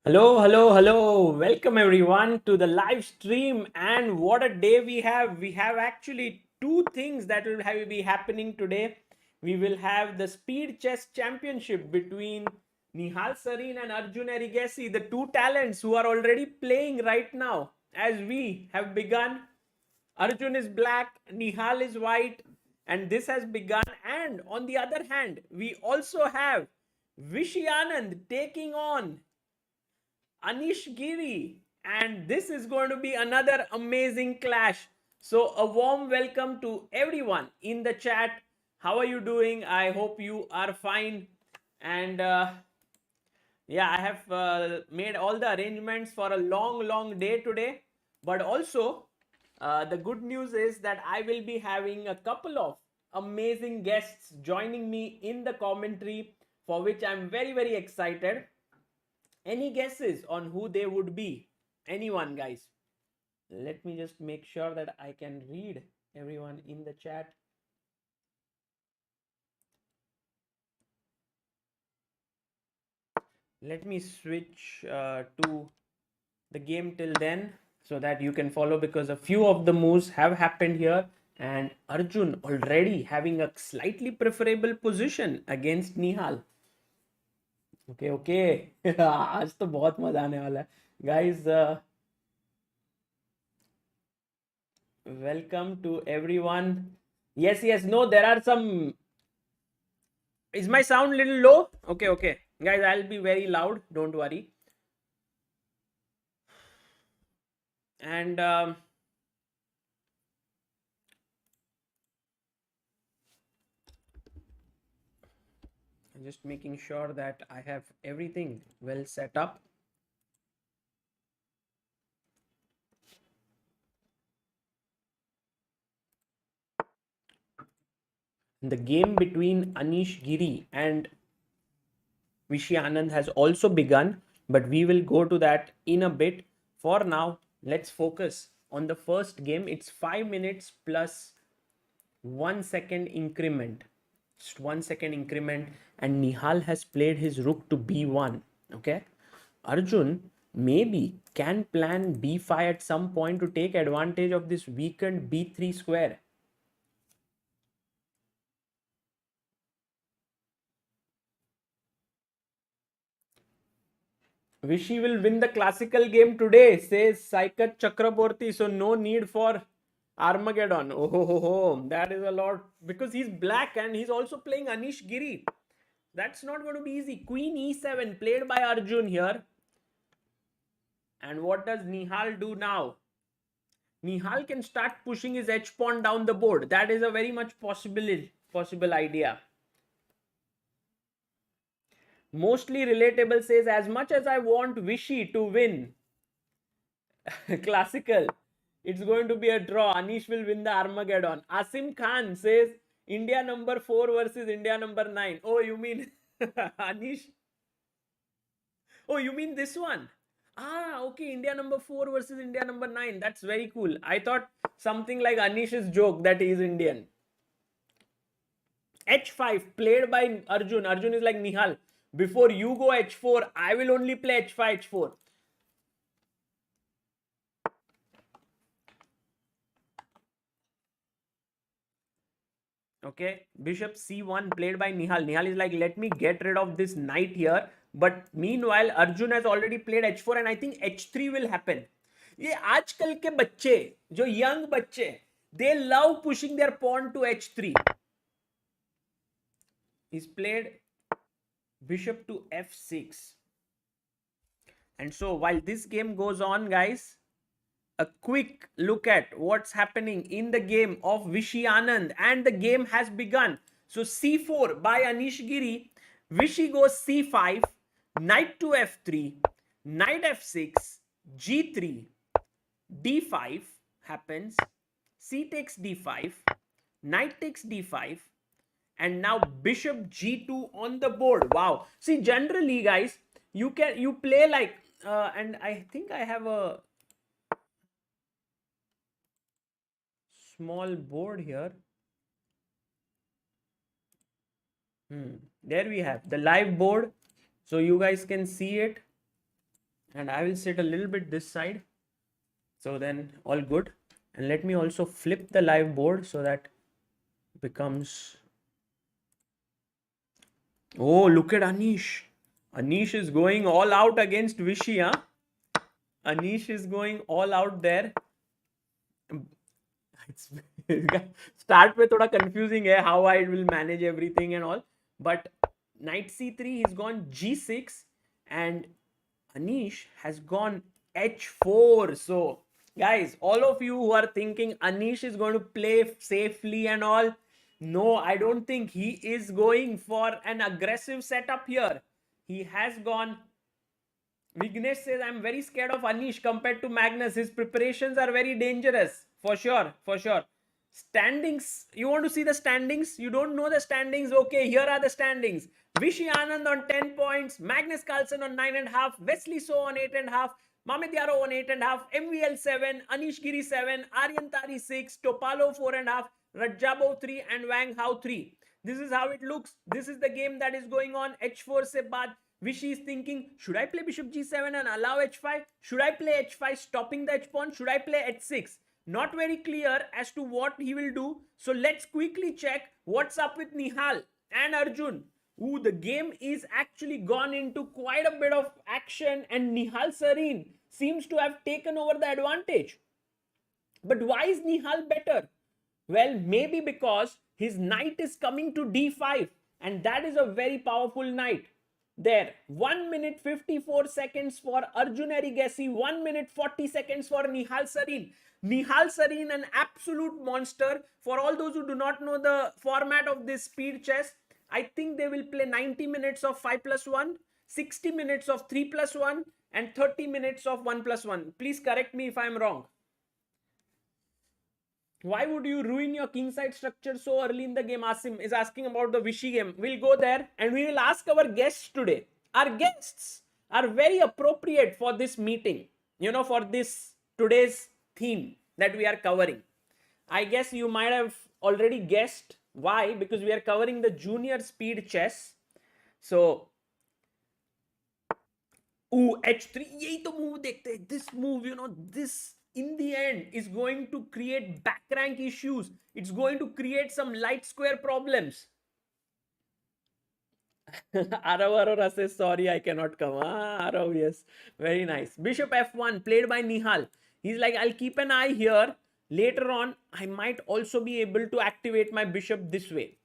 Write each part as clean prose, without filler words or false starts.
Hello, hello, hello. Welcome everyone to the live stream. And what a day we have. We have actually two things that will be happening today. We will have the Speed Chess Championship between Nihal Sarin and Arjun Erigaisi, the two talents who are already playing right now. As we have begun, Arjun is black, Nihal is white, and this has begun. And on the other hand, we also have Vishy Anand taking on Anand-Giri, and this is going to be another amazing clash. So a warm welcome to everyone in the chat. How are you doing? I hope you are fine. And yeah, I have made all the arrangements for a long day today. But also, the good news is that I will be having a couple of amazing guests joining me in the commentary, for which I'm very excited. Any guesses on who they would be? Anyone, guys? Let me just make sure that I can read everyone in the chat. Let me switch to the game till then so that you can follow, because a few of the moves have happened here and Arjun already having a slightly preferable position against Nihal. Okay. आज तो बहुत मजा आने वाला है guys. Welcome to everyone. Yes, no, there are some. Is my sound a little low? Okay, guys, I'll be very loud, don't worry. And I'm just making sure that I have everything well set up. The game between Anand-Giri and Vishy Anand has also begun, but we will go to that in a bit. For now, let's focus on the first game. It's 5 minutes plus 1 second increment. Just 1 second increment, and Nihal has played his rook to b1. Okay, Arjun maybe can plan b5 at some point to take advantage of this weakened b3 square. Vishy will win the classical game today, says Saikat Chakraborty. So no need for Armageddon. Oh, that is a lot, because he's black and he's also playing Anand-Giri. That's not going to be easy. Queen e7 played by Arjun here. And what does Nihal do now? Nihal can start pushing his h pawn down the board. That is a very much possible idea. Mostly relatable says, as much as I want Vishy to win classical, it's going to be a draw. Anish will win the Armageddon. Asim Khan says, India number 4 versus India number 9. Oh, you mean Anish? Oh, you mean this one? Okay, India number 4 versus India number 9. That's very cool. I thought something like Anish's joke that he is Indian. h5 played by Arjun. Arjun is like, Nihal, before you go h4, I will only play h5, h4. Okay, bishop c1 played by Nihal. Nihal is like, let me get rid of this knight here. But meanwhile, Arjun has already played h4 and I think h3 will happen. ये आजकल के बच्चे, जो young बच्चे, they love pushing their pawn to h3. He's played bishop to f6. And so while this game goes on, guys, a quick look at what's happening in the game of Vishy Anand, and the game has begun. So c4 by Anand-Giri. Vishy goes c5, knight to f3, knight f6, g3, d5 happens, c takes d5, knight takes d5, and now bishop g2 on the board. Wow. See, generally, guys, you play like and I think I have a small board here. There we have the live board, so you guys can see it. And I will sit a little bit this side. So then all good. And let me also flip the live board so that becomes... Oh, look at Anish. Anish is going all out against Vishy, huh? Anish is going all out there. It's start with thoda confusing hai how I will manage everything and all. But knight c3, he's gone g6, and Anish has gone h4. So guys, all of you who are thinking Anish is going to play safely and all, no, I don't think he is going for an aggressive setup here. He has gone... Vignesh says, I'm very scared of Anish compared to Magnus. His preparations are very dangerous. For sure, for sure. Standings. You want to see the standings? You don't know the standings? Okay, here are the standings. Vishy Anand on 10 points. Magnus Carlsen on 9.5. Wesley So on 8.5. Mamit Yaro on 8.5. MVL 7. Anand-Giri 7. Aryan Tari 6. Topalo 4.5. Rajabo 3. And Wang Hao 3. This is how it looks. This is the game that is going on. H4 se baad. Vishy is thinking, should I play bishop g7 and allow h5? Should I play h5 stopping the h-pawn? Should I play h6? Not very clear as to what he will do. So let's quickly check what's up with Nihal and Arjun. Ooh, the game is actually gone into quite a bit of action, and Nihal Sarin seems to have taken over the advantage. But why is Nihal better? Well, maybe because his knight is coming to d5, and that is a very powerful knight. There, 1 minute 54 seconds for Arjun Erigaisi, 1 minute 40 seconds for Nihal Sarin. Nihal Sarin, an absolute monster. For all those who do not know the format of this speed chess, I think they will play 90 minutes of 5+1, 60 minutes of 3+1, and 30 minutes of 1+1. Please correct me if I am wrong. Why would you ruin your kingside structure so early in the game? Asim is asking about the Vishy game. We'll go there and we will ask our guests today. Our guests are very appropriate for this meeting, you know, for this today's theme that we are covering. I guess you might have already guessed why, because we are covering the junior speed chess. So, ooh, h3, यही तो move देखते हैं. This move, you know, this in the end is going to create back rank issues. It's going to create some light square problems. Arav Arora says, sorry, I cannot come. Arav, yes. Very nice. Bishop f1 played by Nihal. He's like, I'll keep an eye here. Later on, I might also be able to activate my bishop this way.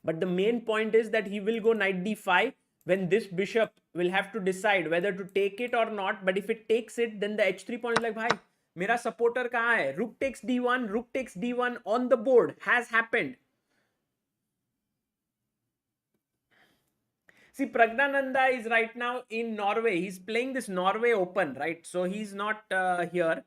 But the main point is that he will go knight d5 when this bishop will have to decide whether to take it or not. But if it takes it, then the h3 pawn is like, bhai, mera supporter kahan hai? Rook takes d1 on the board has happened. See, Pragnananda is right now in Norway. He's playing this Norway Open, right? So he's not here.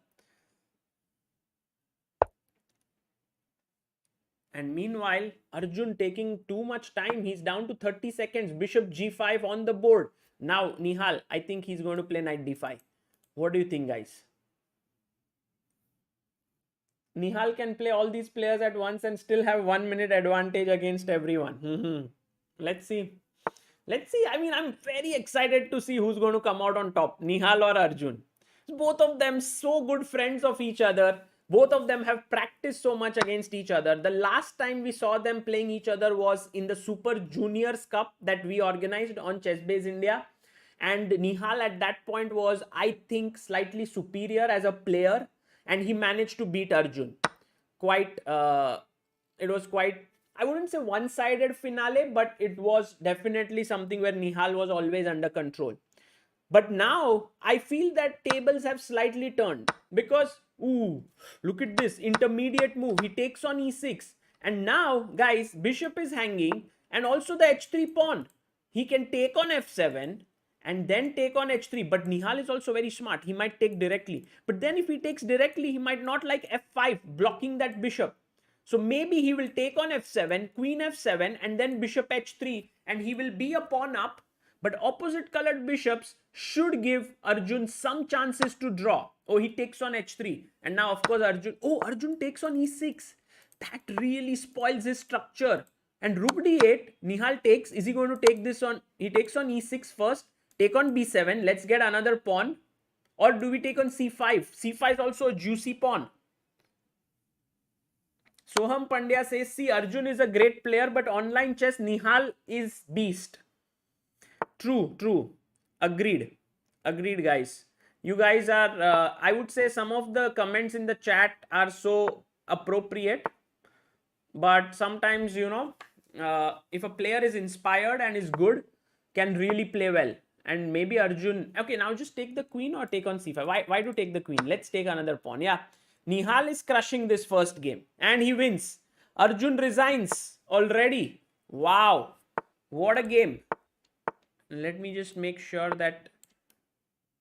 And meanwhile, Arjun taking too much time. He's down to 30 seconds. Bishop g5 on the board. Now, Nihal, I think he's going to play knight d5. What do you think, guys? Nihal can play all these players at once and still have 1 minute advantage against everyone. Let's see. Let's see. I mean, I'm very excited to see who's going to come out on top, Nihal or Arjun. Both of them so good friends of each other. Both of them have practiced so much against each other. The last time we saw them playing each other was in the Super Juniors Cup that we organized on ChessBase India. And Nihal at that point was, I think, slightly superior as a player. And he managed to beat Arjun. It was quite, I wouldn't say one-sided finale, but it was definitely something where Nihal was always under control. But now, I feel that tables have slightly turned. Because, ooh, look at this intermediate move. He takes on e6. And now, guys, bishop is hanging. And also the h3 pawn. He can take on f7 and then take on h3. But Nihal is also very smart. He might take directly. But then if he takes directly, he might not like f5, blocking that bishop. So maybe he will take on f7, queen f7, and then bishop h3. And he will be a pawn up. But opposite colored bishops should give Arjun some chances to draw. Oh, he takes on h3. And now, of course, Arjun takes on e6. That really spoils his structure. And rook d8, Nihal takes. Is he going to take this on? He takes on e6 first. take on b7. Let's get another pawn. Or do we take on c5? c5 is also a juicy pawn. Soham Pandya says, see, Arjun is a great player, but online chess, Nihal is beast. True, true. Agreed. Agreed, guys. You guys are, I would say some of the comments in the chat are so appropriate. But sometimes, you know, if a player is inspired and is good, can really play well. And maybe Arjun, okay, now just take the queen or take on c5. Why do take the queen? Let's take another pawn. Yeah, Nihal is crushing this first game and he wins. Arjun resigns already. Wow, what a game. Let me just make sure that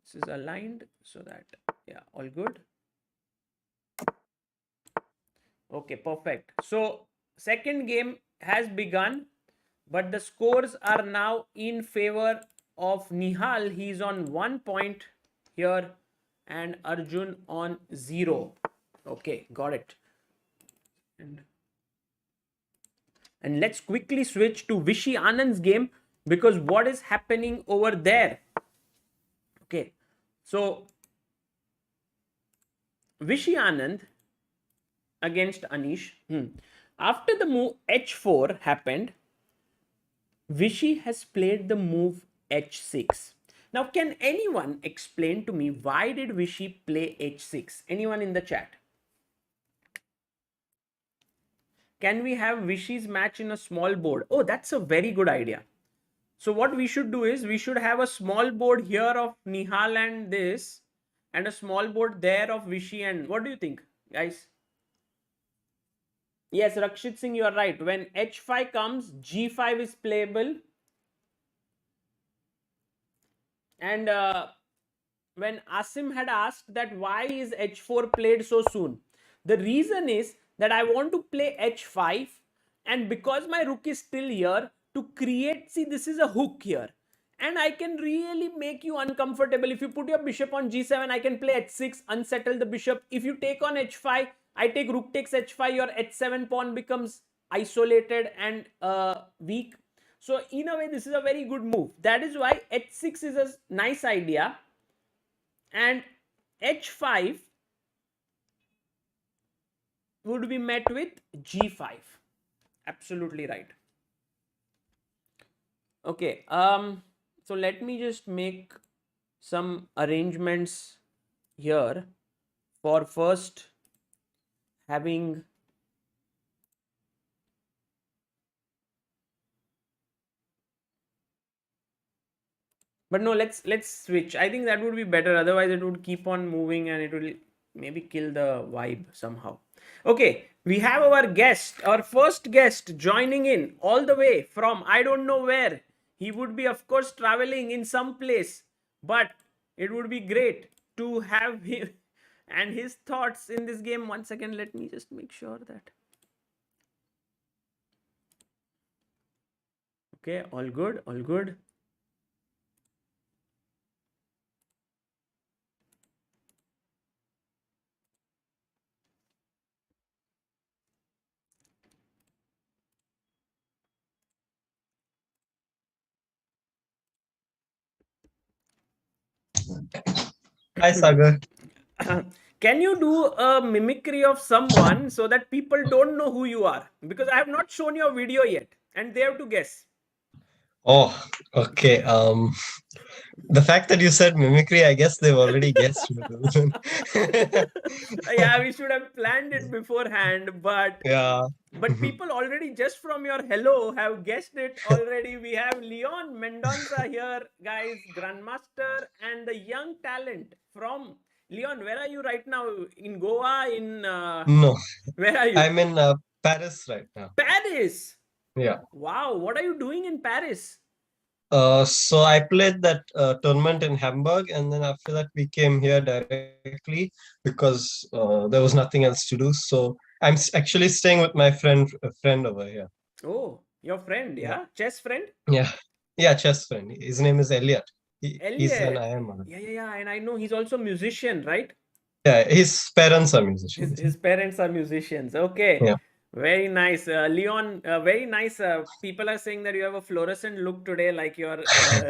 this is aligned so that, yeah, all good. Okay, perfect. So second game has begun, but the scores are now in favor of Nihal. He's on 1 point here and Arjun on 0. Okay, got it. And let's quickly switch to Vishy Anand's game, because what is happening over there? Okay, so Vishy Anand against Anish. After the move h4 happened, Vishy has played the move h6. Now, can anyone explain to me why did Vishy play h6? Anyone in the chat? Can we have Vishy's match in a small board? Oh, that's a very good idea. So what we should do is we should have a small board here of Nihal and this, and a small board there of Vishy. And what do you think, guys? Yes, Rakshit Singh, you are right. When h5 comes, g5 is playable. And when Asim had asked that why is h4 played so soon, the reason is that I want to play h5, and because my rook is still here, to create, see, this is a hook here, and I can really make you uncomfortable. If you put your bishop on g7, I can play h6, unsettle the bishop. If you take on h5, I take rook takes h5, your h7 pawn becomes isolated and weak. So in a way, this is a very good move. That is why h6 is a nice idea, and h5 would be met with g5. Absolutely right. Okay, so let me just make some arrangements here for first having but no, let's switch. I think that would be better, otherwise it would keep on moving and it will maybe kill the vibe somehow. Okay, we have our guest, our first guest joining in all the way from I don't know where. He would be, of course, traveling in some place, but it would be great to have him and his thoughts in this game. Once again, let me just make sure that. Okay, all good, all good. Hi, Sagar. Can you do a mimicry of someone so that people don't know who you are? Because I have not shown your video yet and they have to guess. Oh, okay. The fact that you said mimicry, I guess they've already guessed. Yeah, we should have planned it beforehand, but Yeah. but people already just from your hello have guessed it already. We have Leon Mendonça here, guys, Grandmaster, and the young talent from Leon. Where are you right now? In Goa? In No, where are you? I'm in Paris right now. Paris. Yeah. Wow, what are you doing in Paris? So I played that tournament in Hamburg, and then after that we came here directly because there was nothing else to do. So I'm actually staying with my friend over here. Oh, your friend, yeah? Chess friend? Yeah, chess friend. His name is Elliot. He's an Elliot. IM. Yeah. And I know he's also a musician, right? Yeah, his parents are musicians. His parents are musicians. Okay. Yeah. Very nice, Leon. Very nice. People are saying that you have a fluorescent look today, like your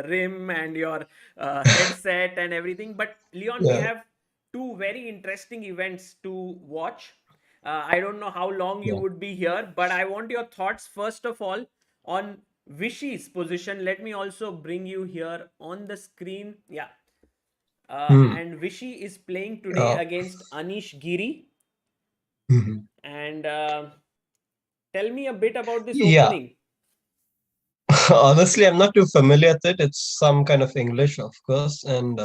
rim and your headset and everything. But Leon, we Yeah, have two very interesting events to watch. I don't know how long you yeah. would be here, but I want your thoughts first of all on Vishy's position. Let me also bring you here on the screen. Yeah. Hmm. And Vishy is playing today Yeah. against Anish Giri. Mhm. And tell me a bit about this Yeah. opening. Honestly, I'm not too familiar with it. It's some kind of English, of course, and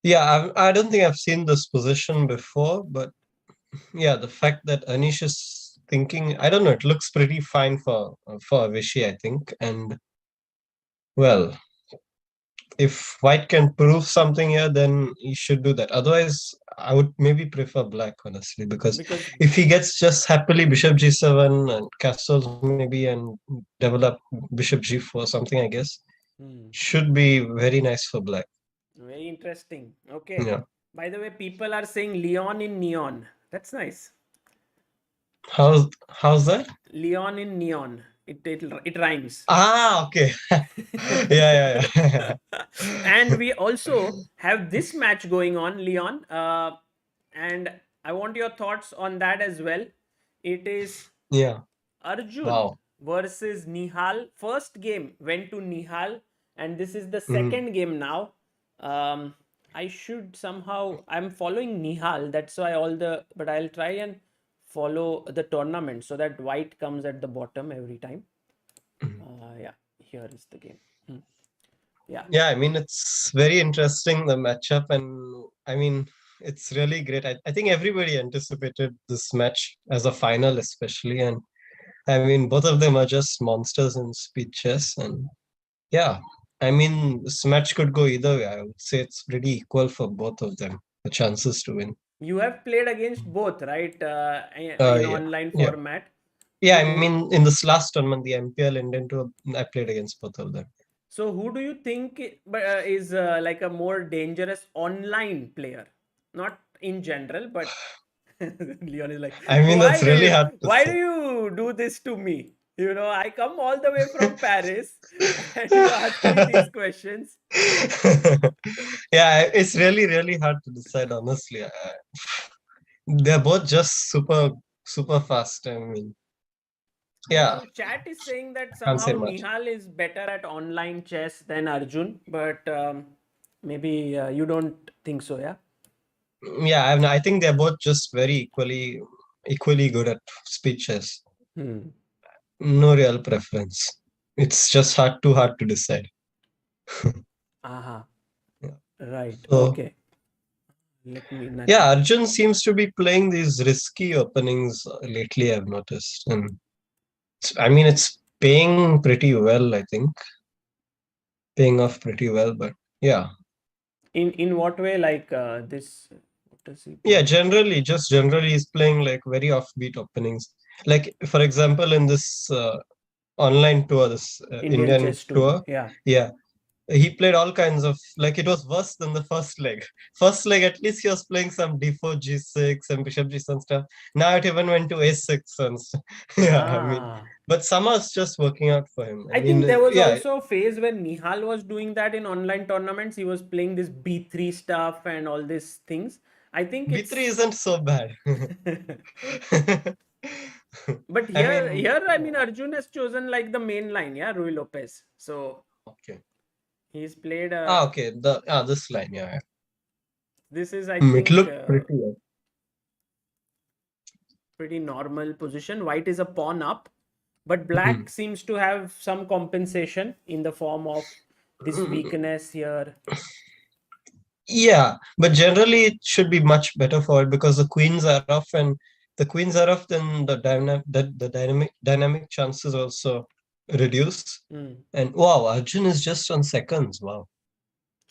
yeah, I don't think I've seen this position before, but yeah, the fact that Anish is thinking, I don't know, it looks pretty fine for Vishy, I think, and well, if White can prove something here, then he should do that. Otherwise, I would maybe prefer Black, honestly, because Because if he gets just happily Bishop G7 and castles maybe and develop Bishop G4 something, I guess, hmm, should be very nice for Black. very interesting. Okay. Yeah. By the way, people are saying Leon in neon. That's nice. How's that? Leon in neon. It rhymes. Ah, okay. Yeah, yeah, yeah. And we also have this match going on, Leon. And I want your thoughts on that as well. It is Yeah. Arjun Wow. versus Nihal. First game went to Nihal, and this is the Mm. second game now. I should somehow. I'm following Nihal. That's why all the. But I'll try and follow the tournament so that white comes at the bottom every time. Mm. Yeah, here is the game. Hmm. Yeah, Yeah, I mean, it's very interesting, the matchup, and I mean, it's really great. I think everybody anticipated this match as a final, especially. And I mean, both of them are just monsters in speed chess. And yeah, I mean, this match could go either way. I would say it's pretty equal for both of them, the chances to win. you have played against both, right? In Yeah, online yeah. format. Yeah, I Who, mean, in this last tournament, the MPL Indian Tour, I played against both of them. So who do you think is like a more dangerous online player? Not in general, but Leon is like, I mean, that's really hard to why do say. you do this to me? You know, I come all the way from Paris and you ask me these questions. Yeah, it's really hard to decide, honestly. They're both just super fast. I mean, yeah, So chat is saying that can't say somehow much. Nihal is better at online chess than Arjun, but maybe you don't think so, yeah? Yeah, I think they're both just very equally good at speeches. Hmm. No real preference. It's just too hard to decide. Aha. Yeah. Right. So Okay. Let me nudge yeah, you. Arjun seems to be playing these risky openings lately, I've noticed. And I mean, it's paying pretty well, I think. Paying off pretty well, but yeah. In what way? Like this? What does he Yeah, play? just generally, he's playing like very offbeat openings. Like, for example, in this online tour, this Indian Indian chess tour. tour, Yeah. yeah, he played all kinds of, like, it was worse than the first leg. First leg, at least he was playing some d4, g6, and bishop g7 stuff. Now it even went to a6 and stuff. Yeah, I mean, Ah. but somehow it's just working out for him. I I mean, think there was yeah, also a phase when Nihal was doing that in online tournaments. He was playing this B3 stuff and all these things. I think b3 it's. isn't so bad. But I here, mean, I mean, Arjun has chosen like the main line, yeah, Rui Lopez. So okay. he's played. Okay, this line, yeah. This is, I It think, looked pretty well. pretty normal position. White is a pawn up, but Hmm. black seems to have some compensation in the form of this Mm, weakness here. yeah, but generally it should be much better for it because the queens are off, and the queens are off, then the dynamic chances also reduce. Hmm. And wow, Arjun is just on seconds. Wow,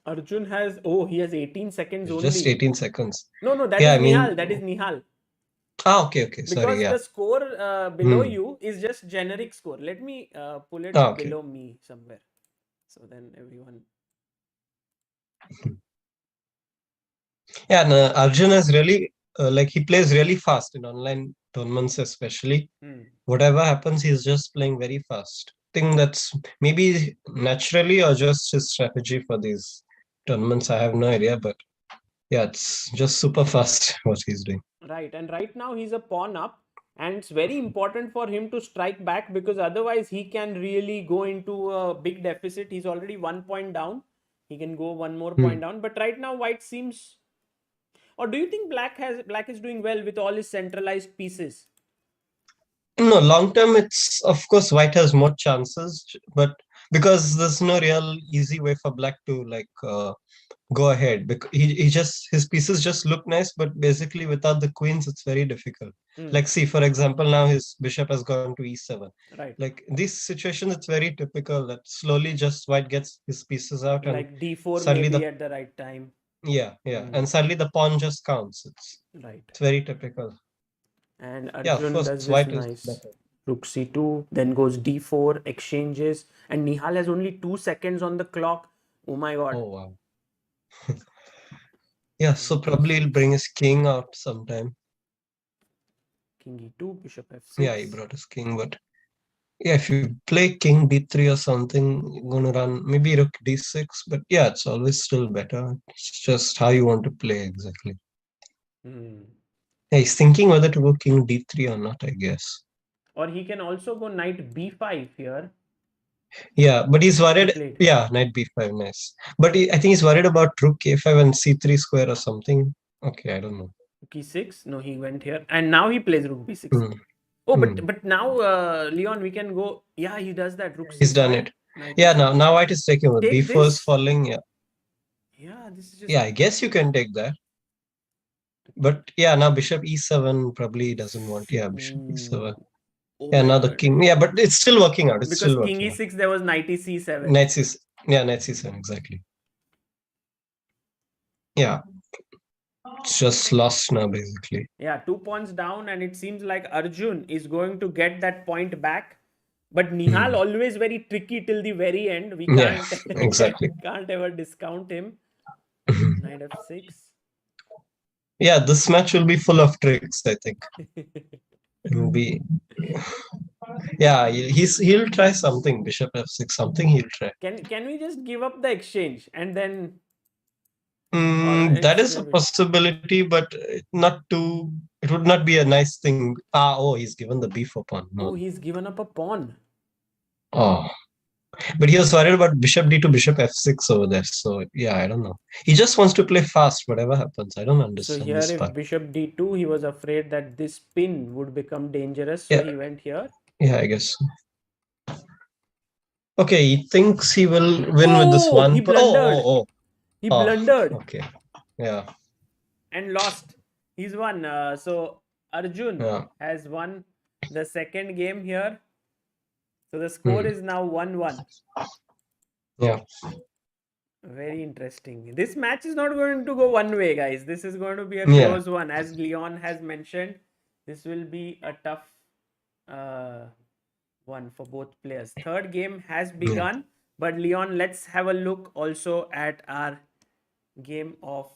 Arjun has, oh, he has 18 seconds it's just only. 18 seconds. No, no, that Yeah, is I mean, Nihal. That is Nihal. okay, sorry, Because yeah. the score below Hmm. you is just generic score. Let me pull it Okay. below me somewhere. So then everyone. Yeah, no, Arjun is really like he plays really fast in online tournaments especially. Hmm. Whatever happens, he's just playing very fast. I think that's maybe naturally or just his strategy for these tournaments. I have no idea, but yeah, it's just super fast what he's doing. Right, and right now he's a pawn up, and it's very important for him to strike back because otherwise he can really go into a big deficit. He's already 1 point down. He can go one more Hmm. point down, but right now white seems. Or do you think black is doing well with all his centralized pieces? No, long term, it's of course white has more chances, but because there's no real easy way for black to go ahead. Because he just his pieces just look nice, but basically without the queens, it's very difficult. Hmm. Like see, for example, now his bishop has gone to e7. Right. Like these situations, it's very typical that slowly just white gets his pieces out and Like d4 suddenly maybe the at the right time. yeah, and suddenly the pawn just counts. Right. It's very typical. And Yeah, of Arjun course, does this white is nice. better. Rook c2, then goes d4, exchanges, and Nihal has only 2 seconds on the clock. Oh my god. Oh wow. Yeah, so probably he'll bring his king out sometime. King e2, bishop f6. Yeah, he brought his king, but yeah, if you play king d3 or something, you're gonna run maybe rook d6, but yeah, it's always still better. It's just how you want to play exactly. Hmm. Yeah, he's thinking whether to go king d3 or not, I guess. Or he can also go knight b5 here. Yeah, but he's He worried. played Yeah, knight b5, nice. But I think he's worried about rook a5 and c3 square or something. Okay, I don't know. rook e6. No, he went here. And now he plays rook b6. Hmm, Oh, hmm. but now, Leon, we can go. Yeah, he does that. Rook He's done c5, it. knight Yeah, e6. now white is taking over. Take b4 is this. falling. Yeah, Yeah, this is just. yeah, I guess you can take that. But yeah, now bishop e7 probably doesn't want. Yeah, bishop Ooh. e7. Oh Yeah, my now the god. king. Yeah, but it's still working out. It's Because still king working out. e6, there was knight c7. Knight c. Yeah, knight c7 exactly. Yeah, it's just lost now basically. Yeah, 2 points down, and it seems like Arjun is going to get that point back. But Nihal Hmm. always very tricky till the very end. We Yeah, can't exactly. can't ever discount him. Knight f6. Yeah, this match will be full of tricks, I think. It will be. Yeah, he'll try something. Bishop f6, something he'll try. Can we just give up the exchange and then or That it's is a possibility, but not too. It would not be a nice thing. Oh, he's given the b4 pawn. oh, No. he's given up a pawn. Oh, but he was worried about bishop d to bishop f6 over there. So yeah, I don't know. He just wants to play fast, whatever happens. I don't So understand here this if part. bishop d2, he was afraid that this pin would become dangerous, so Yeah, he went here. yeah, I guess. Okay, he thinks he will win with this Oh, he one. blundered. He Oh, blundered okay. Yeah, and lost. He's won. So Arjun yeah. has won the second game here. So the score Hmm. is now 1-1. Yeah. Very interesting. This match is not going to go one way, guys. This is going to be a Yeah. close one. As Leon has mentioned, this will be a tough uh, one for both players. Third game has begun. But Leon, let's have a look also at our game of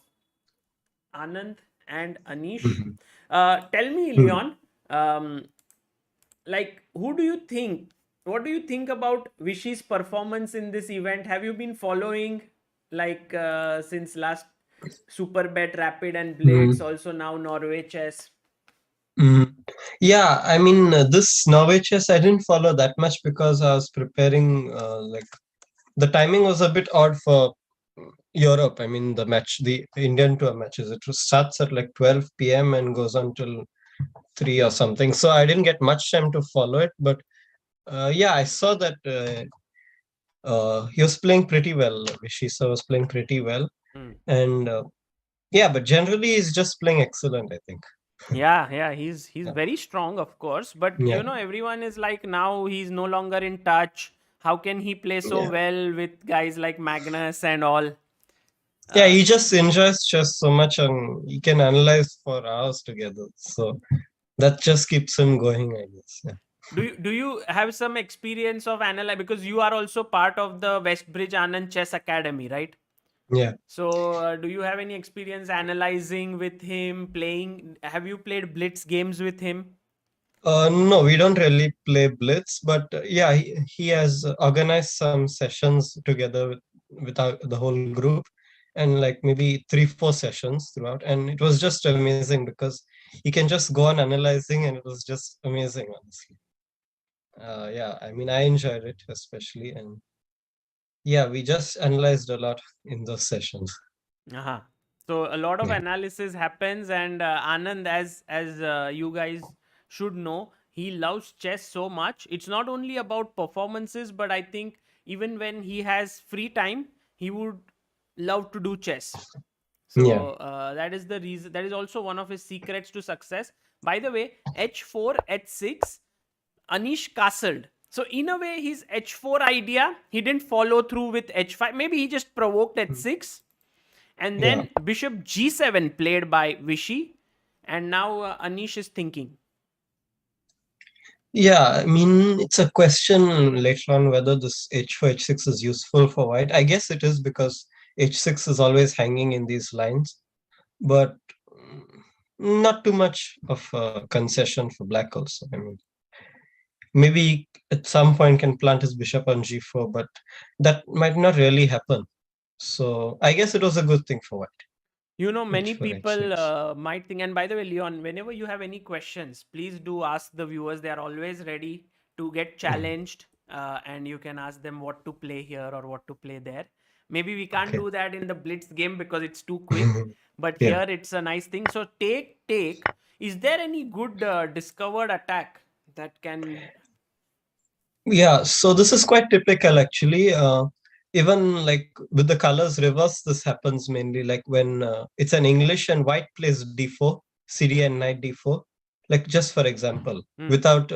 Anand and Anish. Mhm. Tell me, Hmm. Leon, like who do you think? What do you think about Vishy's performance in this event? Have you been following like since last Super Bet Rapid and Blitz, Hmm. also now Norway Chess? Mm. Yeah, I mean, this Norway chess, I didn't follow that much because I was preparing, like, the timing was a bit odd for Europe. I mean, the Indian tour matches, it starts at like 12 p.m. and goes on till 3 or something. So I didn't get much time to follow it. But yeah, I saw that he was playing pretty well. Vishisa was playing pretty well. Hmm. And yeah, but generally he's just playing excellent, I think. Yeah, he's Yeah. very strong, of course, but Yeah. everyone is like now he's no longer in touch. How can he play so Yeah. well with guys like Magnus and all? Yeah, Uh, he just enjoys chess so much and he can analyze for hours together. So that just keeps him going, I guess. Yeah. do you have some experience of analyze because you are also part of the Westbridge Anand Chess Academy, right? Yeah. So do you have any experience analyzing with him, playing? Have you played blitz games with him? No, we don't really play Blitz, but yeah, he has organized some sessions together the whole group, and like maybe 3, 4 sessions throughout, and it was just amazing because he can just go on analyzing, and it was just amazing, honestly. Yeah, I mean, I enjoyed it especially, and yeah, we just analyzed a lot in those sessions. Uh-huh. So a lot of Yeah. analysis happens, and Anand, as you guys should know, he loves chess so much. It's not only about performances, but I think even when he has free time, he would love to do chess. Yeah. So that is the reason. That is also one of his secrets to success. By the way, H4, H6, Anish castled. So in a way, his H4 idea, he didn't follow through with H5. Maybe he just provoked H6, and Yeah. then bishop g7 played by Vishy, and now Anish is thinking. Yeah, I mean, it's a question later on whether this h4, h6 is useful for white. I guess it is because h6 is always hanging in these lines, but not too much of a concession for black also. I mean, maybe at some point can plant his bishop on g4, but that might not really happen. So I guess it was a good thing for white, You know, many h4, people h6. might think, and by the way, Leon, whenever you have any questions, please do ask the viewers. They are always ready to get Mm. challenged, and you can ask them what to play here or what to play there. Maybe we can't Okay. do that in the Blitz game because it's too quick, but Yeah. here it's a nice thing. So, take. Is there any good discovered attack that can. Yeah, so this is quite typical actually. Even like with the colors reverse, this happens mainly like when it's an English and white plays d4, cd and knight d4. Like just for example, Hmm. without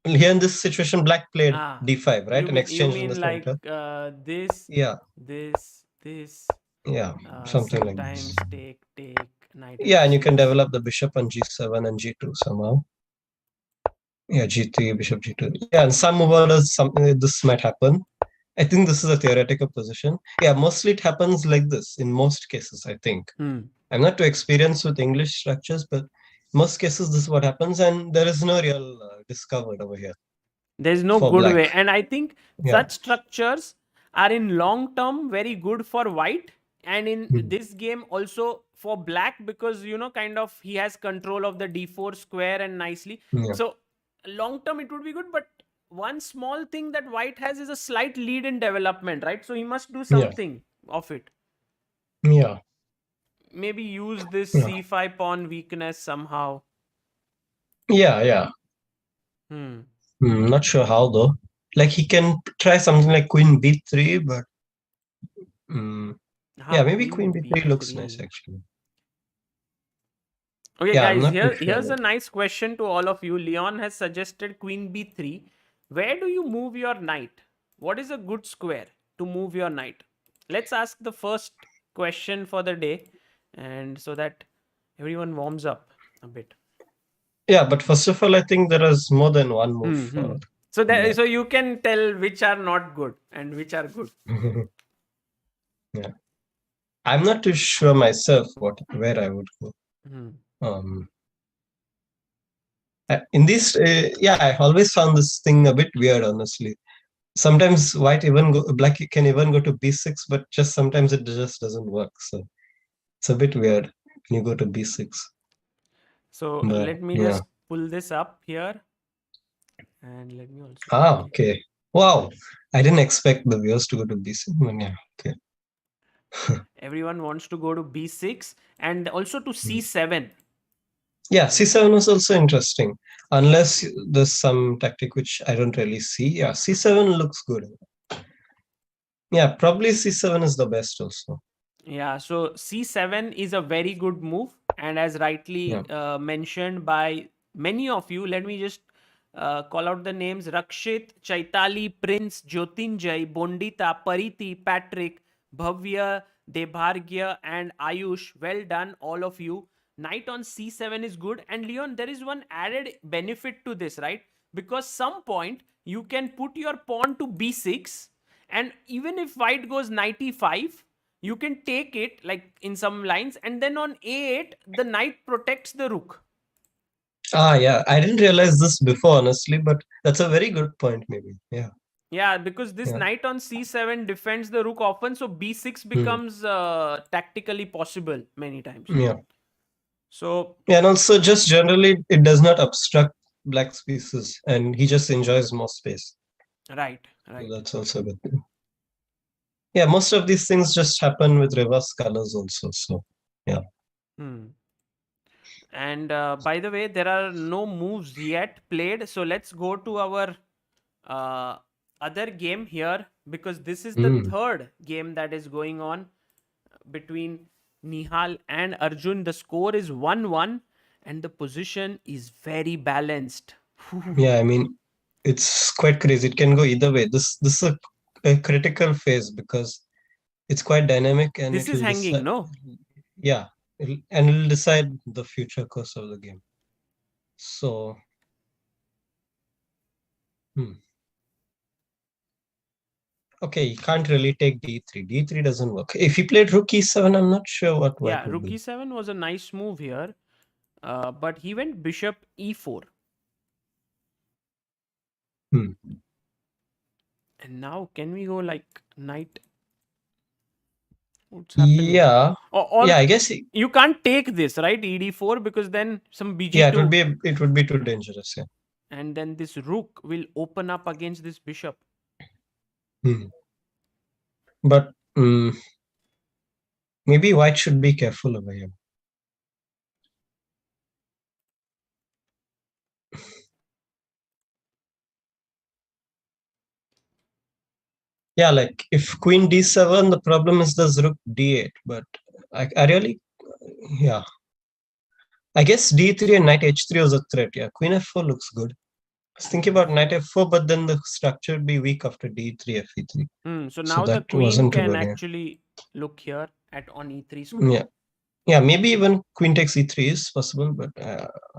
here in this situation, black played Ah, d5, right, and you exchanged in the mean like center. this, Yeah, this, yeah, something like this. sometimes take knight Yeah, and you can f6. develop the bishop on g7 and g2 somehow. Yeah, g3, bishop g2. Yeah, and some orders, something like this might happen. I think this is a theoretical position. Yeah, mostly it happens like this in most cases, I think. Hmm. I'm not too experienced with English structures, but most cases this is what happens, and there is no real discovered over here There's no for good black. way, and I think Yeah. such structures are in long term very good for white, and in Hmm. this game also for black, because kind of he has control of the d4 square and nicely. Yeah. So long term it would be good, but one small thing that white has is a slight lead in development, right? So he must do Yeah. something of it. Yeah. Maybe use this Yeah. c5 pawn weakness somehow. Yeah. Yeah. Hmm. Not sure how though. Like he can try something like queen b3, but mm, Ah, yeah, maybe queen queen b3 looks nice b3. actually. Okay, Yeah, I'm guys, not too here's sure. a nice question to all of you. Leon has suggested queen b3. Where do you move your knight? What is a good square to move your knight? Let's ask the first question for the day, and so that everyone warms up a bit. Yeah, but first of all, I think there is more than one move Hmm. for So that black. so you can tell which are not good and which are good. Yeah. I'm not too sure myself where I would go. Hmm. Um, in this, yeah, I always found this thing a bit weird, honestly. Sometimes black can even go to b6, but just sometimes it just doesn't work. So it's a bit weird when you go to b6. So But let me yeah. just pull this up here, and let me also Ah, quickly. okay. Wow. I didn't expect the viewers to go to b6, but yeah, okay. Everyone wants to go to b6 and also to Mm. c7. Yeah, And c7 was also interesting. Unless there's some tactic which I don't really see. Yeah, c7 looks good. Yeah, probably c7 is the best also. yeah, so c7 is a very good move, and as Yeah. rightly mentioned by many of you, let me just call out the names: Rakshit, Chaitali, Prince, Jyotinjay, Bondita, Pariti, Patrick, Bhavya, Debhargya, and Ayush. Well done, all of you. Knight on c7 is good, and Leon, there is one added benefit to this, right? Because some point you can put your pawn to b6, and even if white goes knight e5, you can take it like in some lines, and then on a8 the knight protects the rook. Yeah. I didn't realize this before, honestly, but that's a very good point, maybe. Yeah. Yeah, because this Yeah. knight on c7 defends the rook often, so b6 Hmm. becomes tactically possible many times. Yeah. So Yeah, and also just generally it does not obstruct black's pieces and he just enjoys more space. right, So right. that's also a good thing. Yeah, most of these things just happen with reverse colors also. So yeah. Hmm. And by the way, there are no moves yet played. So let's go to our uh, other game here, because this is the Mm. third game that is going on between Nihal and Arjun. The score is 1-1 and the position is very balanced. Yeah, I mean it's quite crazy. It can go either way. This is a critical phase because it's quite dynamic and This it is will hanging, decide. no? Yeah, it'll decide the future course of the game. So, hmm. Okay, you can't really take d3. D3 doesn't work. If he played rook e7, I'm not sure what white Yeah, would rook do. e7 was a nice move here, but he went bishop e4. Hmm. And now, can we go like knight? What's happening? Yeah, Or yeah. I guess you can't take this, right? ed4, because then some yeah. It would bg2, be it would be too dangerous. Yeah. and then this rook will open up against this bishop. Hmm. But maybe white should be careful over here. Yeah, like if queen d7, the problem is there's rook d8. But I really, yeah. I guess d3 and knight h3 was a threat. Yeah, queen f4 looks good. I was thinking about knight f4, but then the structure would be weak after d3, fe3. So So now the that queen wasn't too can good. Yeah. actually look here at on e3 square. Yeah. Yeah, maybe even queen takes e3 is possible, but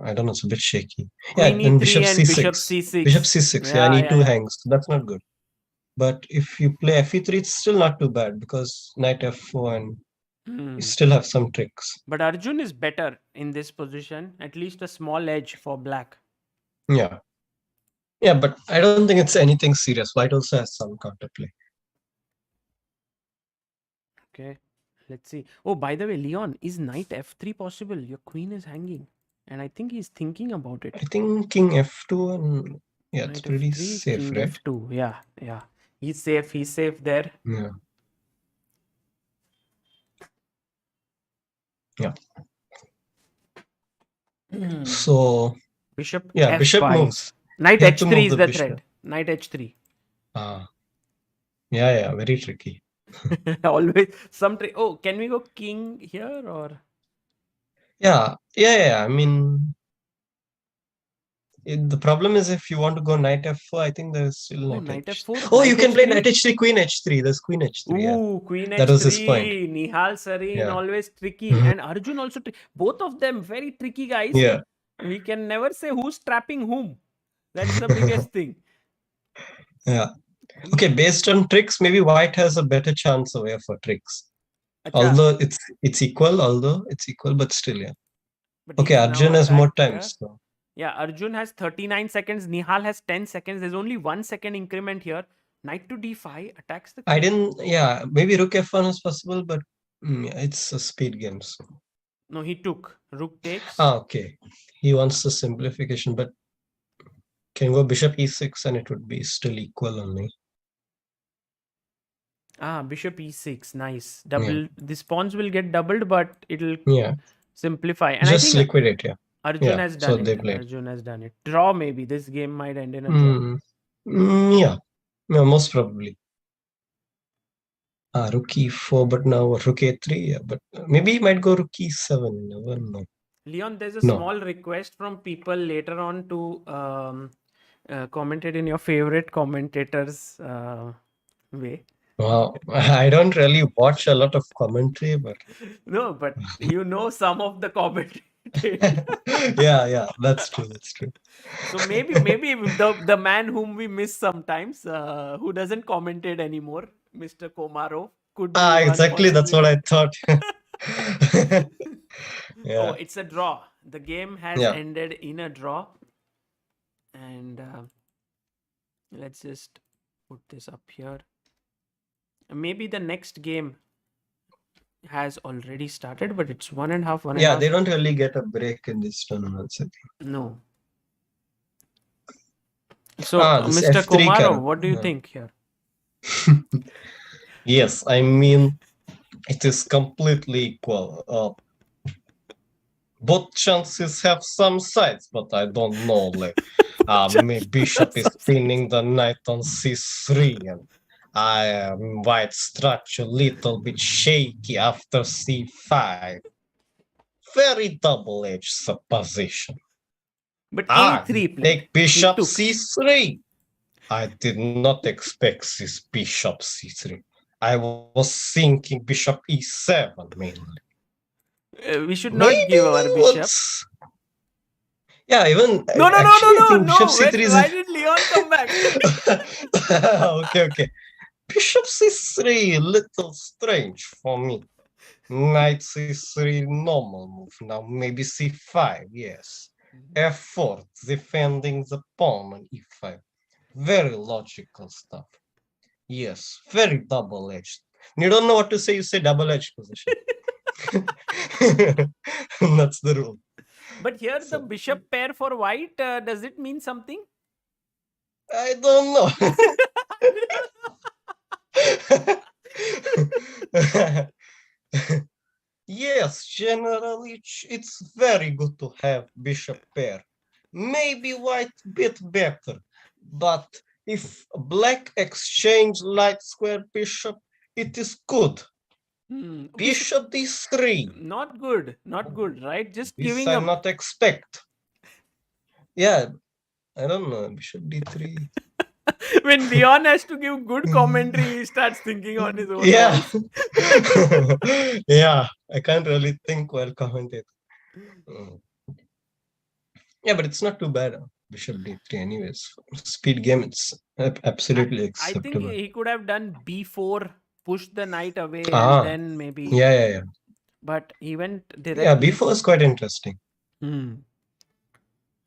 I don't know. It's a bit shaky. Yeah, Queen then e3 bishop and bishop c6. Bishop c6. c6. Yeah, and Yeah, yeah, e2 yeah. hangs. So that's not good. But if you play fe3, it's still not too bad because knight f4 and you Hmm. still have some tricks. But Arjun is better in this position, at least a small edge for black. Yeah. Yeah, but I don't think it's anything serious. White also has some counterplay. Okay, let's see. Oh, by the way, Leon, is knight f3 possible? Your queen is hanging, and I think he's thinking about it. I think king f2 and yeah, it's Knight pretty f3, safe, king right? f2. Yeah, yeah. He's safe. He's safe there. Yeah. Yeah. So Bishop yeah, bishop f5. moves. Knight You have to h3 move is the the bishop. threat. Knight h3. Ah, yeah, yeah, very tricky. Always some trick. Oh, can we go king here or? Yeah, yeah, yeah. I mean, the problem is if you want to go knight f4, I think there's still Oh, knight knight h. f4, Oh, you knight can play knight h3. h3, queen h3. There's queen h3. Yeah, Ooh, queen that was his point. h3. Nihal Sarin, Yeah, always tricky. And Arjun also. Both of them very tricky guys. yeah, We can never say who's trapping whom. That's the biggest thing. yeah. Okay, He, based on tricks, maybe white has a better chance over here for tricks. Acha, Although it's equal, but still, yeah. but Okay, he's now Arjun has more attacked time, here. so Yeah, Arjun has 39 seconds. Nihal has 10 seconds. There's only 1 second increment here. Knight to d5 attacks the I king. didn't. Yeah, maybe rook f1 is possible, but yeah, it's a speed game. So. No, he took. Rook takes. Ah, okay. He wants the simplification, but can go bishop e6 and it would be still equal only. Ah, bishop e6. Nice. Yeah, Double. These pawns will get doubled, but it'll yeah. simplify. And I Just think liquidate. Yeah, Arjun yeah. has So done they it. played. Arjun has done it. Draw maybe. This game might end in a draw. Mm, yeah, yeah, most probably. Ah, rook e4, but now rook a3. Yeah, but maybe he might go rook e7. Never know. Leon, there's a No. small request from people later on to comment it in your favorite commentators way. Wow, I don't really watch a lot of commentary, but No, but you know some of the commentators. yeah, yeah, that's true. That's true. So maybe the man whom we miss sometimes, who doesn't commentate anymore, Mr. Komarov, could be one Exactly. That's what possibility. I thought. Oh, Yeah. it's a draw. The game has Yeah. ended in a draw. And let's just put this up here. Maybe the next game has already started, but it's 1.5, 1.5. Yeah, they don't really get a break in these tournaments, I think. No. So, This Mr. F3 Komarov, character. what do you think here? Yes, I mean, it is completely equal. Both chances have some sides, but I don't know. Like, bishop is pinning the knight on c3, and white structure a little bit shaky after c5. Very double-edged position. But a3 played. Take bishop took. c3. I did not expect this bishop c3. I was thinking bishop e7 mainly. We should not give our bishop. Yeah, even No. bishop c3 is Why did Leon come back? Okay. Bishop c3, little strange for me. Knight c3, normal move. Now maybe c5, yes. f4, defending the pawn on e5. Very logical stuff. Yes, very double-edged. You don't know what to say, you say double-edged position. That's the rule. But here the bishop pair for white, does it mean something? I don't know. Yes, generally it's very good to have bishop pair. Maybe white bit better, but if black exchange light square bishop, it is good. Bishop d3. Not good, right? Just this giving I up. not expect. Yeah, I don't know. Bishop d3. When Leon has to give good commentary, he starts thinking on his own. Yeah. Yeah, I can't really think while commenting. Yeah, but it's not too bad. Bishop d3 anyways. Speed game, it's absolutely acceptable. I think he could have done b4, pushed the knight away, and then maybe... Yeah. But he went directly... Yeah, b4 is quite interesting.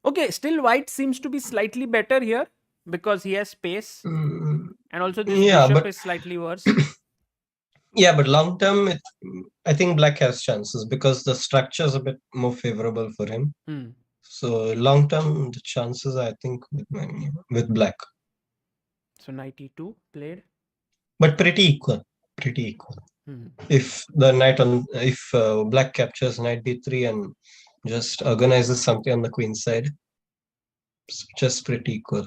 Okay, still white seems to be slightly better here because he has space. And also this bishop is slightly worse. Yeah, but long term, I think black has chances because the structure is a bit more favorable for him. So long term, the chances, I think, with black. So knight e2 played. But pretty equal. If black captures knight d3 and just organizes something on the queen side, it's just pretty equal.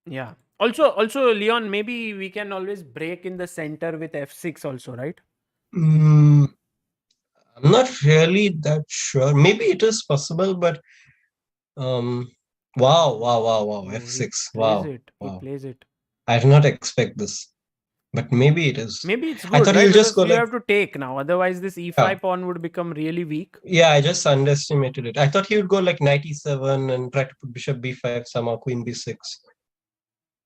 Yeah. Also, Leon, maybe we can always break in the center with f6 also, right? I'm not really that sure. Maybe it is possible, but wow, f6. He plays it. I did not expect this, but maybe it is. Maybe it's good. I thought right? he'll just go you have to take now. Otherwise, this e5 pawn would become really weak. Yeah, I just underestimated it. I thought he would go like knight e7 and try to put bishop b5 somehow, queen b6.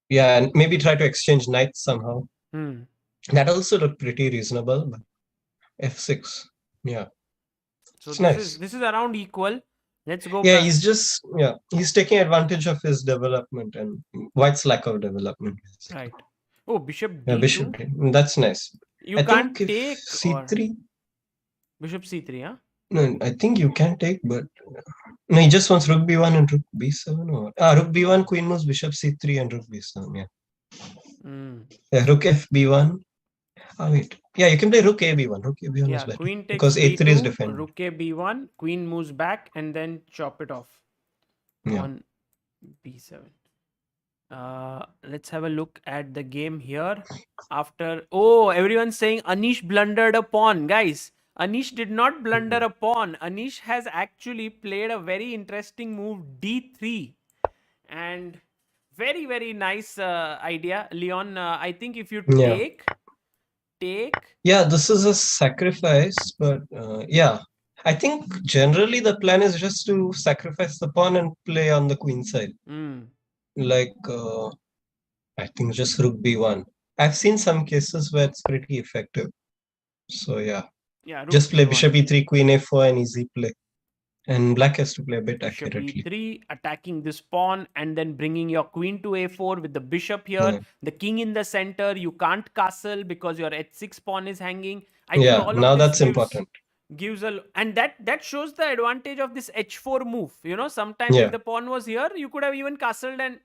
Yeah, and maybe try to exchange knights somehow. That also looked pretty reasonable, but f6. Yeah. So this is around equal. Let's go. Yeah, he's taking advantage of his development and white's lack of development. Right. Oh, bishop d2. Yeah, bishop d2. That's nice. I can't take c3. Bishop c3, huh? No, I think you can take, but no, he just wants rook b1 and rook b7. Or rook b1, queen moves, bishop c3, and rook b7. Yeah, rook fb1. Wait. Yeah, you can play rook ab1. Rook ab1 is better. Queen takes because b2, a3 is defended. Rook ab1, queen moves back, and then chop it off on b7. Let's have a look at the game here. Everyone's saying Anish blundered a pawn. Guys, Anish did not blunder a pawn. Anish has actually played a very interesting move, d3. And very, very nice idea. Leon, I think if you take... Yeah, this is a sacrifice, but I think generally the plan is just to sacrifice the pawn and play on the queen side. Like, I think just rook b1. I've seen some cases where it's pretty effective. So yeah, just play b1. bishop e3, queen a4, and easy play. And black has to play a bit Bishop accurately. e3, attacking this pawn and then bringing your queen to a4 with the bishop here. Yeah. The king in the center. You can't castle because your h6 pawn is hanging. I think Yeah, all of now this that's gives important. a, and that shows the advantage of this h4 move. You know, sometime if Yeah, the pawn was here, you could have even castled and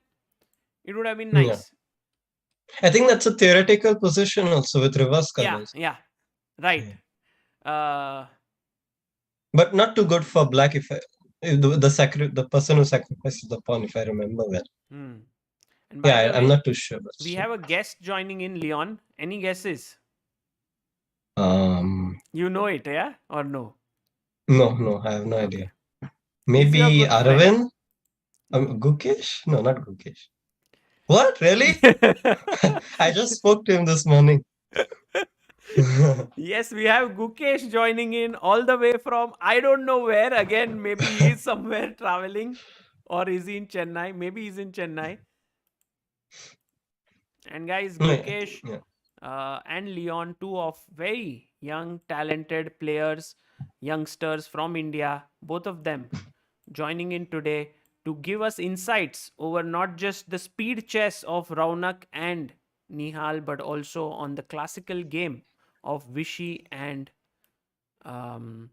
it would have been yeah. nice. I think that's a theoretical position also with reverse Yeah, colors. yeah, right. Yeah. Uh, But not too good for black if the person who sacrifices the pawn, if I remember well. hmm. And by Yeah, the I'm way, not too sure, but we still. have a guest joining in, Leon. Any guesses? Um, You know it, yeah, or no? no, I have no Okay. idea. He's your Maybe good friend. Aravind? Gukesh? No, not Gukesh. What? Really? I just spoke to him this morning. Yes, we have Gukesh joining in all the way from I don't know where. Again, maybe he's somewhere traveling, or is he in Chennai? Maybe he's in Chennai. And guys, Yeah, I Gukesh think, yeah. and Leon, two of very young, talented players, youngsters from India, both of them joining in today to give us insights over not just the speed chess of Raunak and Nihal, but also on the classical game of Vishy and um,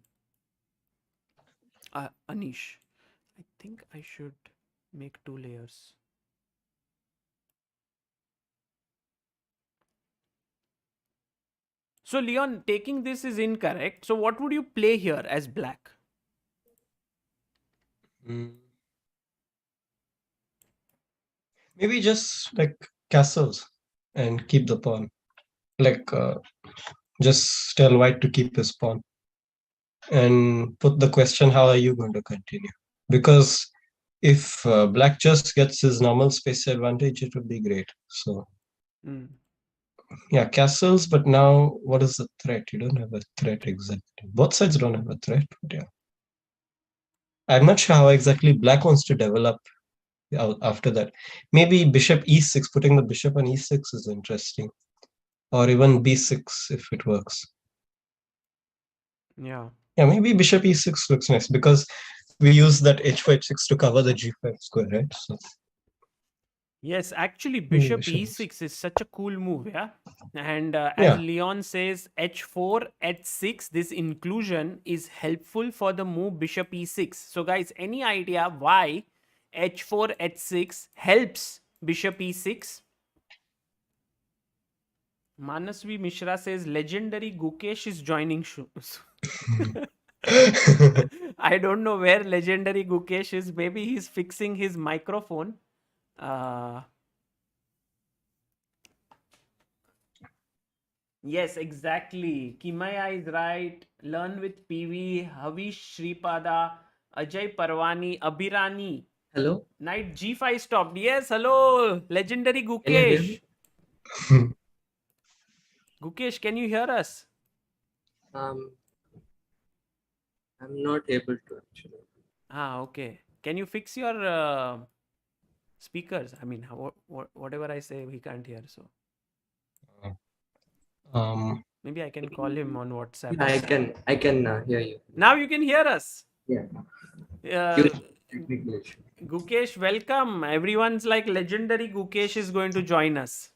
Anish. I think I should make two layers. So, Leon, taking this is incorrect. So, what would you play here as black? Mm. Maybe just like castles and keep the pawn. Like just tell white to keep his pawn and put the question, how are you going to continue? Because if black just gets his normal space advantage, it would be great. So Mm. yeah, castles, but now what is the threat? You don't have a threat exactly. Both sides don't have a threat, but yeah. I'm not sure how exactly black wants to develop after that. Maybe bishop e6, putting the bishop on e6 is interesting. Or even b6 if it works. Yeah. Yeah, maybe bishop e6 looks nice because we use that h4 h6 to cover the g5 square, right? So Yes, actually, maybe bishop bishop e6. e6 is such a cool move, yeah. And as Yeah. Leon says, h4, h6, this inclusion is helpful for the move bishop e6. So, guys, any idea why h4, h6 helps bishop e6? Manasvi Mishra says legendary Gukesh is joining shows. I don't know where legendary Gukesh is. Maybe he's fixing his microphone. Uh, Yes, exactly. Kimaya is right. Learn with PV, Havish Sripada, Ajay Parwani, Abhirani. Hello, Knight G5 stopped. Yes, hello. Legendary can you hear me? Gukesh. Gukesh, can you hear us? Um, I'm not able to actually. Okay. Can you fix your speakers? I mean, whatever I say, he can't hear. So um, maybe I can call him on WhatsApp Yeah, or I something. can. I can hear you. Now you can hear us. Yeah. Uh, Huge technical issue. Gukesh, welcome. Everyone's like legendary Gukesh is going to join us.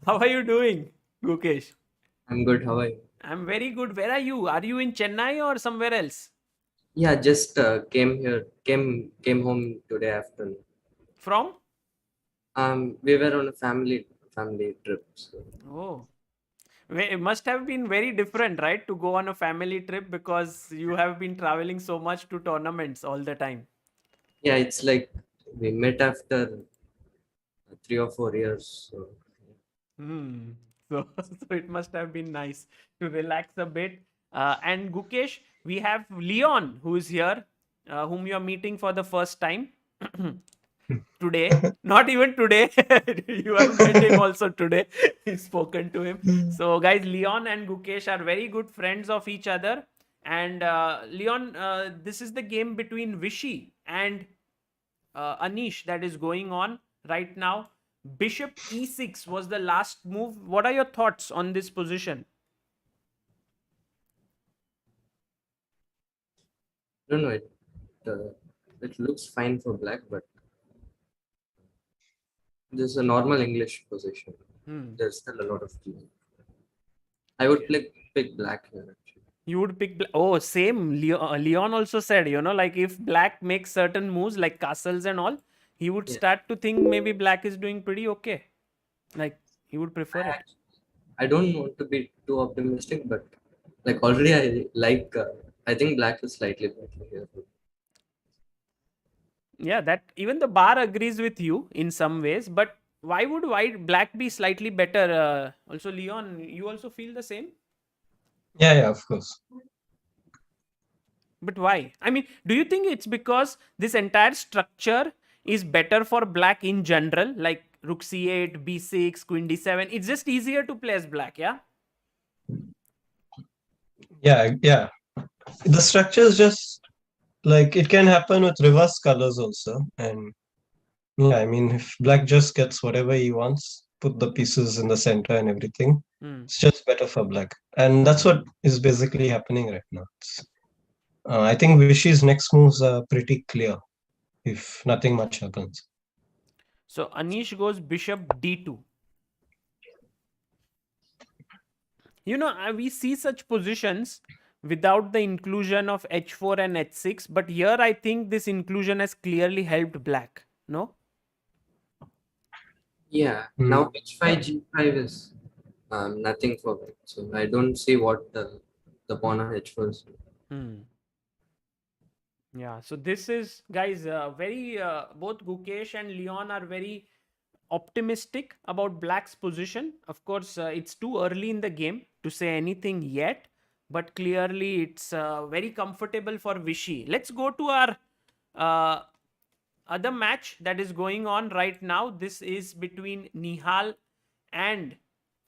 How are you doing, Gukesh? I'm good. How are you? I'm very good. Where are you? Are you in Chennai or somewhere else? Yeah, just came here. Came home today afternoon. From? We were on a family trip. So. Oh, it must have been very different, right? To go on a family trip because you have been traveling so much to tournaments all the time. Yeah, it's like we met after 3 or 4 years. So Hmm. So, so it must have been nice to relax a bit. And Gukesh, we have Leon who is here, whom you are meeting for the first time today. Not even today. You have met him also today. You've spoken to him. So, guys, Leon and Gukesh are very good friends of each other. And Leon, this is the game between Vishy and Anish that is going on right now. Bishop e6 was the last move. What are your thoughts on this position? No, no, it looks fine for black, but this is a normal English position. Hmm. There's still a lot of key. I would pick black here actually. You would pick oh, same. Leon also said, like if black makes certain moves like castles and all, he would Yeah, start to think maybe black is doing pretty okay. Like he would prefer I, it. act- I don't want to be too optimistic, but like already I like. I think black is slightly better here. Yeah, that even the bar agrees with you in some ways, but why would white black be slightly better? Also, Leon, you also feel the same? Yeah, of course. But why? I mean, do you think it's because this entire structure is better for black in general, like rook c8, b6, queen d7? It's just easier to play as black, yeah? Yeah. The structure is just like it can happen with reverse colors also. And yeah, I mean, if black just gets whatever he wants, put the pieces in the center and everything, Hmm. it's just better for black. And that's what is basically happening right now. I think Vishy's next moves are pretty clear if nothing much happens. So Anish goes bishop d2. We see such positions without the inclusion of h4 and h6, but here I think this inclusion has clearly helped black. No? Yeah, Hmm. now h5 g5 is nothing for white. So I don't see what the pawn on h4 is doing. Hmm. Yeah, so this is, guys, very, both Gukesh and Leon are very optimistic about black's position. Of course, it's too early in the game to say anything yet, but clearly it's very comfortable for Vishy. Let's go to our uh, other match that is going on right now. This is between Nihal and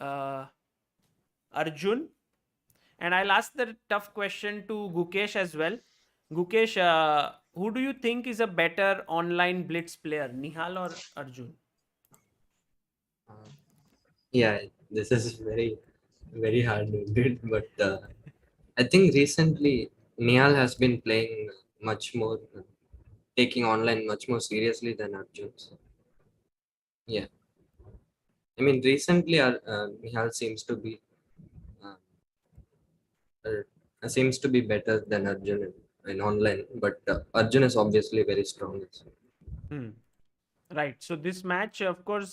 uh, Arjun. And I'll ask the tough question to Gukesh as well. Gukesh, who do you think is a better online blitz player, Nihal or Arjun? Uh, yeah, this is very hard to do, but I think recently Nihal has been playing much more, taking online much more seriously than Arjun. So, yeah, I mean recently Nihal uh, seems to be better than Arjun in online, but Arjun is obviously very strong. Hmm. Right. So this match, of course,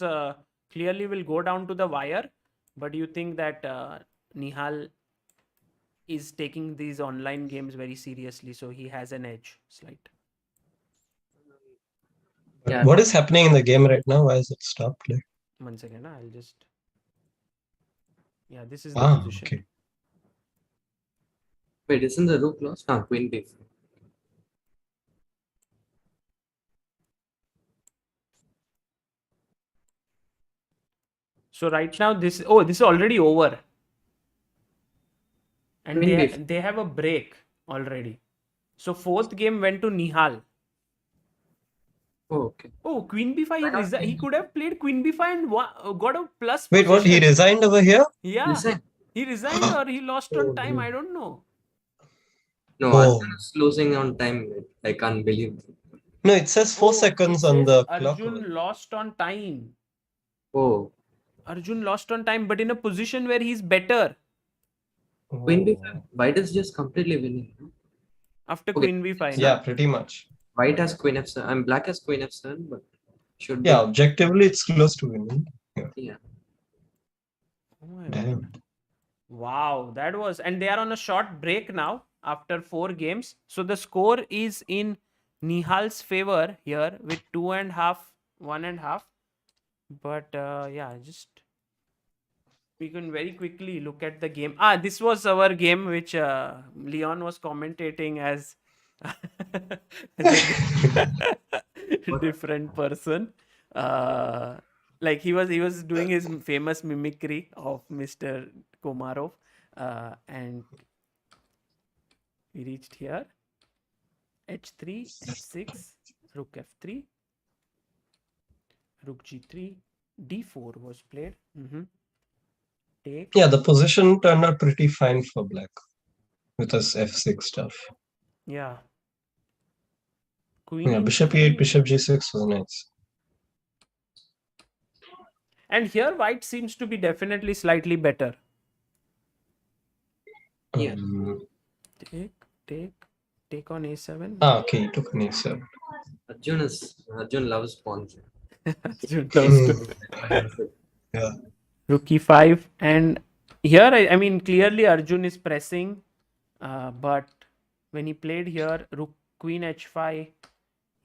clearly will go down to the wire. But do you think that Nihal is taking these online games very seriously, so he has an edge, slight? But Yeah, what is happening in the game right now? Why is it stopped? Like, 1 second, I'll just. Yeah, this is the ah, position. okay. wait, isn't the rook lost? Ah, queen b4. So right now, this is already over, and Queen they b4. they have a break already. So fourth game went to Nihal. Oh, okay. Oh, Queen Why b5. not He queen? could have played Queen b5 and got a plus Wait, what? He position. resigned over here? Yeah, Listen, he resigned or he lost on Oh, time. no. I don't know. no, Arjun Oh. is losing on time. I can't believe it. No, it says four Oh, it seconds on says the clock over Arjun lost on time. Oh, Arjun lost on time, but in a position where he's better there. queen Oh. b5. White is just completely winning. No? after Okay, Queen b5, so na? Yeah, pretty much. white has queen f7. I'm black has queen f7, but should Yeah, be. objectively, it's close to winning. Yeah. Yeah. Oh my god. Damn. Wow, that was, and they are on a short break now after 4 games. So the score is in Nihal's favor here with 2.5, 1.5. But yeah, just we can very quickly look at the game. This was our game which Leon was commentating as as a What? different person. Uh, like he was doing his famous mimicry of Mr. Komarov, and we reached here. H3, H6, Rook F3, Rook G3, D4 was played. Take. Yeah, the position turned out pretty fine for black with this f6 stuff. Yeah. Queen Yeah, in bishop e8, three. bishop g6 was nice. And here white seems to be definitely slightly better. Yeah. Take on a7. Okay, he took an a7. Arjun loves pawns. Arjun loves to Yeah. rook e5. And here, I mean, clearly Arjun is pressing. But when he played here, rook queen h5,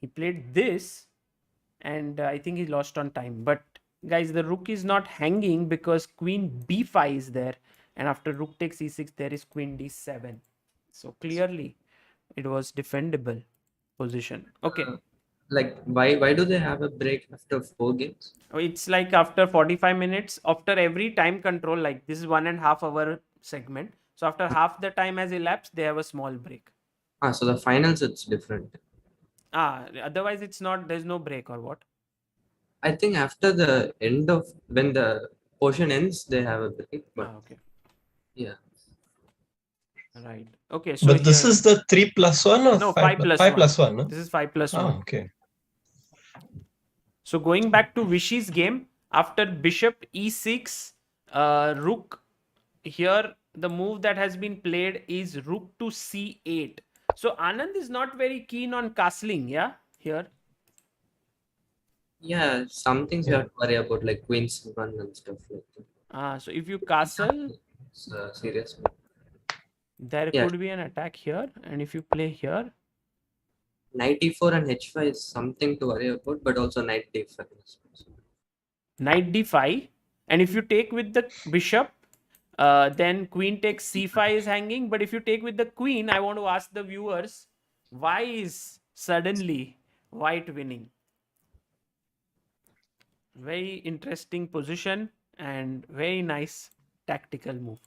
he played this. And I think he lost on time. But guys, the rook is not hanging because queen b5 is there. And after rook takes e6, there is queen d7. So clearly, it was defendable position. Okay. Like why do they have a break after 4 games? It's like after 45 minutes, after every time control, like this is 1.5 hour segment. So after half the time has elapsed, they have a small break. So the finals it's different. Otherwise it's not, there's no break or what? I think after the end of when the portion ends, they have a break. But Okay. yeah, Right. Okay. So But this here, is the 3+1 or no, 5 5+1. 5+1, no? This is 5+1. Oh, okay. So going back to Vishy's game, after bishop e6, rook, here the move that has been played is rook to c8. So Anand is not very keen on castling, yeah, here. yeah, some things you Yeah. have to worry about, like queen c1 and stuff like that. So if you castle, It's serious. there Yeah, could be an attack here. And if you play here, knight e4 and h5 is something to worry about, but also knight d5. knight d5. And if you take with the bishop, then queen takes c5 is hanging. But if you take with the queen, I want to ask the viewers, why is suddenly white winning? Very interesting position and very nice tactical move.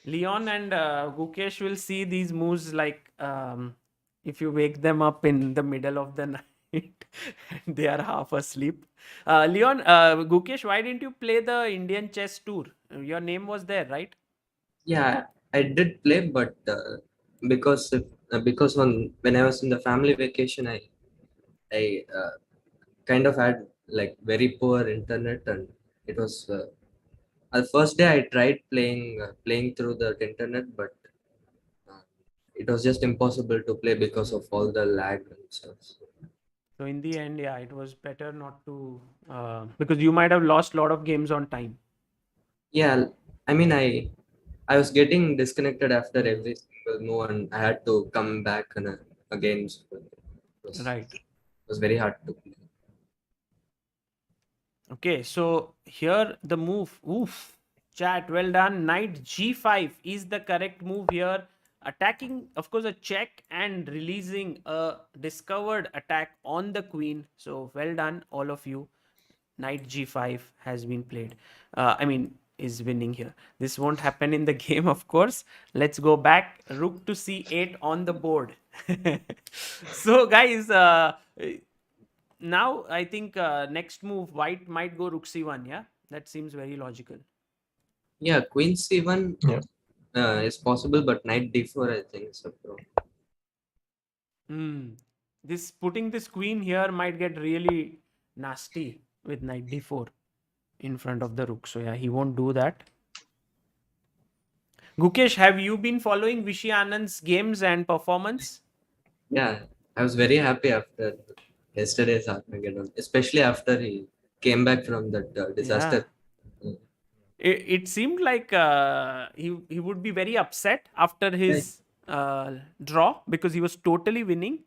Leon and Gukesh will see these moves like if you wake them up in the middle of the night, they are half asleep. Leon, Gukesh, why didn't you play the Indian chess tour? Your name was there, right? Yeah, I did play, but because when I was in the family vacation, I kind of had like very poor internet, and it was the first day I tried playing through the internet, but uh, it was just impossible to play because of all the lag and stuff. So in the end, yeah, it was better not to because you might have lost a lot of games on time. Yeah, I mean I was getting disconnected after every single move, and I had to come back again. So Right. it was very hard to play. Okay, so here the move. Oof. Chat, well done. Knight g5 is the correct move here. Attacking, of course, a check and releasing a discovered attack on the queen. So well done, all of you. Knight g5 has been played. I mean, is winning here. This won't happen in the game, of course. Let's go back. Rook to c8 on the board. So, guys, now I think next move, white might go rook c1. Yeah, that seems very logical. Yeah, queen c1 Yeah. is possible, but knight d4 I think is a pro. This putting this queen here might get really nasty with knight d4 in front of the rook. So yeah, he won't do that. Gukesh, have you been following Vishy Anand's games and performance? Yeah, I was very happy after yesterday's Armageddon, especially after he came back from that disaster. It seemed like he would be very upset after his draw because he was totally winning.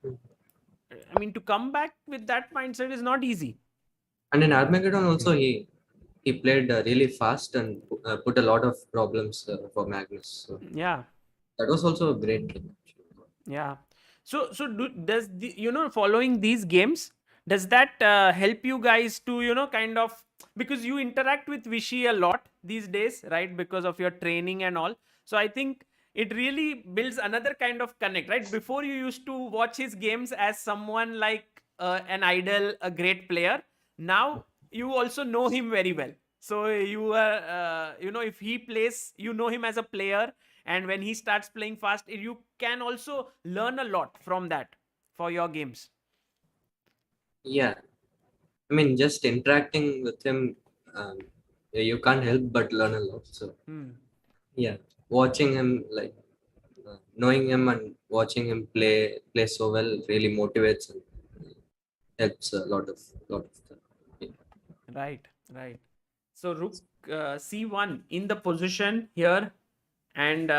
I mean, to come back with that mindset is not easy. And in Armageddon also he played really fast and put a lot of problems for Magnus. So Yeah. that was also a great game. Yeah. So does following these games, does that help you guys to kind of, because you interact with Vishy a lot these days, right? Because of your training and all. So I think it really builds another kind of connect, right? Before you used to watch his games as someone like an idol, a great player. Now you also know him very well. So you are, if he plays, you know him as a player, And when he starts playing fast, you can also learn a lot from that for your games. Yeah, I mean, just interacting with him, you can't help but learn a lot. So yeah, watching him, like knowing him and watching him play so well really motivates and helps a lot of stuff. Yeah. Right. So rook c1 in the position here, and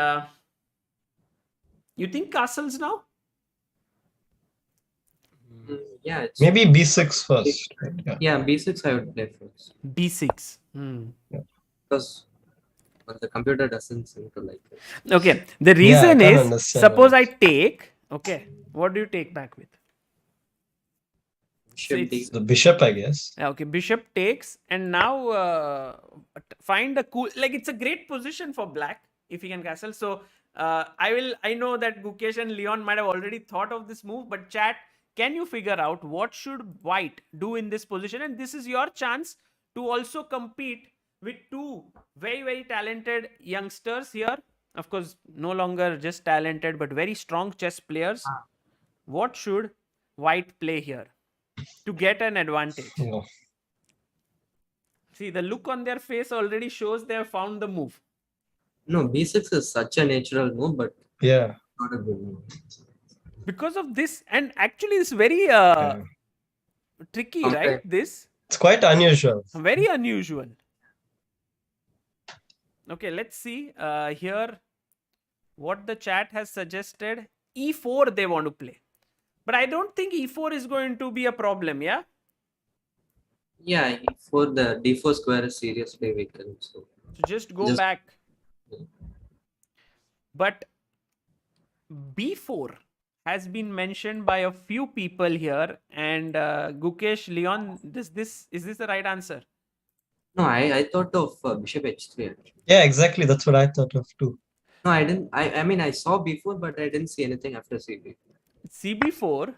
you think castles now? Yeah, it's Maybe b6 first. Right? Yeah. yeah, b6 I would play first b6. because the computer doesn't seem to like it. Okay, the Yeah, I reason can't is, understand suppose why. I take, okay, what do you take back with? So Should it's D. The bishop, I guess. okay, bishop takes, and now find a cool, like it's a great position for black if he can castle. So I know that Gukesh and Leon might have already thought of this move, but chat, can you figure out what should white do in this position? And this is your chance to also compete with two very talented youngsters here. Of course, no longer just talented, but very strong chess players. What should white play here to get an advantage? No. See, the look on their face already shows they have found the move. No, b6 is such a natural move, but Yeah. not a good move. Because of this, and actually it's very Yeah. tricky, Okay. right? This It's quite unusual. very unusual. Okay, let's see here what the chat has suggested. E4 they want to play, but I don't think E4 is going to be a problem. Yeah. Yeah, for the d4 square is seriously weakened. So So just go back. But b4 has been mentioned by a few people here, and Gukesh, Leon, is this the right answer? no, I thought of bishop h3 actually. Yeah, exactly. That's what I thought of too. No, I didn't. I mean, I saw before, but I didn't see anything after cb. CB4.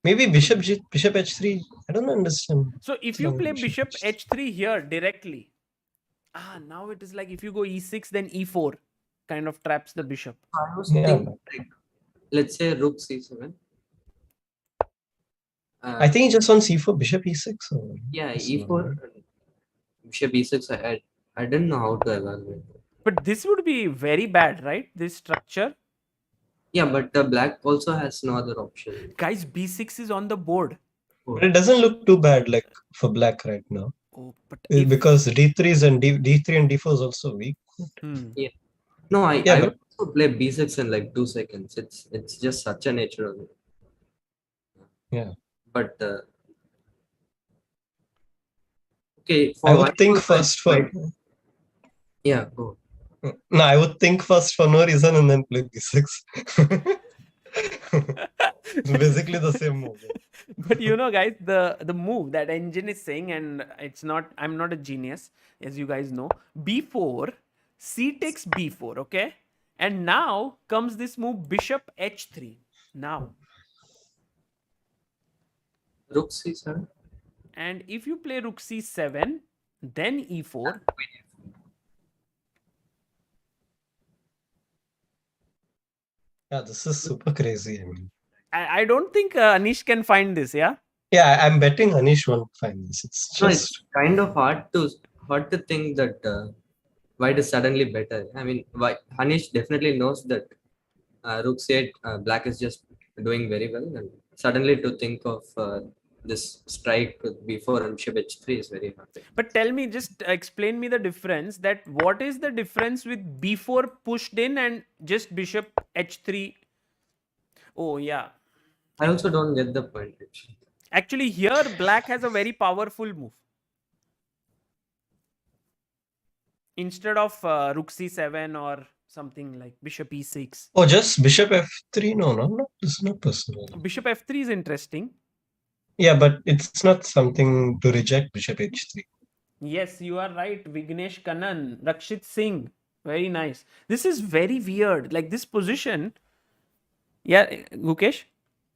Maybe bishop h3. I don't understand. So if you play bishop h3 here directly, now it is like if you go e6, then e4 kind of traps the bishop. I was Yeah, thinking, like, let's say rook c7. I think he just wants e4, bishop e6. Or Yeah, so. e4, bishop e6. I didn't know how to evaluate it. But this would be very bad, right? This structure. Yeah, but black also has no other option. Guys, b6 is on the board. But it doesn't look too bad, like for black right now. Oh, but Because d3 and d3 and d4 is also weak. Yeah. No, I Yeah, would also play b6 in like 2 seconds. It's just such a natural move. Yeah. But okay, I would think first for yeah, go. no, I would think first for no reason and then play b6. It's basically the same move. But you know, guys, the move that engine is saying, and it's not, I'm not a genius, as you guys know. b4, c takes b4, okay? And now comes this move bishop h3. Now, Rook c7. and if you play rook c7, then e4. Yeah, this is super crazy. I mean, I don't think Anish can find this, yeah? yeah, I'm betting Anish won't find this. It's No, just it's kind of hard to think that white is suddenly better. I mean, why Anish definitely knows that rook c8 black is just doing very well, and suddenly to think of this strike with b4 and bishop h3 is very hard. But tell me, just explain me the difference. That what is the difference with b4 pushed in and just bishop h3? Oh yeah. I also don't get the point actually. Actually, here black has a very powerful move. Instead of rook c7 or something like bishop e6. oh, just bishop f3. No, this is not possible. Bishop f3 is interesting. Yeah, but it's not something to reject bishop h3. Yes, you are right. Vignesh Kannan, Rakshit Singh. Very nice. This is very weird. Like this position. Yeah, Gukesh?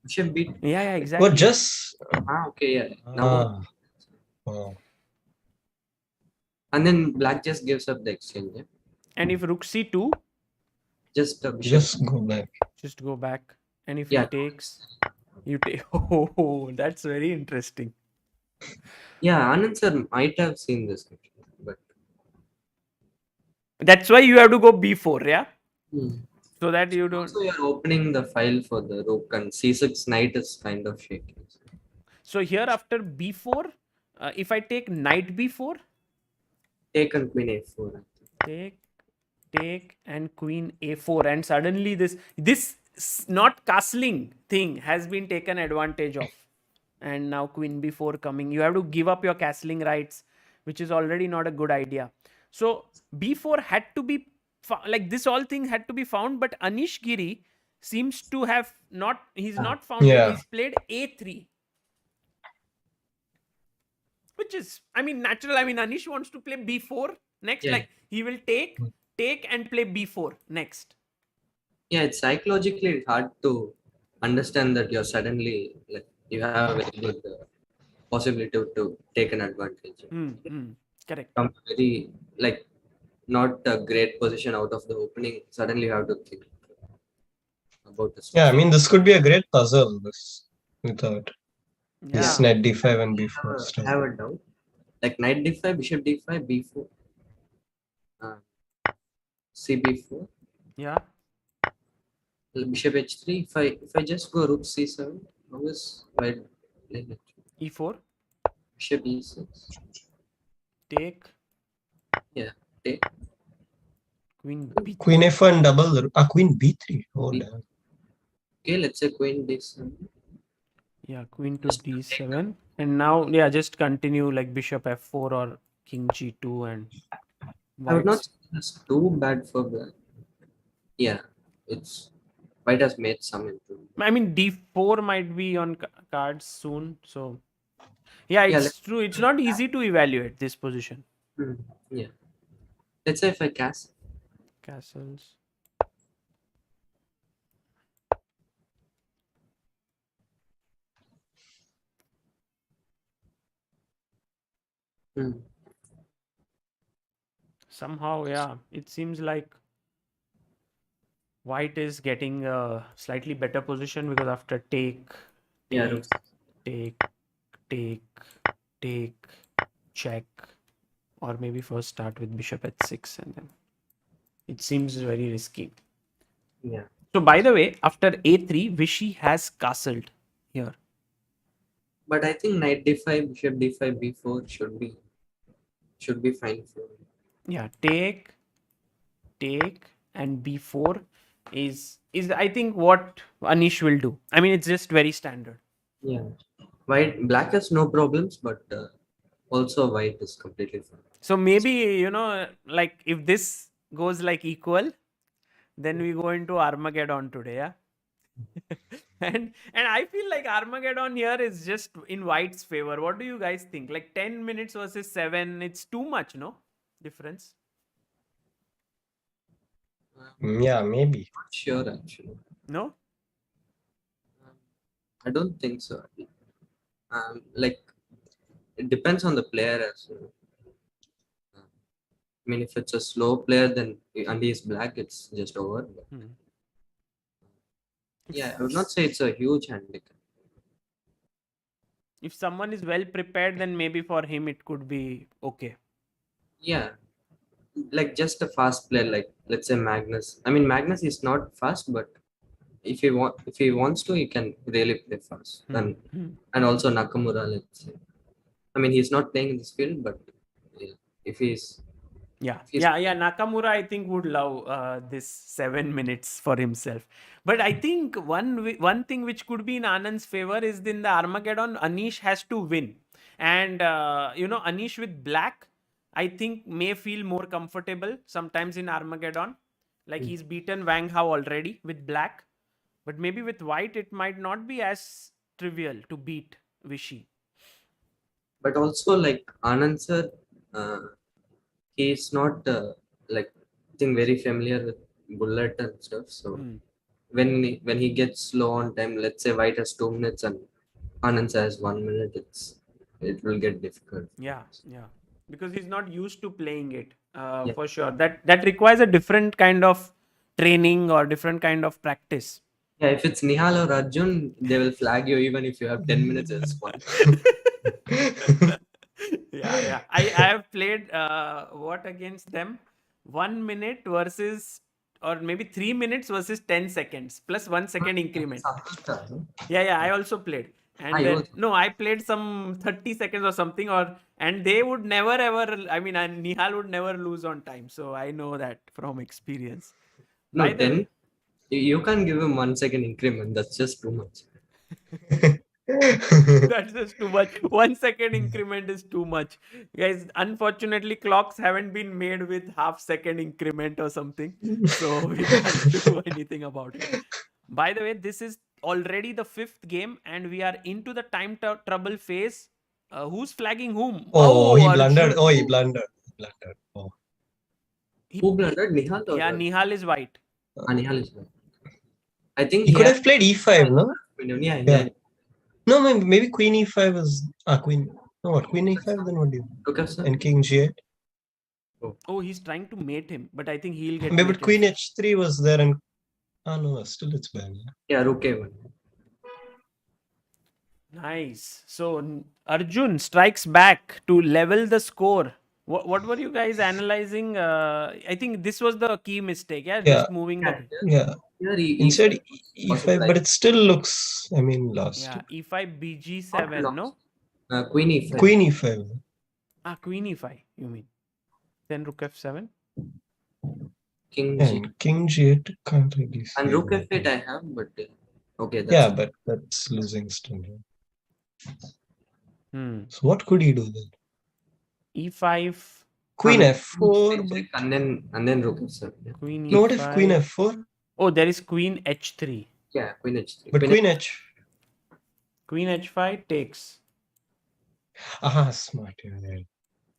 Bishop b. Yeah, exactly. Well, just Okay, yeah. Now, wow. And then black just gives up the exchange. Yeah? And if rook c2, Just bishop. Just go back. just go back. And if Yeah. he takes, you take. Oh, that's very interesting. Yeah, Anand sir might have seen this, but That's why you have to go b4, yeah? Hmm. So that you don't. Also you're opening the file for the rook, and c6 knight is kind of shaky. So here after b4, if I take knight b4, Take and queen a4. take and queen a4, and suddenly this not castling thing has been taken advantage of, and now queen b4 coming. You have to give up your castling rights, which is already not a good idea. So b4 had to be like this, all thing had to be found, but Anish Giri seems to have not, he's not found it. Yeah. He's played a3, which is, I mean, natural. I mean, Anish wants to play b4 next. Yeah. Like he will take and play b4 next. Yeah, it's psychologically hard to understand that you're suddenly like you have a very good possibility to take an advantage. Correct. From very like not a great position out of the opening, suddenly you have to think about this. Yeah, I mean, this could be a great puzzle. This without this Yeah. knight d5 and b4 I stuff. have a doubt. Like knight d5, bishop d5, b4, cb4, Yeah. bishop h3. If I just go rook c7, how is white playing it? e4, Bishop e6. take, Yeah, take. queen b3. Queen f1 double. Queen b3. Oh B- damn. Okay, let's say queen d7. Yeah, queen to d7, and now yeah, just continue like bishop f4 or king g2, and I would not white's. say it's too bad for black. Yeah, it's white has made some improvement. I mean, d4 might be on cards soon, so yeah, Yeah, it's true. It's not easy to evaluate this position. Yeah. Let's say if I cast. Castles. Somehow, yeah, it seems like white is getting a slightly better position, because after take, Yeah, take, check, or maybe first start with bishop h6, and then it seems very risky. yeah. So by the way, after a3, Vishy has castled here. But I think knight d5, bishop d5, b4 should be fine for me. Yeah, take, and b4 is I think what Anish will do. I mean, it's just very standard. Yeah. Black has no problems, but also white is completely fine. So maybe, like if this goes like equal, then we go into Armageddon today, yeah. and I feel like Armageddon here is just in white's favor. What do you guys think? Like 10 minutes versus 7, it's too much, no? Difference. Yeah, maybe. Not sure actually. No? I don't think so. Like it depends on the player as well. I mean, if it's a slow player, then and he's black, it's just over. Yeah, I would not say it's a huge handicap. If someone is well prepared, then maybe for him it could be okay. Yeah, like just a fast player, like let's say Magnus. I mean, Magnus is not fast, but if he wants to, he can really play fast. And also Nakamura, let's say. I mean, he's not playing in this field, but if he's Yeah. Nakamura, I think, would love this 7 minutes for himself. But I think one thing which could be in Anand's favor is in the Armageddon, Anish has to win. And, Anish with black, I think may feel more comfortable sometimes in Armageddon. Like he's beaten Wang Hao already with black. But maybe with white, it might not be as trivial to beat Vishy. But also like Anand sir, he's not like I think very familiar with bullet and stuff. So when he gets low on time, let's say white has 2 minutes and Anand has 1 minute, it will get difficult. Yeah. because he's not used to playing it. Yeah. For sure, that requires a different kind of training or different kind of practice. Yeah, if it's Nihal or Arjun, they will flag you even if you have 10 minutes as one. Yeah. I have played what against them? 1 minute versus, or maybe 3 minutes versus 10 seconds plus 1 second increment. Samantha, no? Yeah, I also played. Ah, And you then also. no, I played some 30 seconds or something, and they would never ever, I mean, and Nihal would never lose on time. So I know that from experience. No, By the 10. way, You can't give him 1 second increment. That's just too much. that's just too much. 1 second increment is too much. Guys, unfortunately, clocks haven't been made with half-second increment or something. So we can't do anything about it. By the way, this is already the fifth game, and we are into the time trouble phase. Who's flagging whom? Oh, he blundered. Arjun. Oh, he blundered. He blundered. Oh. Who blundered? Nihal or Yeah, Nihal is white. Nihal is right. I think He could has have played e5, no? Yeah, Yeah. No, maybe queen e5 is queen. No, what? Queen e5, then what do you? Gukesh, sir? And king g8. Oh, he's trying to mate him, but I think he'll get Maybe mated queen first. h3 was there, and no, still it's bad. Yeah, Rook A1. Nice. So Arjun strikes back to level the score. What were you guys analyzing? I think this was the key mistake. Yeah, Yeah. just moving Yeah, the. Yeah. here Instead E5 was e5, but it still looks, I mean, lost. Yeah, e5 not bg7. lost. No. Queen E5. Queen e5. Queen e5. You mean? Then rook f7. King G. And king g8 can't really see. And Rook F8 I have, but okay, that's Yeah, but that's losing still. So what could he do then? e5. Queen Queen f4, but check and then Rook F7. Yeah. Queen no, what if queen e5. f4? Oh, there is queen h3. Yeah, Queen H3. But queen h. Queen h5 takes, Smart. Yeah.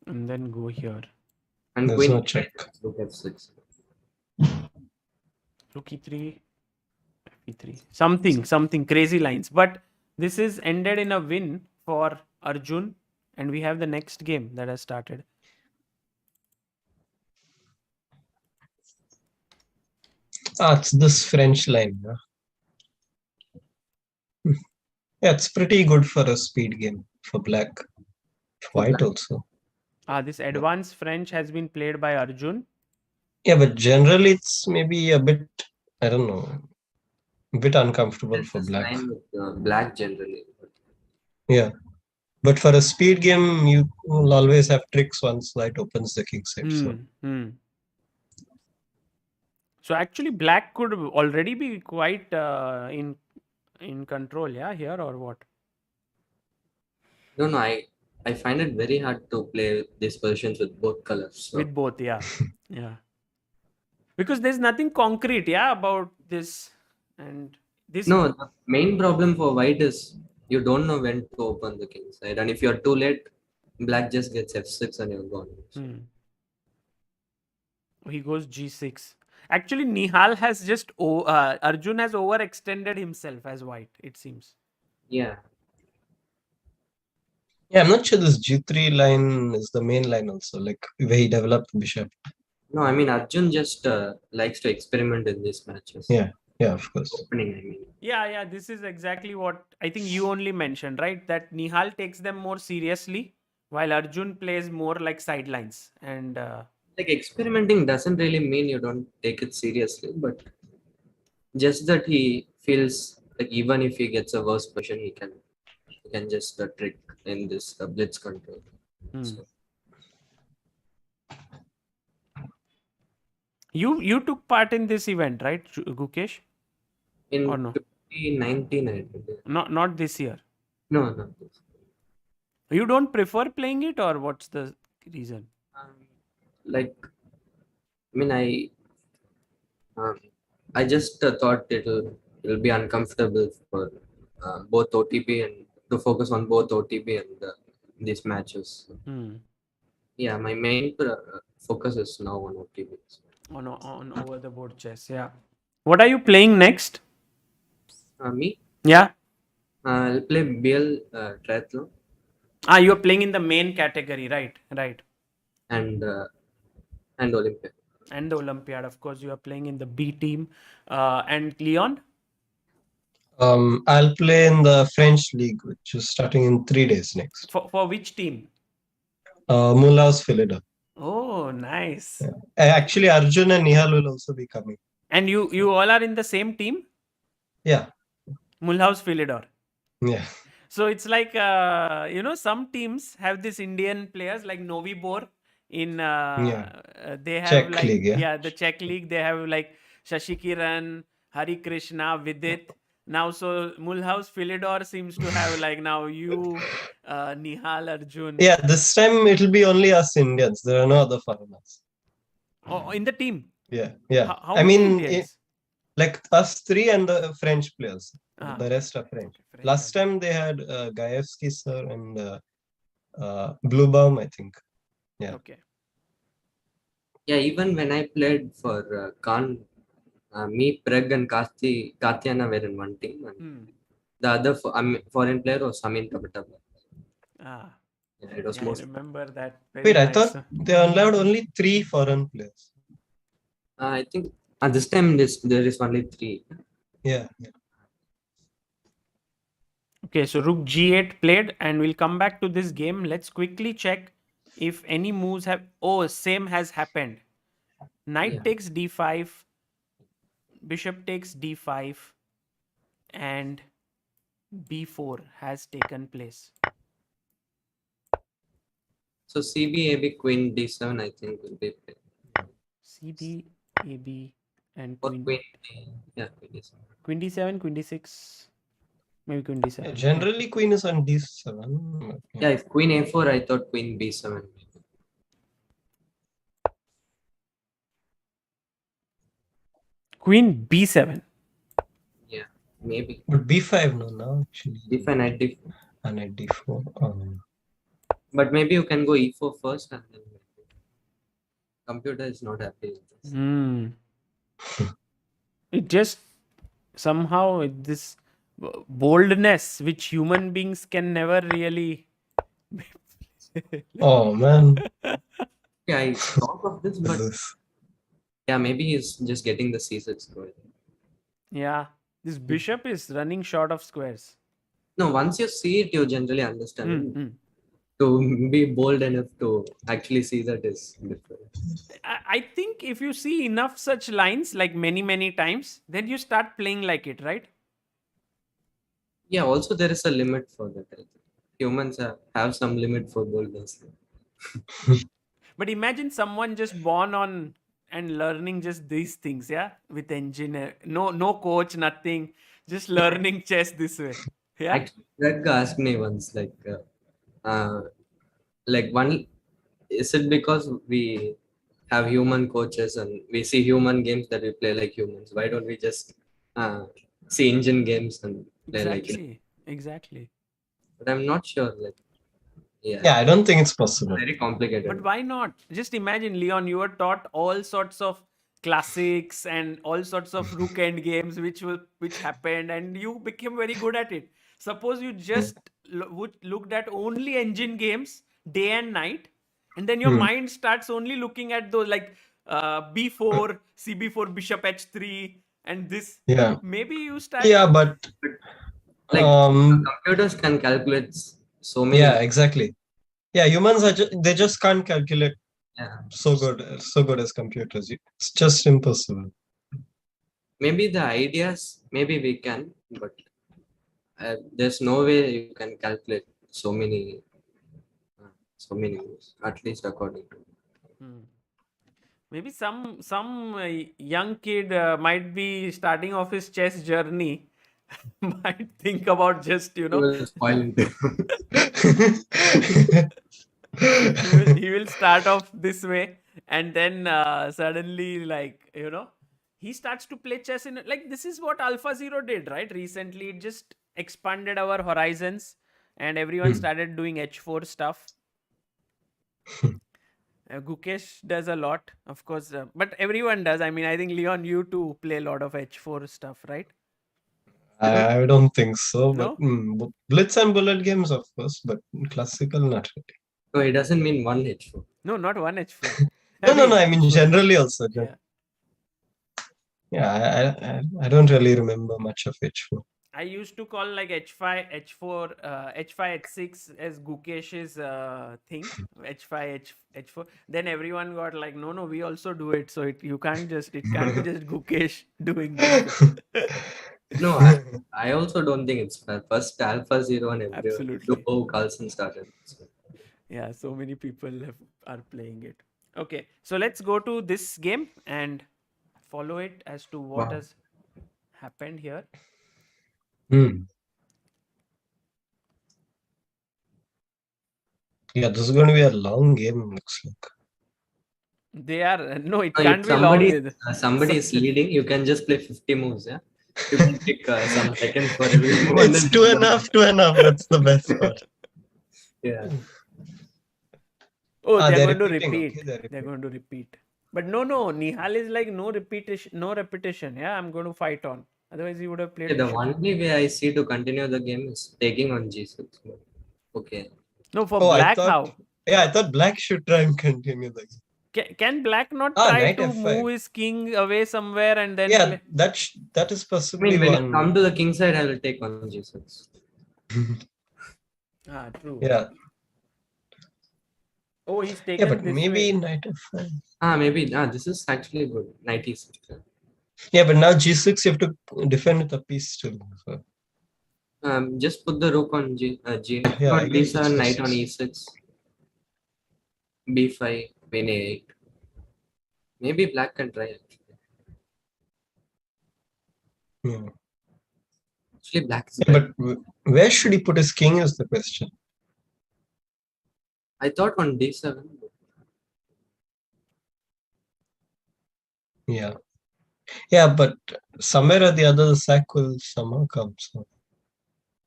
and then go here. And There's Queen no E5, check. Rook F6. Rook e3, e3. Something crazy lines. But this is ended in a win for Arjun, and we have the next game that has started. It's this French line. Yeah, it's pretty good for a speed game for black. White also. This advanced French has been played by Arjun. Yeah, but generally it's maybe a bit, I don't know, a bit uncomfortable It's for this black. line with black generally. Yeah. But for a speed game, you will always have tricks once light opens the king side. So actually, black could already be quite in control, yeah, here or what? No, I find it very hard to play these positions with both colors. So. With both, yeah. Yeah. Because there's nothing concrete, yeah, about this. And this. No, the main problem for white is you don't know when to open the king side. And if you're too late, black just gets f6 and you're gone. He goes g6. Actually, Nihal has just Arjun has overextended himself as white, it seems. Yeah. Yeah, I'm not sure this g3 line is the main line also, like where he developed the bishop. No, I mean Arjun just likes to experiment in these matches. Yeah, of course. Opening, I mean. Yeah, this is exactly what I think you only mentioned, right? That Nihal takes them more seriously, while Arjun plays more like sidelines. And like experimenting doesn't really mean you don't take it seriously, but just that he feels like even if he gets a worse position, he can just trick in this blitz control. So. You took part in this event, right, Gukesh? In or no? 2019, I believe. Not this year. No, not this. You don't prefer playing it, or what's the reason? Like, I mean, I just thought it'll be uncomfortable for both OTP and to focus on both OTP and these matches. Yeah, my main focus is now on OTP. On over the board chess. Yeah. What are you playing next? Me? Yeah. I'll play BL triathlon. You're playing in the main category, right? Right. and Olympia. And the Olympiad, of course, you are playing in the B team. And Leon? I'll play in the French league, which is starting in 3 days next. For which team? Mulhouse Philidor. Oh, nice. Yeah. Actually, Arjun and Nihal will also be coming. And you all are in the same team? Yeah. Mulhouse Philidor. Yeah. So it's like some teams have this Indian players like Novi Bor in they have Czech like league, yeah. the Czech league. They have like Shashi Kiran, Hari Krishna, Vidit. Now so Mulhouse Philidor seems to have like now you, Nihal, Arjun. Yeah, this time it'll be only us Indians. There are no other foreigners. Oh, in the team. Yeah, yeah. How I many mean, Indians? like us three and the French players. Ah. The rest are French. French, Last time they had Gaevsky sir and Bluebaum, I think. Yeah. Okay. Yeah, even when I played for Khan, me, Preg, and Katyana were in one team, and the other foreign player was Samin Kabataba. Ah. Yeah, it was I most. remember that. Wait, Very I nice. thought they allowed only 3 foreign players. I think at this time there is only 3. Yeah. Okay, so Rook G8 played, and we'll come back to this game. Let's quickly check if any moves have. Oh, same has happened. Knight takes D5, Bishop takes D5, and B4 has taken place. So CB, AB, Queen D7, I think will be played. CB, AB, and Or Queen. Queen, yeah, Queen D7. Queen D7, Queen D6. Maybe Queen D7. Yeah, generally, Queen is on D7. Yeah, if Queen A4, I thought Queen B7. Queen B7. Yeah, maybe. But B5 no, actually. D5, Knight D4. And at D4. But maybe you can go E4 first, and then computer is not happy with this. It just somehow this boldness which human beings can never really. Oh man. Yeah, I thought of this, but yeah, maybe he's just getting the C6 going. Yeah, this bishop is running short of squares. No, once you see it, you generally understand it. To be bold enough to actually see that is different. I think if you see enough such lines like many times, then you start playing like it, right? Yeah, also there is a limit for that. Humans have some limit for boldness. But imagine someone just born on and learning just these things, yeah, with engineer, no coach, nothing, just learning chess this way. Yeah. Actually, Greg asked me once, like one, is it because we have human coaches and we see human games that we play like humans? Why don't we just see engine games and play like it? Exactly. But I'm not sure. Like, yeah, I don't think it's possible. Very complicated. But why not? Just imagine, Leon, you were taught all sorts of classics and all sorts of rook end games which happened, and you became very good at it. Suppose you just looked at only engine games day and night, and then your mind starts only looking at those like B4, CB4, Bishop H3, and this. Yeah. Maybe you start. Yeah, but like computers can calculate so many. Yeah, exactly. Yeah, humans are they just can't calculate so good as computers. It's just impossible. Maybe the ideas, maybe we can, but there's no way you can calculate so many moves, at least according to. Maybe some young kid might be starting off his chess journey, might think about just He will spoil it. he will start off this way, and then suddenly, like, he starts to play chess in like this is what AlphaZero did, right? Recently, it just expanded our horizons, and everyone started doing H4 stuff. Gukesh does a lot, of course, but everyone does. I mean, I think Leon, you too play a lot of H4 stuff, right? I don't think so, No? but Blitz and bullet games, of course, but classical, not really. No, it doesn't mean one H4. No, not one H4. No. I mean, generally also. Yeah. Yeah, I don't really remember much of H4. I used to call like H5, H4, H5, H6 as Gukesh's thing. H5, H4. Then everyone got like, no, we also do it. So it can't be just Gukesh doing this. No, I also don't think it's fair. First Alpha Zero and everyone. Absolutely. Before Carlsen started. So, Yeah, so many people are playing it. Okay, so let's go to this game and follow it as to what Wow. has happened here. Yeah, this is going to be a long game, looks like. They are no, it if can't be long. somebody is leading, you can just play 50 moves. Yeah, you can pick some seconds for every move. and It's then- 2.5. That's the best part. Yeah. Oh, they're going to repeating. repeat. Okay, They're repeating. going to repeat. But no, Nihal is like no repetition. Yeah, I'm going to fight on. Otherwise, he would have played. Okay, the bishop. only way I see to continue the game is taking on G6. Okay. No, for Oh, black, how? Yeah, I thought black should try and continue the game. Can black not try knight to F5. move his king away somewhere and then Yeah, play? that is I possibly mean, when one. you come to the king side, I will take on G6. True. Yeah. Oh, he's taken Yeah, but this maybe way. knight F5. Maybe. This is actually good. Knight E6. Yeah, but now G6 you have to defend with a piece still. So. Just put the rook on G. Yeah, Not I guess it's D7, knight on just- E6. B5, queen A8. Maybe black can try actually. Yeah. Actually, black is Yeah, better. but where should he put his king is the question. I thought on D7. Yeah. Yeah, but somewhere or the other the sack will somehow come. So.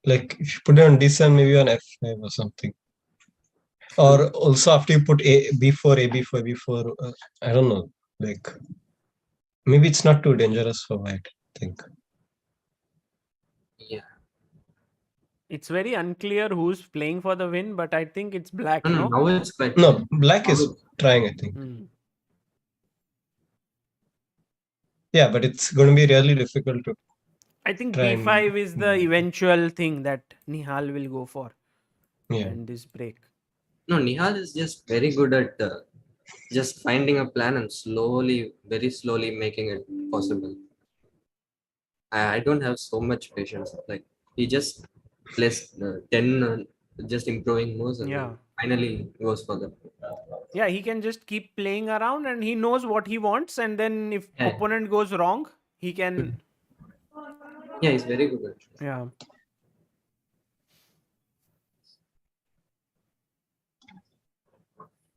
Like if you put it on D7, maybe on F5 or something. Or also after you put B4, AB4, B4, I don't know. Like maybe it's not too dangerous for white, I think. Yeah. It's very unclear who's playing for the win, but I think it's black. No, No. now it's quite. No, black Now is it's- trying, I think. Hmm. Yeah, but it's going to be really difficult to. I think Try and- B5 is the eventual thing that Nihal will go for. Yeah. And this break. No, Nihal is just very good at just finding a plan and slowly, very slowly making it possible. I don't have so much patience. Like he just plays 10, just improving moves, and Yeah. then finally goes for the. Yeah, he can just keep playing around and he knows what he wants. And then if Yeah. opponent goes wrong, he can. Yeah, he's very good at it. Yeah.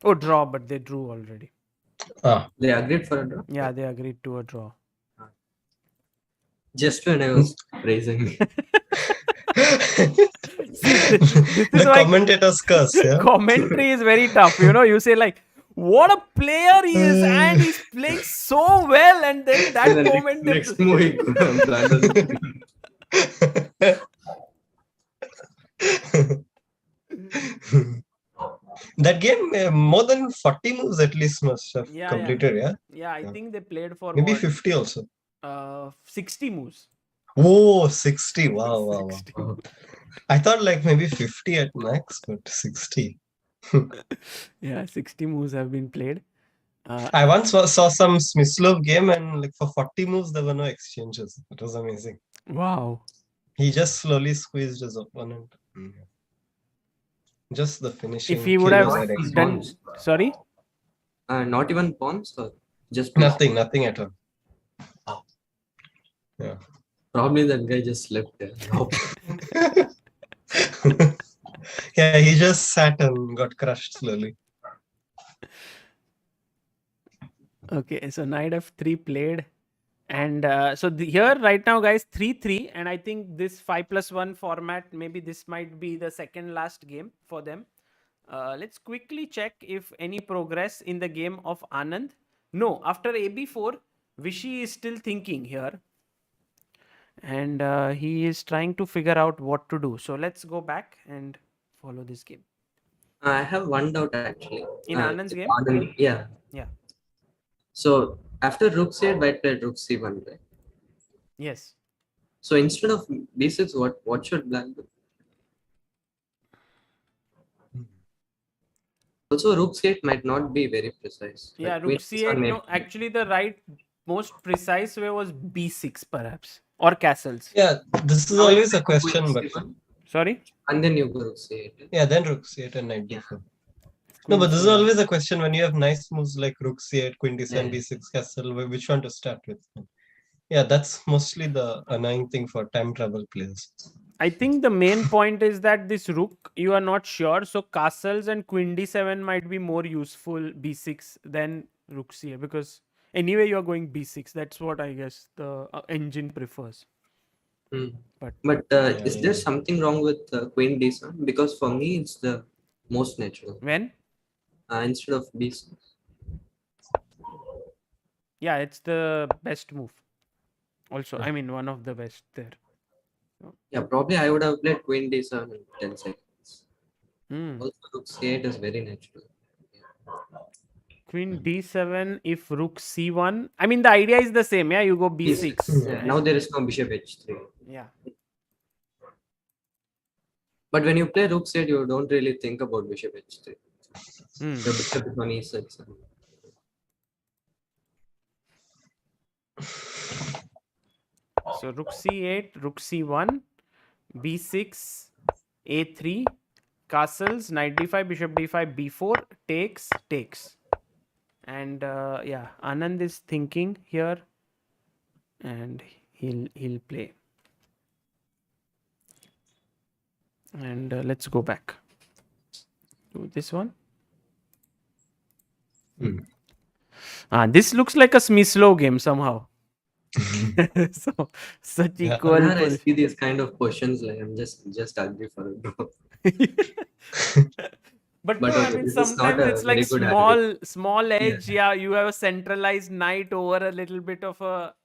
Oh, draw, but they drew already. They agreed for a draw. Yeah, they agreed to a draw. Just when I was praising. This is The why commentator's curse, yeah. commentary is very tough. You say like, what a player he is, and he's playing so well, and then that And then moment they next move, he blunders. That game, more than 40 moves at least must have Yeah, completed, yeah? Yeah, I think they played for Maybe what? 50 also. 60 moves. Oh, 60. Wow. 60. I thought like maybe 50 at max, but 60. Yeah, 60 moves have been played. I once saw some Smyslov game and like for 40 moves there were no exchanges. It was amazing. Wow. He just slowly squeezed his opponent. Just the finishing. If he would kill was have that excellent. done, Pawns. sorry, Not even pawns, or just Nothing at all. Yeah. Probably that guy just slept there. Yeah, he just sat and got crushed slowly. okay. So knight f3 played, and so here right now, guys, 3-3, and I think this 5+1 format, maybe this might be the second last game for them. Let's quickly check if any progress in the game of Anand. No, after AB4, Vishy is still thinking here. And he is trying to figure out what to do. So let's go back and follow this game. I have one doubt actually. In Anand's game? Yeah. Yeah. So after rook c8, white played rook c1, right? Yes. So instead of b6, what should black do? Also, rook c8 might not be very precise. Yeah, Queen rook c7 c8. No, actually, the most precise way was b6, perhaps, or castles. Yeah, this is Now you always a play queen question, but c1, Sorry. and then you go rook c8. yeah, then rook c8 and knight Yeah. d4. No, Queen but this is c1. always a question when you have nice moves like rook c8, queen d7, Yeah. b6, castle, which one to start with. Yeah, that's mostly the annoying thing for time travel players. I think the main point is that this rook, you are not sure. So castles and queen d7 might be more useful b6 than rook c8, because anyway you are going b6. That's what I guess the engine prefers. Hmm. But But Yeah, is there yeah. something wrong with queen d7? Because for me, it's the most natural. when? Instead of b6. Yeah, it's the best move. Also, I mean, one of the best there. Yeah, probably I would have played queen d7 in 10 seconds. Hmm. Also, rook c8 is very natural. Queen d7, if rook c1. I mean, the idea is the same. Yeah, you go b6. b6. Yeah. Right? Now there is no bishop h3. Yeah. But when you play rook c8, you don't really think about bishop h3. Hmm. The bishop is on e6. So rook c8, rook c1, b6, a3, castles, knight d5, bishop d5, b4, takes. And yeah, Anand is thinking here, and he'll play. And let's go back to this one. This looks like a Smith-Lowe game somehow. So such Yeah. equal Whenever I position. see these kind of questions, like I'm just agree for it, bro. But But no, I okay, mean this is not sometimes a it's like very good argument. small edge. Yeah. Yeah, you have a centralized knight over a little bit of a,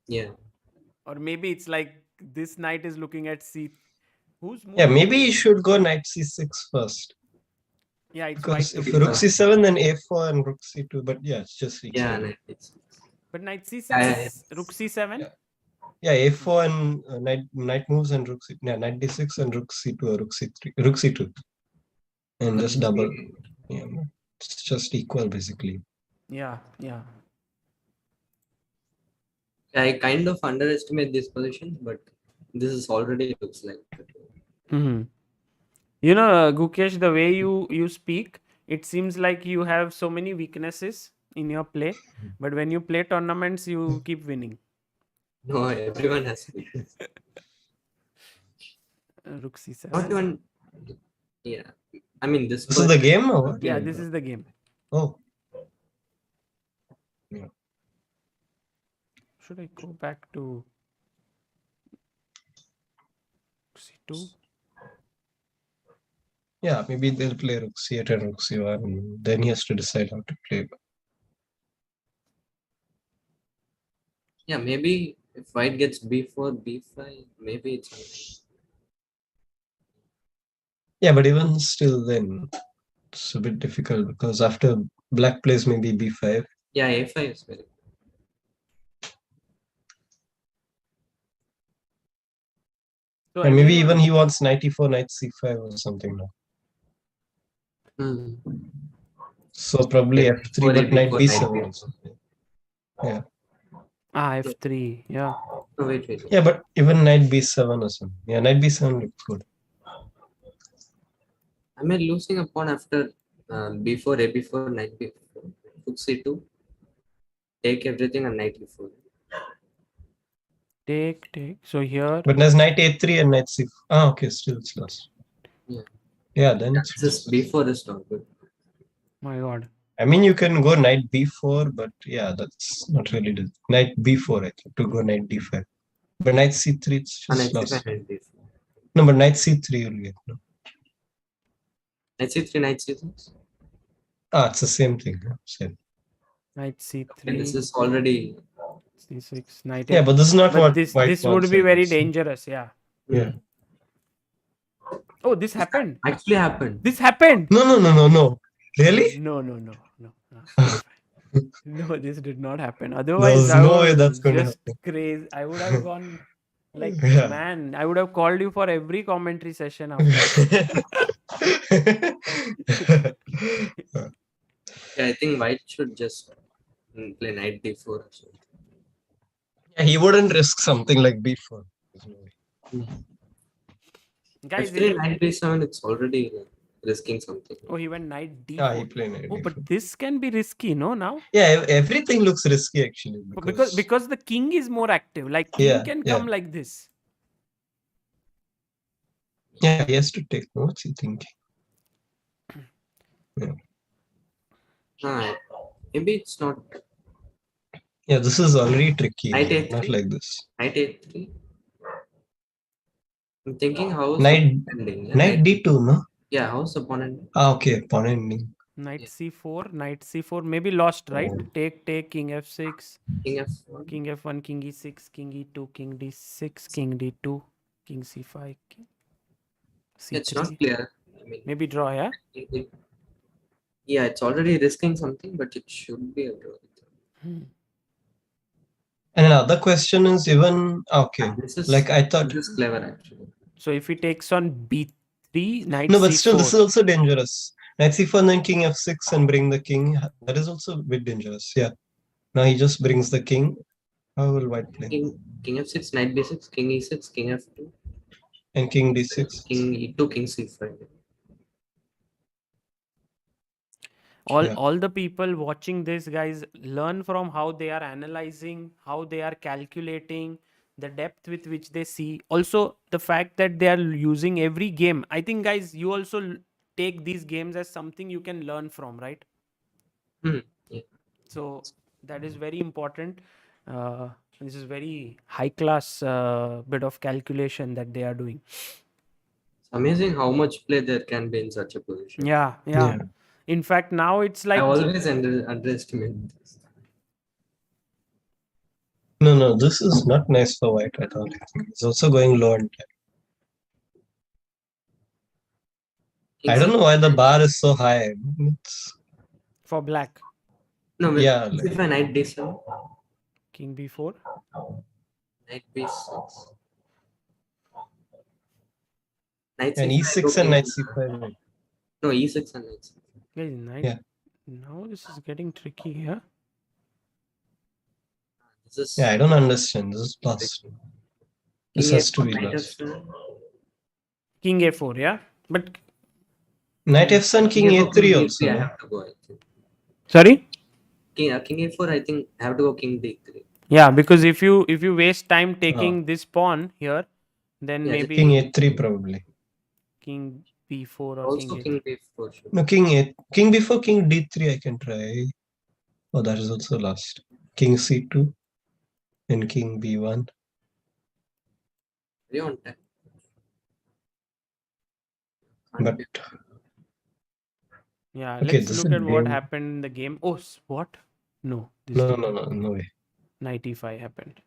Yeah. or maybe it's like this knight is looking at c. Whose move? Yeah, is maybe this? you should go knight c6 first. Yeah, it's Because white to if be rook first. c7, then a4 and rook c2. But yeah, it's just Yeah, equal. But knight c6 Yeah. is rook c7. Yeah. Yeah, a4 and knight moves and rook c. Yeah, knight d6 and rook c2 or rook c3, rook c2, and just double. Yeah, it's just equal basically. Yeah. I kind of underestimate these positions, but this is already looks like. Mm-hmm. You know, Gukesh, the way you speak, it seems like you have so many weaknesses in your play, but when you play tournaments, you keep winning. No, everyone has weakness. Rook Not c7. even. Yeah. I mean, this This is the game or what? Yeah, this is the game. Oh, Should I go back to c2? yeah, maybe they'll play rook c8 and rook c1. And then he has to decide how to play. Yeah, maybe if white gets b4, b5, maybe it's alright. Yeah, but even still, then it's a bit difficult because after black plays maybe b5. Yeah, a5 is very. So And maybe everyone- even he wants knight e4, knight c5 or something now. Hmm. So probably Yeah, f3, before but knight before b7 knight also. Yeah. f3. Yeah. No, wait. Yeah, but even knight b7 or something. Yeah, knight b7 looks good. Am I losing a pawn after b4, a4, knight b4, rook c2, take everything and knight e4? Take. So here. But there's knight a3 and knight c4. Ah, okay, still it's lost. Yeah. Yeah, then it's This is b4 is not good. My God. I mean, you can go knight b4, but yeah, that's not really the knight b4. I think to go knight d5, but knight c3 it's And just knight lost. c5, knight b4. No, but knight c3 you'll get. No. Knight c3, knight c6. Ah, it's the same thing. huh? Same. Knight c3. And this is already. c6. Knight. Yeah, but this is not But what this white would wants, be I very guess. dangerous. Yeah. Yeah. Oh, this happened. Actually happened. This happened. No. Really? No. No, this did not happen. There Otherwise, was I no way that's was going to just happen. crazy. I would have gone like, Yeah. man, I would have called you for every commentary session after. Yeah, I think White should just play knight d4 or something. Yeah, he wouldn't risk something like b4. There's no way. Guys, Actually, knight d7, it's already risking something. oh, he went knight d4. Yeah, he played knight Oh, d4. but this can be risky, no? Now Yeah, everything looks risky actually because the king is more active. Like king Yeah, can yeah. come like this. yeah, he has to take. What's he thinking? Maybe it's not Yeah, this is already tricky. Knight Not a3? like this. knight a3. I'm thinking how's Knight ending. Yeah, knight d2, no? yeah, how's opponent? Ah, okay, pawn ending. Knight Yeah. c4, knight c4, maybe lost, right? Oh. Take, king f6, King f1. king f1, king e6, king e2, king d6, king d2, king c5, king It's not c3. clear. I mean, Maybe draw, yeah? Yeah, it's already risking something, but it should be a draw. And another question is even okay. This is Like I thought. This is clever actually. So if he takes on b3, knight No, c4. but still, this is also dangerous. Knight c4 and then king f6 and bring the king. That is also a bit dangerous. Yeah. Now he just brings the king. How will white play? King f6, knight b6, king e6, king f2, And king d6. king e2, king c5. All the people watching this, guys, learn from how they are analyzing, how they are calculating, the depth with which they see. Also, the fact that they are using every game. I think, guys, you also take these games as something you can learn from, right? Yeah. So that is very important. This is very high class bit of calculation that they are doing. It's amazing how much play there can be in such a position. Yeah. In fact, now it's like I always underestimate this. No, this is not nice for white at all. It's also going low on time. I don't know why the bar is so high. It's... for black. No, Yeah, if I knight d7, King b4. knight b6, knight and c5, e6 and knight c5. No, e6 and knight c5. Guys, knight. Yeah. Now this is getting tricky here. Yeah, I don't understand. This is lost. This has to be lost. King a4, yeah? But Knight f7, king a3 also. I No? have to go, I think. sorry? King a4, I think I have to go king d3. Yeah, because if you waste time taking this pawn here, then Yeah, maybe King a3 probably. king b4 or Also king king b4. Sure. No, king before king d3 I can try. Oh, that is also lost. King c2 and king b1. Very on time. But yeah, okay, let's this look is at what game. happened in the game. Oh, what? No. This No didn't. way. Knight e5 happened.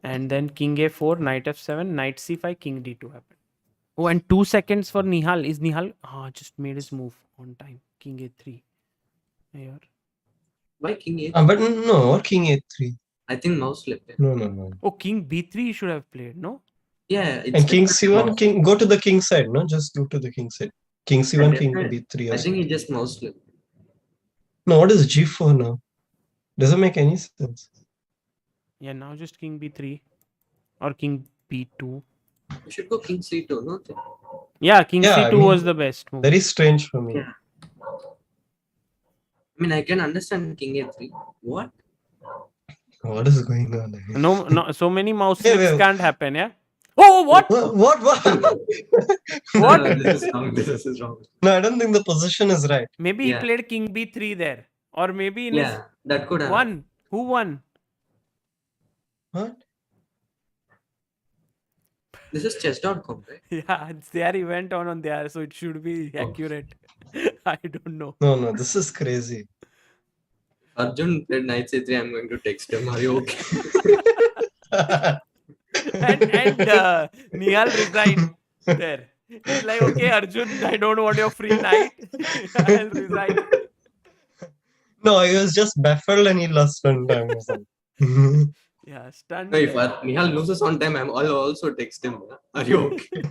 And then king a4, knight f7, knight c5, king d2 happened. Oh, and 2 seconds for Nihal. Is Nihal just made his move on time. King a3. Here. Why king a3? But no, what king a3? I think mouse slip. Yeah. No. Oh, king b3 you should have played, no? Yeah, And king c1, king go to the king side, no? Just go to the king side. King c1, king b3. I think he just mouse slip. No, what is g4 now? Doesn't make any sense. Yeah, now just king b3 or king b2. You should go king c2, no? Yeah, king Yeah, c2 I mean, was the best move. Very strange for me. Yeah. I mean, I can understand king a3. What? What is going on? No, so many mouse Yeah, slips well- can't happen, yeah? Oh, what? What? What? No, this is wrong. This is wrong. No, I don't think the position is right. Maybe he Yeah. played king b3 there. Or maybe in Yeah, that could his have. one. Who won? What? This is chess.com, right? Yeah, it's their event on there, so it should be accurate. I don't know. No, this is crazy. Arjun played knight c3. I'm going to text him. Are you okay? and Nihal resigned there. He's like, okay, Arjun, I don't want your free night. I'll resign. No, he was just baffled and he lost one time or something. Yeah, stunned No, if there. Nihal loses on time, I'll also text him. Are you okay?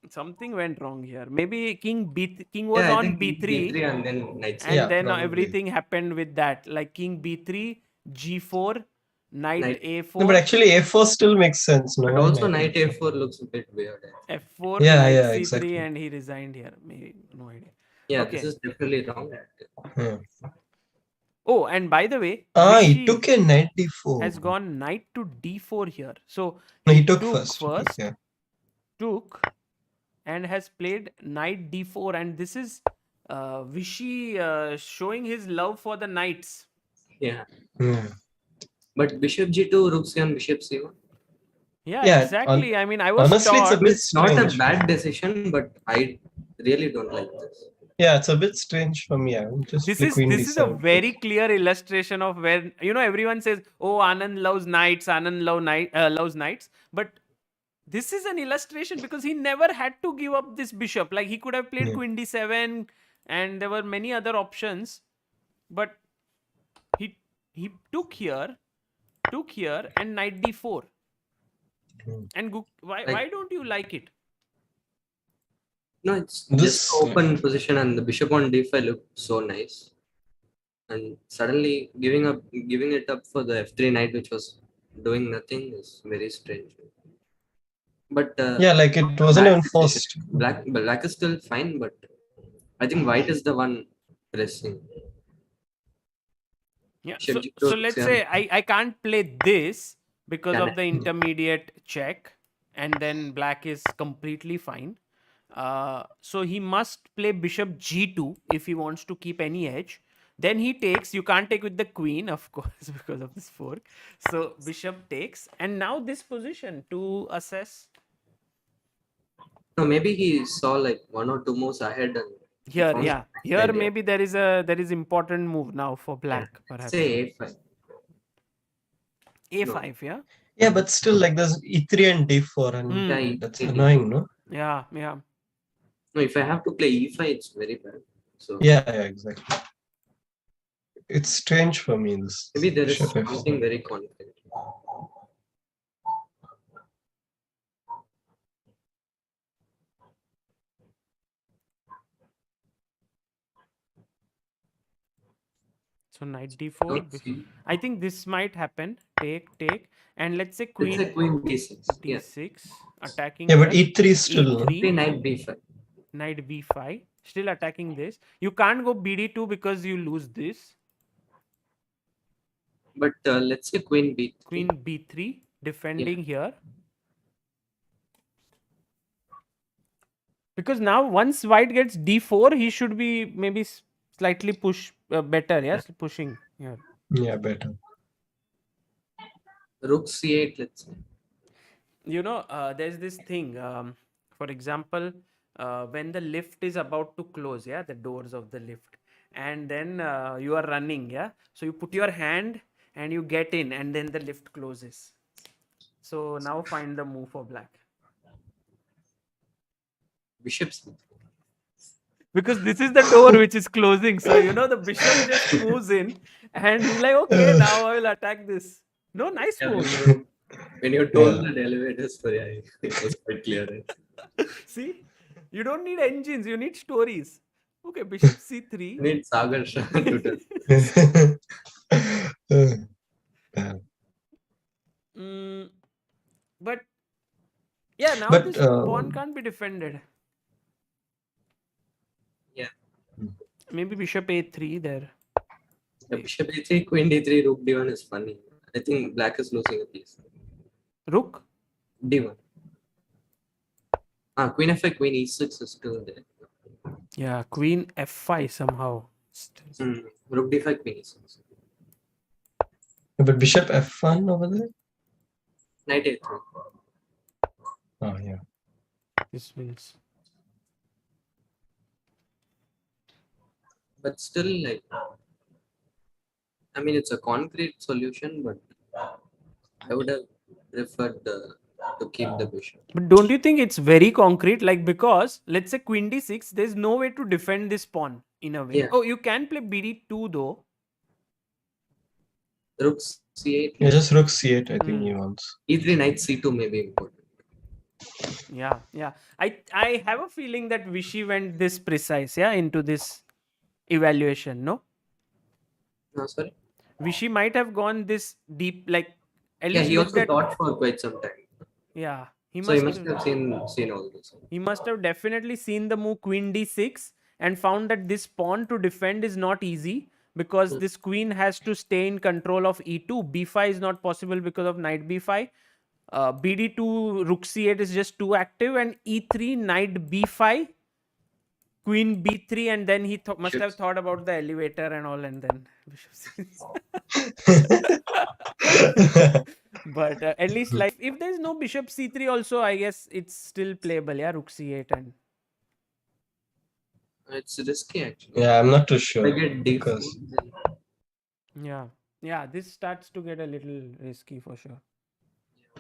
Something went wrong here. Maybe king was Yeah, I on think b3, B3 and then knight and Yeah, C5. then probably. everything happened with that. Like king b3, g4, knight Knight. No, but a4, actually A4 still makes sense, no? But Why also knight knight A4? A4 looks a bit weird. f4, Yeah, knight yeah, c3, exactly. and he resigned here. Maybe, no idea. Yeah, this Okay. is definitely wrong. Yeah. Oh, and by the way, Ah, he Vishy took a knight D4. has gone knight to d4 here. So No, he he took took first. He took, first, yeah. took, and has played knight d4, and this is Vishy showing his love for the knights. Yeah. Hmm. But bishop G2, rook C1, bishop C1. Yeah, Yeah, exactly. I mean, I was honestly, it's a taught. bit It's not a strange. bad decision, but I really don't like this. Yeah, it's a bit strange for me. I would just This play is queen this is a D7. very clear illustration of where everyone says, "Oh, Anand loves knights. Anand loves knights," but this is an illustration because he never had to give up this bishop. Like he could have played Yeah. queen d7, and there were many other options, but he he took here, and knight d4. Hmm. And why Like- why don't you like it? No, it's This- just open position and the bishop on d5 looked so nice. And suddenly giving it up for the f3 knight, which was doing nothing, is very strange. But Yeah, like it wasn't bad even decision. forced. Black is still fine, but I think white is the one pressing. Yeah. Bishop G2, So rook let's C1. say I can't play this because Can of the intermediate check, and then black is completely fine. So he must play bishop g2 if he wants to keep any edge. Then he takes. You can't take with the queen, of course, because of this fork. So bishop takes, and now this position to assess. No, maybe he saw like one or two moves ahead and he Here, found yeah, a here idea. maybe there is important move now for black, perhaps. Say a5. a5, yeah. Yeah, but still, like there's E3 and D4, and Yeah, that's E3. annoying, no? Yeah. No, if I have to play e5, it's very bad. So Yeah, exactly. It's strange for me, this. maybe there is bishop F7. something very confident. So knight d4. I think this might happen. Take, and let's say Let's queen say queen d6. Yeah. d6 attacking. Yeah, but here. E3 is still. no? E3, Play knight b5. knight b5, still attacking this. You can't go bd2 because you lose this. But let's say queen b3. Queen b3, defending here. Because now once white gets d4, he should be maybe slightly push better. Yes, pushing here. Yeah, better. Rook c8, let's say. There's this thing. For example, when the lift is about to close, yeah, the doors of the lift, and then you are running, yeah. So you put your hand and you get in, and then the lift closes. So now find the move for black. Bishop c3. Because this is the door which is closing. So the bishop just moves in, and he's like, okay, now I will attack this. No, nice Yeah, move. when you told Yeah. that elevator story, it was quite clear. Right? See, you don't need engines, you need stories. Okay, bishop c3. You need Sagar Shah to tell. But yeah, now But, this pawn can't be defended. Yeah. Maybe bishop a3 there. Yeah, bishop a3, queen d3, rook d1 is funny. I think black is losing a piece. Rook. D1. Queen f5, queen e6 is still there. Yeah, queen f5 somehow. Rook d5, queen e6. but bishop F1 over there? Knight a3. Oh, yeah. This wins. But still, like, I mean, it's a concrete solution, but I would have preferred to keep the bishop. But don't you think it's very concrete? Like, because let's say queen d6, there's no way to defend this pawn in a way. Yeah. Oh, you can play bd2 though. Rook c8. Yeah, just rook c8, I think Hmm. he wants. E3 knight c2 may be important. Yeah. I have a feeling that Vishy went this precise, into this evaluation, no? No, sorry. Vishy might have gone this deep, like at Yeah, least he looked also at. thought for quite some time. Yeah, he So he must must have. have seen all this. He must have definitely seen the move queen d6 and found that this pawn to defend is not easy because this queen has to stay in control of e2. b5 is not possible because of knight b5. bd2 rook c8 is just too active, and e3 knight b5 queen b3, and then he must have thought about the elevator and all, and then bishop c6. But at least, like, if there's no bishop c3 also, I guess it's still playable. Yeah, rook c8 and It's risky actually. Yeah, I'm not too If I sure get d4, because yeah, this starts to get a little risky for sure.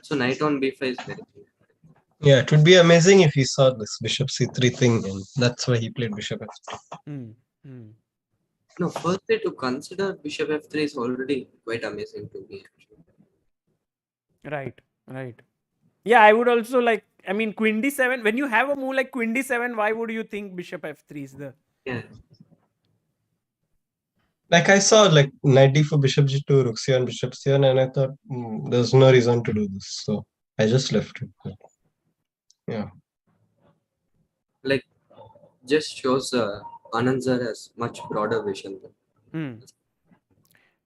so knight on b5 is very clear. yeah, it would be amazing if he saw this bishop c3 thing, and that's why he played bishop f3. Hmm. No, firstly to consider bishop f3 is already quite amazing to me actually. Right. Yeah, I would also like. I mean, queen d7. When you have a move like queen d7, why would you think bishop f3 is the? Yeah. Like I saw like knight d4, bishop g2, rook c1, bishop c1, and I thought there's no reason to do this, so I just left it. Yeah. Like just shows Anand-Giri has much broader vision.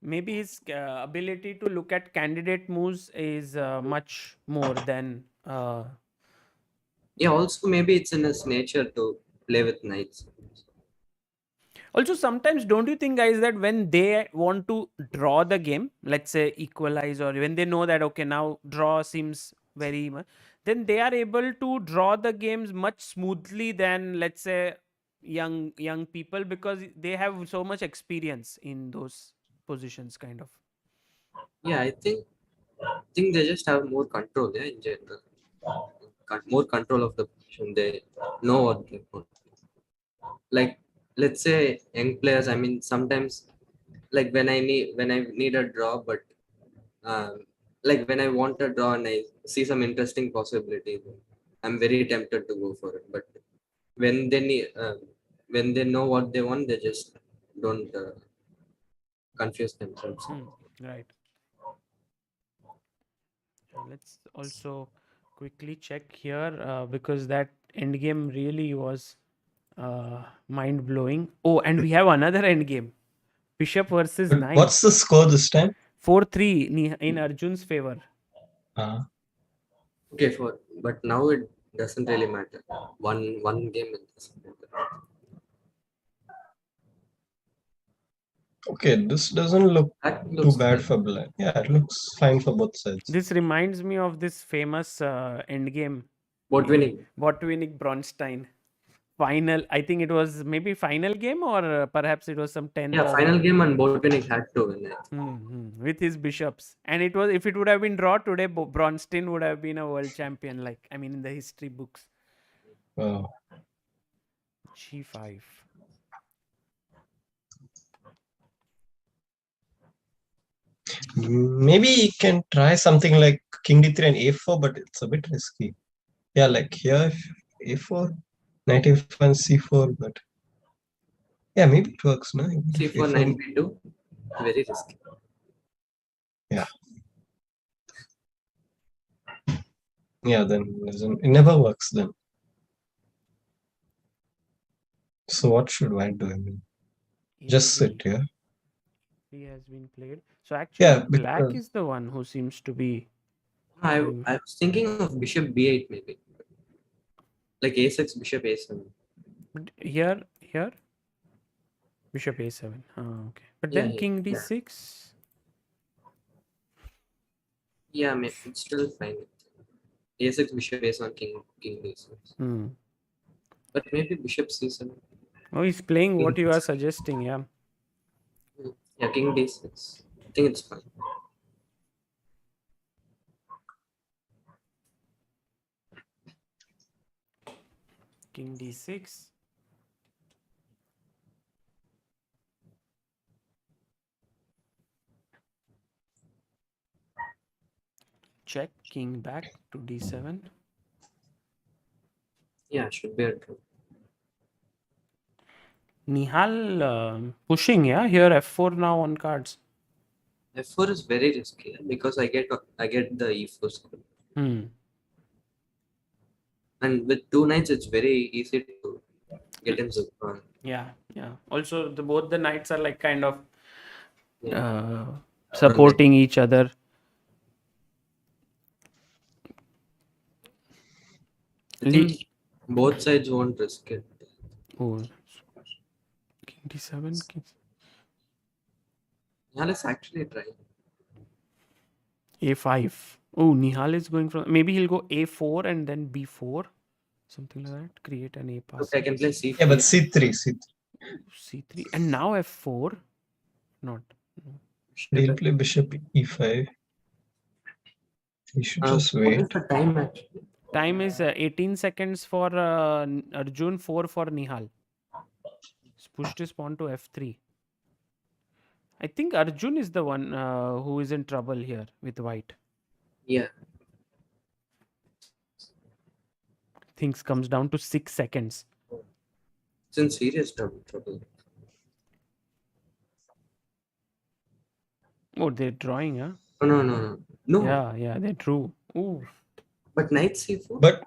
Maybe his ability to look at candidate moves is much more than. Yeah, also maybe it's in his nature to play with knights. Also, sometimes don't you think, guys, that when they want to draw the game, let's say equalize, or when they know that okay, now draw seems very much, then they are able to draw the games much smoothly than, let's say, young people, because they have so much experience in those positions, kind of. Yeah, I think they just have more control, yeah, in general. More control of the position. They know what they want. Like let's say young players, I mean sometimes like when I need a draw, but um, like when I want a draw and I see some interesting possibility, I'm very tempted to go for it. But when they need when they know what they want, they just don't confuse themselves. Right. Let's also quickly check here because that endgame really was mind blowing. Oh, and we have another endgame: Bishop versus But Knight. what's the score this time? 4-3 in Arjun's favor. Okay, but now it doesn't really matter. One game it doesn't matter. Okay, this doesn't look That too looks bad fine. for black. Yeah, it looks fine for both sides. This reminds me of this famous endgame. Botwinnik. Botwinnik Bronstein. Final, I think it was maybe final game, or perhaps it was some 10th. Yeah, final game and Botwinnik had to win it. With his bishops. And it was, if it would have been draw today, Bronstein would have been a world champion, like, I mean, in the history books. Wow. G5. Maybe you can try something like king d3 and a4, but it's a bit risky. Yeah, like here, a4, knight a5 and c4, but yeah, maybe it works, no? C4, knight b2, very risky. Yeah. Yeah, then it never works then. So what should white do? I mean, just sit here. He has been played. So actually, Yeah, black because is the one who seems to be. I was thinking of bishop b8 maybe. Like a6, bishop a7. But here, bishop a7. Okay. But Yeah, then king d6. Yeah, maybe it's still fine. A6, bishop a7, king d6. But maybe bishop c7. Oh, he's playing what you are suggesting, yeah. Yeah, king d6. I think it's fine. King d6. Check, king back to d7. Yeah, should be a draw. Nihal pushing, yeah, here f4 now on cards. f4 is very risky because I get the e4 square. And with two knights, it's very easy to get him Zucron. Yeah. Also, both the knights are like kind of Yeah. supporting each other. I think both sides won't risk it. Oh, king d7. Yeah, let's actually try. A5. Oh, Nihal is going from. Maybe he'll go a4 and then b4. Something like that. Create an a pass. Okay, I can play c4. Yeah, but c3. C3. And now f4. Not. He'll play bishop e5. He should just What wait. is the time actually? Time is 18 seconds for Arjun, 4 for Nihal. He's pushed his pawn to f3. I think Arjun is the one who is in trouble here with white. Yeah. Things comes down to 6 seconds. It's in serious trouble. Oh, they're drawing, huh? No. Yeah, they drew. Ooh. But knight c4? But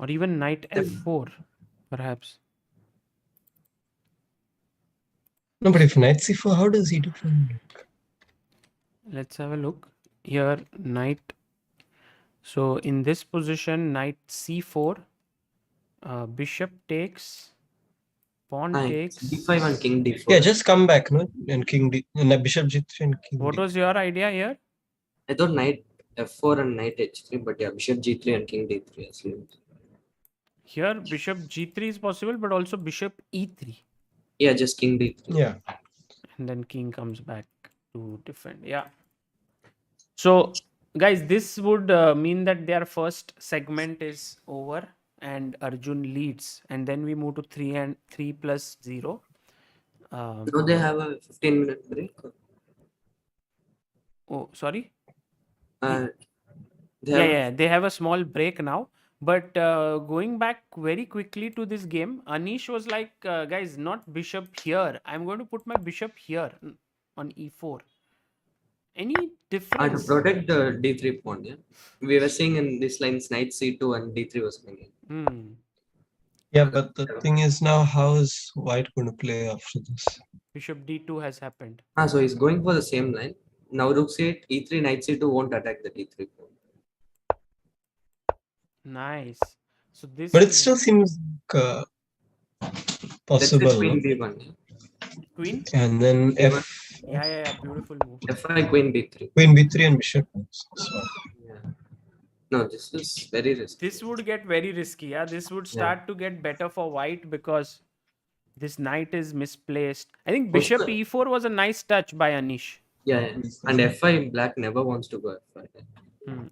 Or even knight f4, perhaps. no, but if knight c4, how does he defend? Let's have a look. Here, knight. So in this position, knight c4, bishop takes, pawn takes. d5 and king d4. Yeah, just come back, no? And king d, and bishop g3 and king What d3. was your idea here? I thought knight f4 and knight h3, but yeah, bishop g3 and king d3 as well. Here, bishop g3 is possible, but also bishop e3. Yeah, just king d3. Yeah. And then king comes back to defend. Yeah. So, guys, this would mean that their first segment is over and Arjun leads. And then we move to 3 and 3 plus 0. Now they have a 15-minute break. Oh, sorry? They They have a small break now. But going back very quickly to this game, Anish was like, guys, not bishop here. I'm going to put my bishop here on e4. Any to difference? protect the d3 pawn. Yeah, we were seeing in this lines knight c2 and d3 was coming. Yeah, but the thing is now, how is white going to play after this? Bishop d2 has happened. So he's going for the same line. Now rook c8, e3, knight c2 won't attack the d3 pawn. Nice. So this. But it still seems possible. Let's queen d1. Yeah. Queen. And then f. Yeah. Beautiful move. f5, queen b3. Queen b3 and bishop. So. Yeah. No, this is very risky. This would get very risky. Yeah, this would start to get better for white because this knight is misplaced. I think bishop e4 was a nice touch by Anish. Yeah. And f5, black never wants to go f5.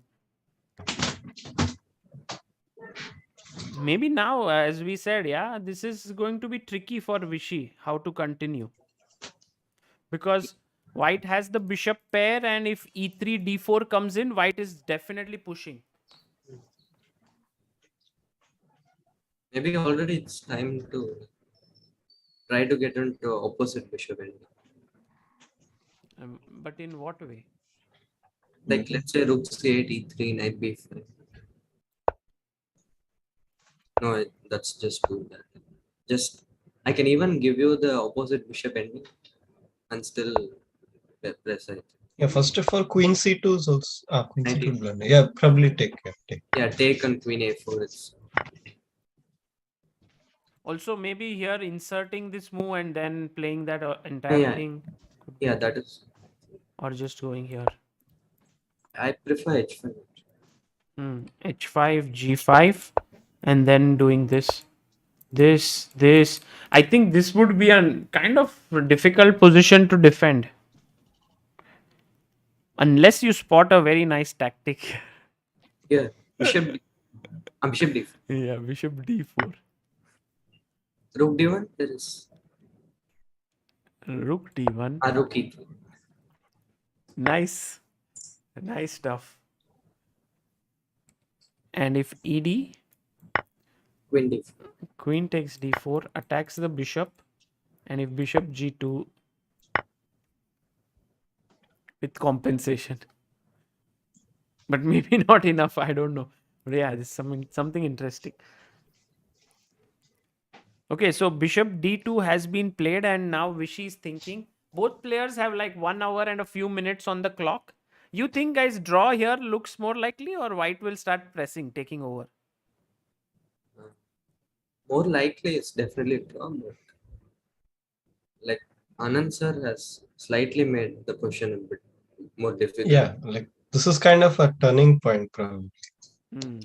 Maybe now, as we said, yeah, this is going to be tricky for Vishy, how to continue. Because white has the bishop pair, and if e3, d4 comes in, white is definitely pushing. Maybe already it's time to try to get into opposite bishop ending. But in what way? Like let's say rook c8, e3, knight b5. No, that's just too bad. Just I can even give you the opposite bishop ending and still press it. Yeah, first of all, queen c2 is also queen c2 blunder. Yeah, probably take. Yeah, take and queen a4 is. Also, maybe here inserting this move and then playing that entire thing. Yeah, that is. Or just going here. I prefer h5. H5, g5, and then doing this. This. I think this would be a kind of difficult position to defend. Unless you spot a very nice tactic. Yeah, bishop d4. Yeah, bishop d4. Rook d1, there is Rook d1. rook e3. Nice. Nice stuff. And if ed, Queen d4. queen takes d4, attacks the bishop. And if bishop g2 with compensation. But maybe not enough. I don't know. But yeah, this is something interesting. Okay, so bishop d2 has been played, and now Vishy is thinking. Both players have like 1 hour and a few minutes on the clock. You think, guys, draw here looks more likely, or white will start pressing, taking over? More likely, it's definitely draw, but like Anand sir has slightly made the position a bit more difficult. Yeah, like this is kind of a turning point, probably, Hmm.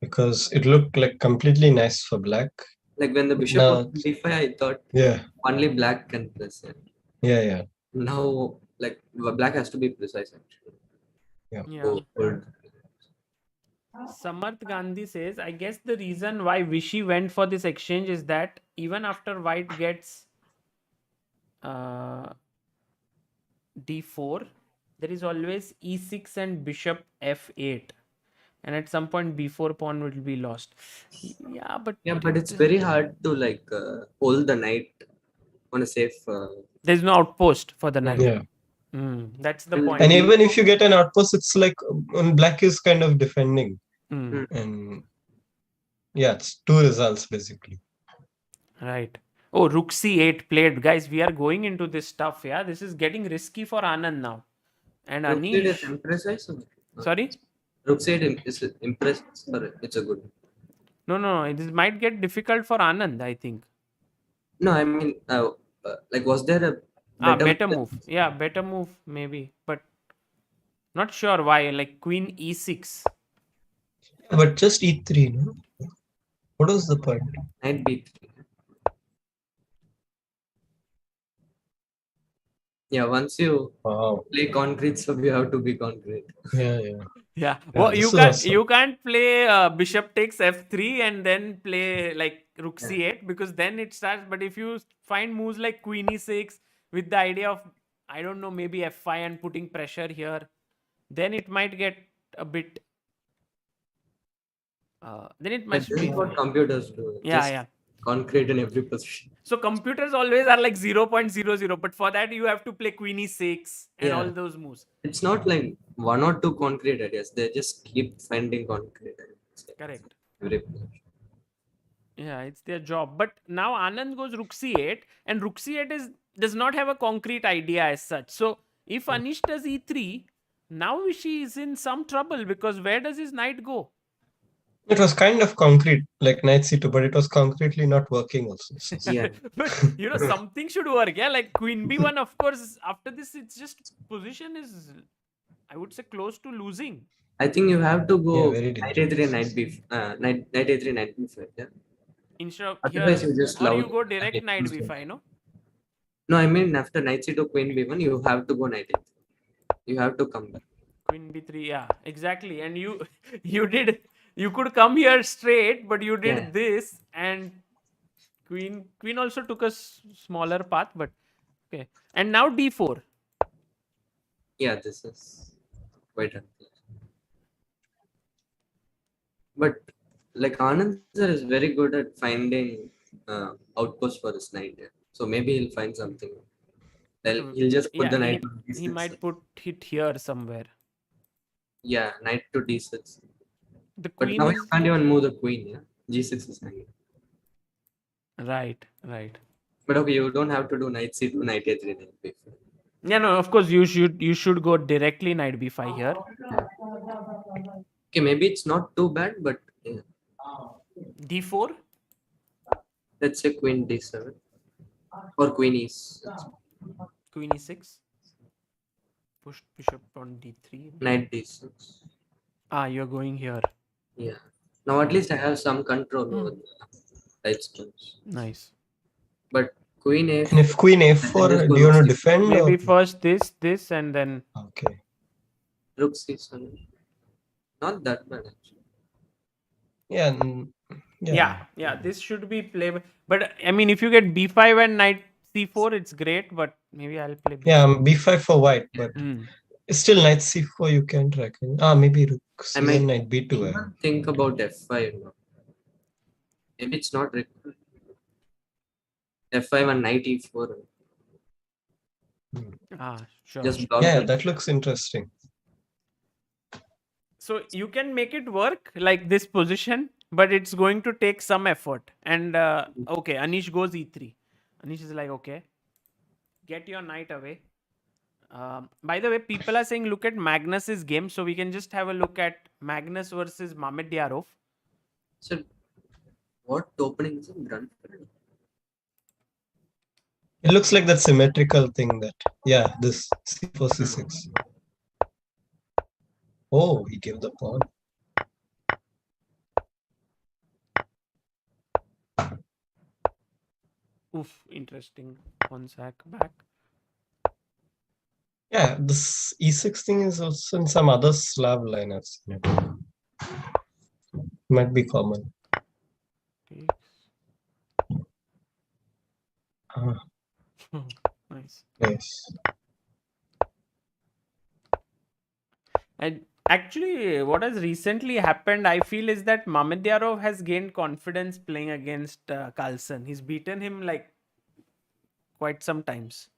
because it looked like completely nice for black. Like when the bishop was Now, d5, I thought yeah, only black can press it. yeah. Now, like black has to be precise actually. Yeah. Oh, good. Samarth Gandhi says, I guess the reason why Vishy went for this exchange is that even after white gets uh, d4, there is always e6 and bishop f8. And at some point, b4 pawn will be lost. Yeah, but Yeah, but it's very hard to like hold the knight on a safe. There's no outpost for the knight. Yeah. That's the And point. And even if you get an outpost, it's like when black is kind of defending. Mm, And yeah, it's two results basically. right. Oh, rook c8 played. Guys, we are going into this stuff. Yeah, this is getting risky for Anand now. And rook c8 is Anish. imprecise. Sorry? Rook c8 is imprecise, or it's a good. No. This might get difficult for Anand, I think. No, I mean, like, was there a better? Better move. Yeah, better move, maybe. But not sure why. Like queen e6. But just e3, no? What was the point? Knight b3. Yeah, once you Wow. play concrete, so you have to be concrete. Yeah. Yeah. Yeah, Well, this you is can't awesome. you can't play bishop takes f3 and then play like rook c8, because then it starts. But if you find moves like queen e6 with the idea of, I don't know, maybe f5 and putting pressure here, then it might get a bit. Then it Like, must this be is what fine. computers do. Yeah, Just yeah. concrete in every position. So computers always are like 0.00, but for that you have to play queen e6 and all Yeah, those moves. it's not like one or two concrete ideas. They just keep finding concrete ideas. Correct. Every position. Yeah, it's their job. But now Anand goes rook c8, and rook c8 does not have a concrete idea as such. So if Anish does e3, now she is in some trouble, because where does his knight go? It was kind of concrete, like knight c2, but it was concretely not working also. So. Yeah. But something should work. Yeah, like queen b1, of course. After this, it's just position is, I would say, close to losing. I think you have to Yeah, go very knight dangerous. a3, knight a3, knight b5. Yeah. Instead of Otherwise, here, you just or love. you go direct knight b5, no? No, I mean after knight c2, queen b1, you have to go knight a3. You have to come back. Queen b3, yeah, exactly. And you you could come here straight, but you Yeah. did this, and queen also took a smaller path, but okay. And now d4. Yeah, this is quite unclear. But like Anand sir is very good at finding outposts for his knight. Yeah. So maybe he'll find something. He'll just put Yeah, the knight he on he d6. might put it here somewhere. Yeah, knight to d6. The But queen now you is can't even move the queen. Yeah, g6 is hanging. right. But okay, you don't have to do knight c2, knight a3, knight b5. Yeah, no, of course you should go directly knight b5 here. Okay, maybe it's not too bad, but yeah. d4. Let's say queen d7 or queen e6, Queen e6. Push bishop on d3. knight d6. You're going here. Yeah. Now at least I have some control over right stones. Nice. But queen And a4. if queen I just a4, go do you rook want to c4. defend Maybe or? first this, and then Okay. Rook c7. Not that bad actually. Yeah. Yeah. yeah. This should be playable. But I mean, if you get b5 and knight c4, it's great. But maybe I'll play Yeah, b5. b5 for white, but Hmm. still knight c4 you can't reckon. Maybe rook I c1, might knight b2. even think about f5 now. Maybe it's not required. f5 and knight e4. Sure. Just block Yeah, the that looks interesting. So you can make it work like this position, but it's going to take some effort. And okay, Anish goes e3. Anish is like, okay, get your knight away. By the way, people are saying look at Magnus's game, so we can just have a look at Magnus versus Mamedyarov. So what opening is in Brunford? It looks like that symmetrical thing that, yeah, this c4, c6. Oh, he gave the pawn. Oof, interesting. One sack back. Yeah, this e6 thing is also in some other Slav line I've seen it. Might be common. Takes. Ah, Nice. yes. And actually, what has recently happened, I feel, is that Mamedyarov has gained confidence playing against Carlsen. He's beaten him like quite some times.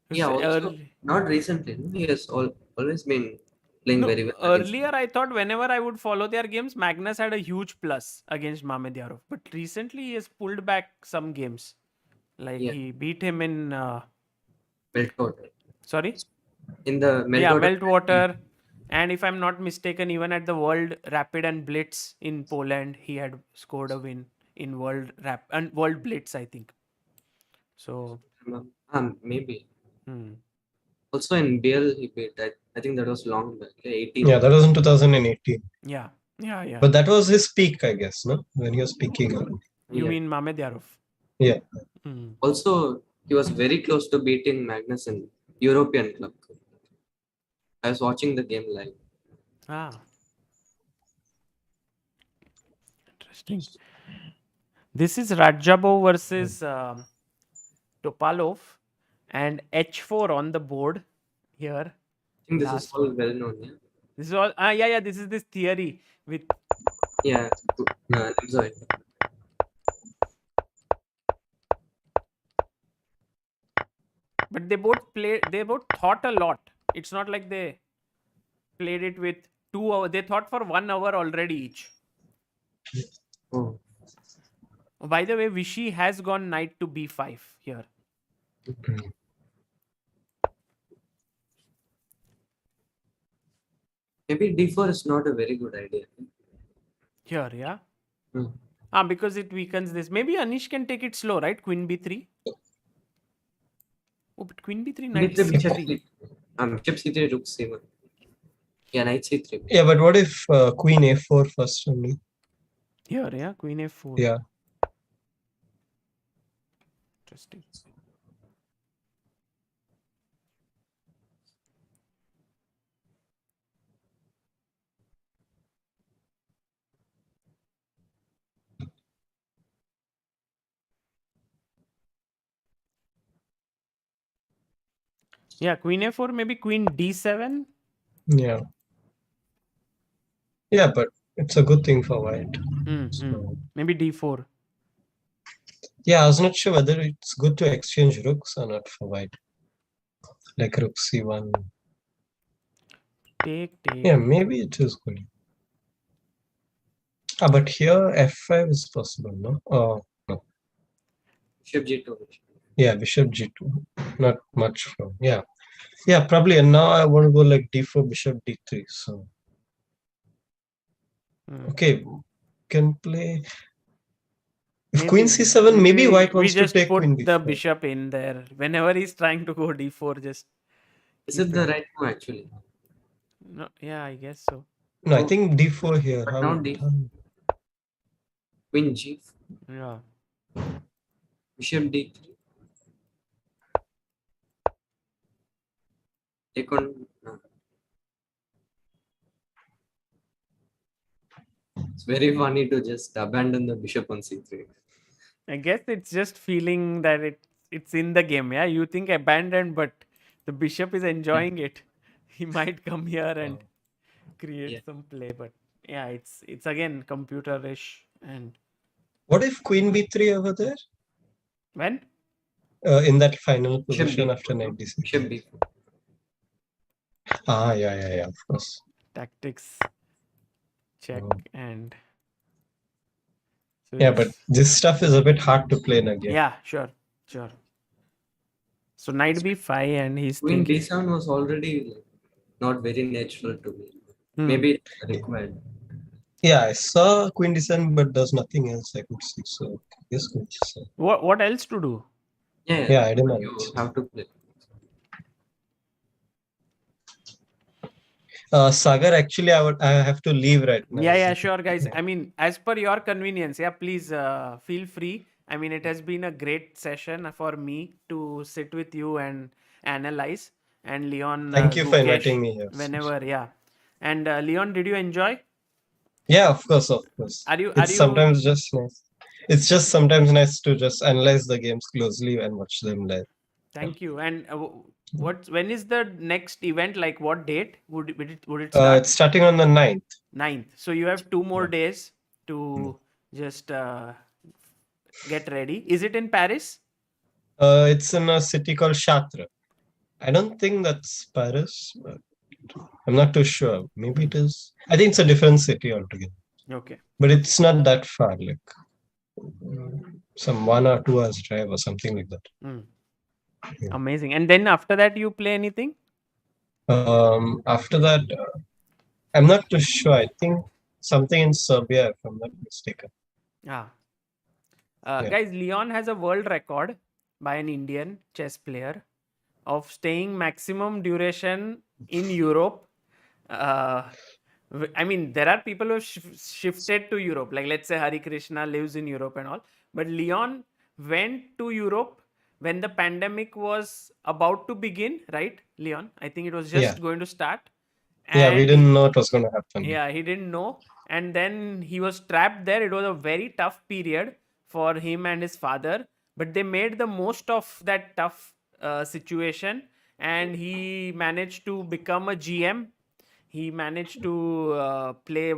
Yeah, also Early, not recently. No? He has always been playing no, very well against earlier I thought whenever I would follow their games, Magnus had a huge plus against Mamedyarov. But recently he has pulled back some games. Like Yeah, he beat him in, Meltwater. sorry? In the Yeah, Meltwater. Meltwater. And if I'm not mistaken, even at the World Rapid and Blitz in Poland, he had scored a win in World Rap and World Blitz, I think. So, Maybe. hmm. Also in BL he beat. I think that was long back. 18. Yeah, that was in 2018. Yeah. But that was his peak, I guess, no? When he was peaking. You Yeah. mean Mamedyarov? Yeah. Hmm. Also, he was very close to beating Magnus in European Club. I was watching the game live. Ah, interesting. This is Rajabov versus Topalov and h4 on the board here. I think this is Last all one. well known. Yeah. This is all. Yeah. This is this theory with. Yeah. I'm sorry. But they both play. They both thought a lot. It's not like they played it with 2 hours. They thought for 1 hour already each. Oh. By the way, Vichy has gone knight to b5 here. Maybe d4 is not a very good idea. Here, yeah. Hmm. Because it weakens this. Maybe Anish can take it slow, right? Queen b3. Oh, but queen b3, knight B3, bishop c3. c3. Bishop c3, rook c1. Yeah, knight c3. Yeah, but what if queen a4 first only? Here, yeah. Queen a4. Yeah. Interesting. Yeah, queen a4, maybe queen d7. Yeah. Yeah, but it's a good thing for white. Maybe d4. Yeah, I was not sure whether it's good to exchange rooks or not for white. Like rook c1. Take. Yeah, maybe it is good. But here f5 is possible, no? Oh, no. Bishop g2. Yeah, bishop g2. Not much from. Yeah. Yeah, probably. And now I want to go like d4, bishop d3. So, okay, can play. If Maybe queen c7, maybe white we wants to just take put queen the b4. bishop in there. Whenever he's trying to go d4, just. Is it the right move actually? No, yeah, I guess so. No, I think d4 here. But How? now queen g4. Yeah. Bishop d3. Take on. It's very funny to just abandon the bishop on c3. I guess it's just feeling that it's in the game. Yeah, you think abandoned, but the bishop is enjoying it. He might come here and create Yeah. some play, but yeah, it's again computerish. And What if queen b3 over there? when In that final Bishop position d4. after knight d6. Bishop d4. Ah, yeah, of course. tactics check Oh. and so Yeah, but it's this stuff is a bit hard to play in a game. yeah, sure. So knight b5 and he's Queen thinking d7 was already not very natural to me. Hmm. Maybe it's required. Yeah, I saw queen d7, but there's nothing else I could see. So yes, queen d7. what else to do? Yeah, I don't know. You have to play. Sagar, actually, I have to leave right now. Yeah, sure, guys. I mean, as per your convenience, yeah, please feel free. I mean, it has been a great session for me to sit with you and analyze. And Leon, Thank you for Gukesh, inviting me here. whenever, yeah. And Leon, did you enjoy? Yeah, of course. Are you? It's sometimes just nice. It's just sometimes nice to just analyze the games closely and watch them live. Thank you. And when is the next event? Like what date would it start? It's starting on the 9th. 9th. So you have 2 more Yeah. days to just get ready. Is it in Paris? It's in a city called Chartres. I don't think that's Paris, but I'm not too sure. Maybe it is. I think it's a different city altogether. Okay. But it's not that far, like some 1 or 2 hours drive or something like that. Yeah. Amazing. And then after that, you play anything? After that, I'm not too sure. I think something in Serbia, if I'm not mistaken. Yeah. Yeah. Guys, Leon has a world record by an Indian chess player of staying maximum duration in Europe. I mean, there are people who have shifted to Europe. Like, let's say Hari Krishna lives in Europe and all. But Leon went to Europe when the pandemic was about to begin, right, Leon? I think it was just going to start. Yeah, we And didn't know it was going to happen. yeah, he didn't know. And then he was trapped there. It was a very tough period for him and his father. But they made the most of that tough situation. And he managed to become a GM. He managed to play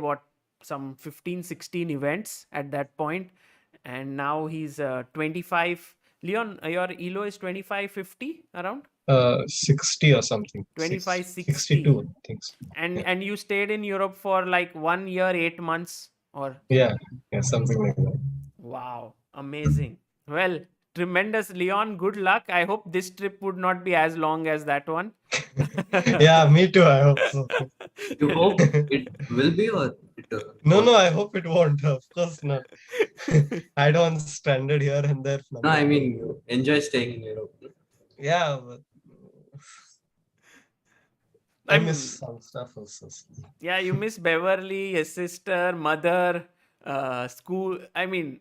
some 15, 16 events at that point. And now he's 25. Leon, your ELO is 25-50 around? 60 or something. 25, 60. 62, I think so. And you stayed in Europe for like 1 year, 8 months or Yeah, something like that. wow, amazing. Well, tremendous, Leon. Good luck. I hope this trip would not be as long as that one. Yeah, me too. I hope so. You hope it will be or it, No, I hope it won't. Of course not. I don't want stranded here and there. No, I mean you enjoy staying in Europe. Yeah, but I miss some stuff also. Yeah, you miss Beverly, his sister, mother, school. I mean,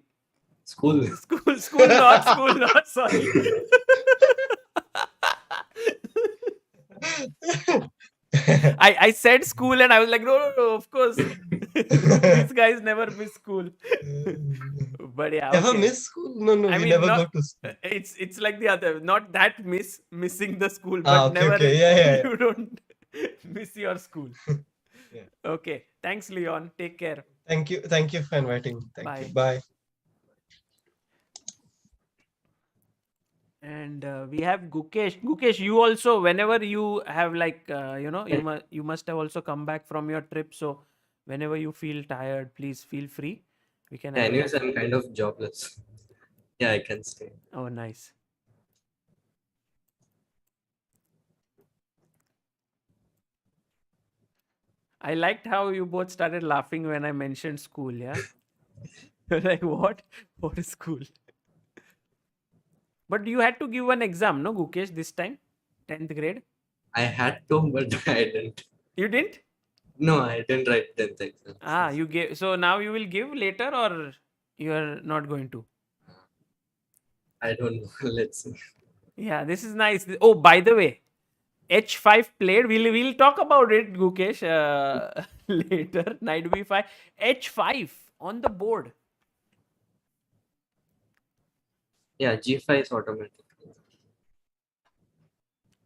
School. not sorry. I said school and I was like, no, of course. These guys never miss school. But yeah, Ever okay. miss school? No, I we mean, never not- go to school. It's like the other, not that missing the school, but Okay, never okay. Yeah. you don't miss your school. Yeah. Okay, thanks, Leon. Take care. Thank you for inviting. Thank you. Bye. And we have Gukesh. Gukesh, you also, whenever you have like, you must have also come back from your trip. So whenever you feel tired, please feel free. We can. Yeah, have a anyways, chat. I'm kind of jobless. Yeah, I can stay. Oh, nice. I liked how you both started laughing when I mentioned school. Yeah. Like what? What is school? But you had to give one exam, no, Gukesh, this time? 10th grade? I had to, but I didn't. You didn't? No, I didn't write 10th exam. You gave. So now you will give later or You're not going to. I don't know. Let's see. Yeah, this is nice. Oh, by the way, H5 played. We'll talk about it, Gukesh, later. Knight B5. H5 on the board. Yeah, G5 is automatic.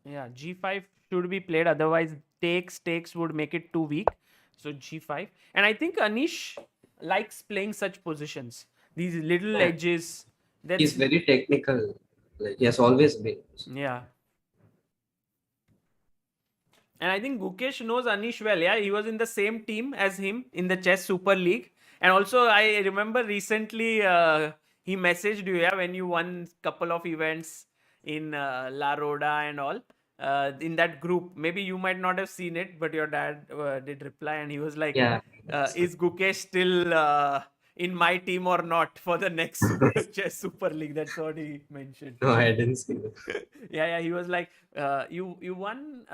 Yeah, G5 should be played. Otherwise, takes would make it too weak. So G5. And I think Anish likes playing such positions. These little Yeah. edges. He's That's very technical. Like he has always been. yeah. And I think Gukesh knows Anish well. Yeah, he was in the same team as him in the Chess Super League. And also, I remember recently he messaged you, yeah, when you won couple of events in La Roda and all. In that group, maybe you might not have seen it, but your dad did reply, and he was like, Yeah. "Is Gukesh still in my team or not for the next Chess Super League?" That's what he mentioned. No, I didn't see that. Yeah, he was like, you won.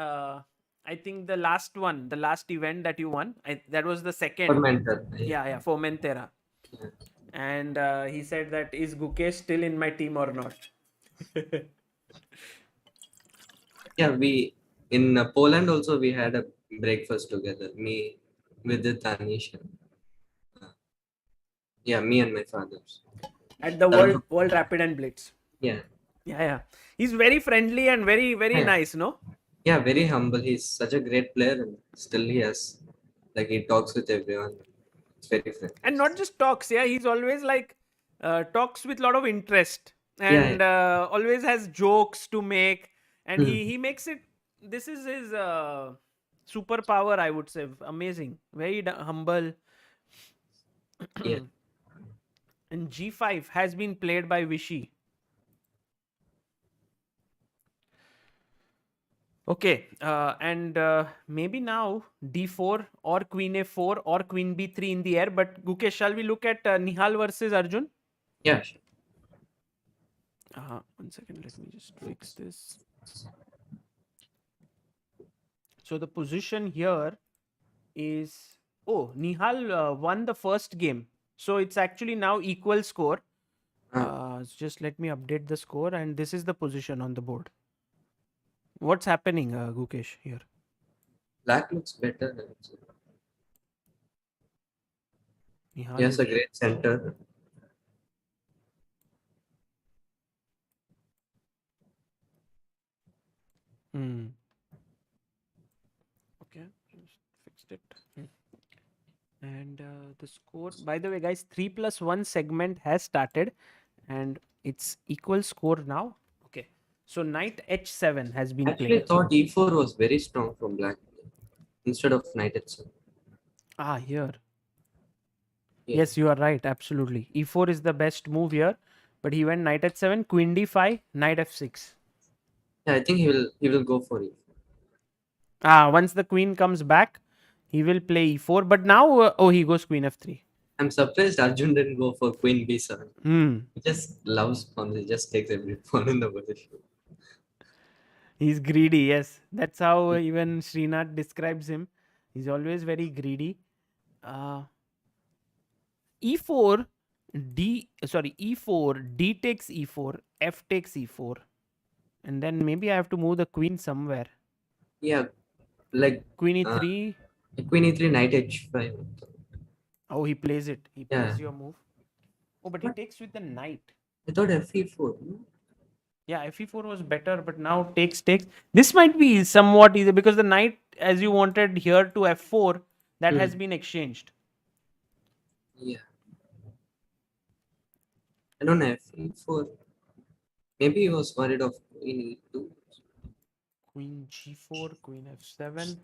I think the last one, the last event that you won, that was the second. Fermentor. Yeah, Formentera. Yeah. And he said that is Gukesh still in my team or not? Yeah, we in Poland also we had a breakfast together. Me with the Anish. Uh, yeah, me and my fathers. At the Tarun- World Rapid and Blitz. Yeah, Yeah. He's very friendly and very yeah, nice, no? yeah. Very humble. He's such a great player, and still he has like he talks with everyone. It's very friendly. And not just talks. Yeah, he's always like talks with a lot of interest Yeah, and always has jokes to make. And hmm, he makes it. This is his superpower, I would say. Amazing, very humble. yeah. And G5 has been played by Vishy. Okay, and maybe now D4 or Queen A4 or Queen B3 in the air. But Gukesh, shall we look at Nihal versus Arjun? Yeah, sure. 1 second, let me just fix this. So the position here is, oh, Nihal won the first game. So it's actually now equal score. Just let me update the score, and this is the position on the board. What's happening, Gukesh, here? Black looks better. Nihal He has is a great center. Okay, just fixed it. And the score, by the way, guys, 3+1 segment has started, and it's equal score now. Okay, so knight H7 has been Actually, I played. thought E4 was very strong from black instead of knight H7. Here. Yeah. Yes, you are right. Absolutely. E4 is the best move here, but he went knight H7, Queen D5, knight F6. Yeah, I think he will go for it. Once the queen comes back, he will play E4. But now, he goes Queen F3. I'm surprised Arjun didn't go for Queen B7. Hmm. He just loves pawns. He just takes every pawn in the position. He's greedy, yes. That's how even Srinath describes him. He's always very greedy. E4, E4, D takes E4, F takes E4. And then maybe I have to move the queen somewhere. Yeah, like Queen E3. Queen E3, knight H5. Oh, he plays it. He plays Yeah. your move. Oh, but he takes with the knight. I thought Fe4. Yeah, Fe4 was better, but now takes. This might be somewhat easy because the knight, as you wanted here to F4, that has been exchanged. Yeah. I don't know, Fe4. Maybe he was worried of Queen E2. Queen G4, Queen F7.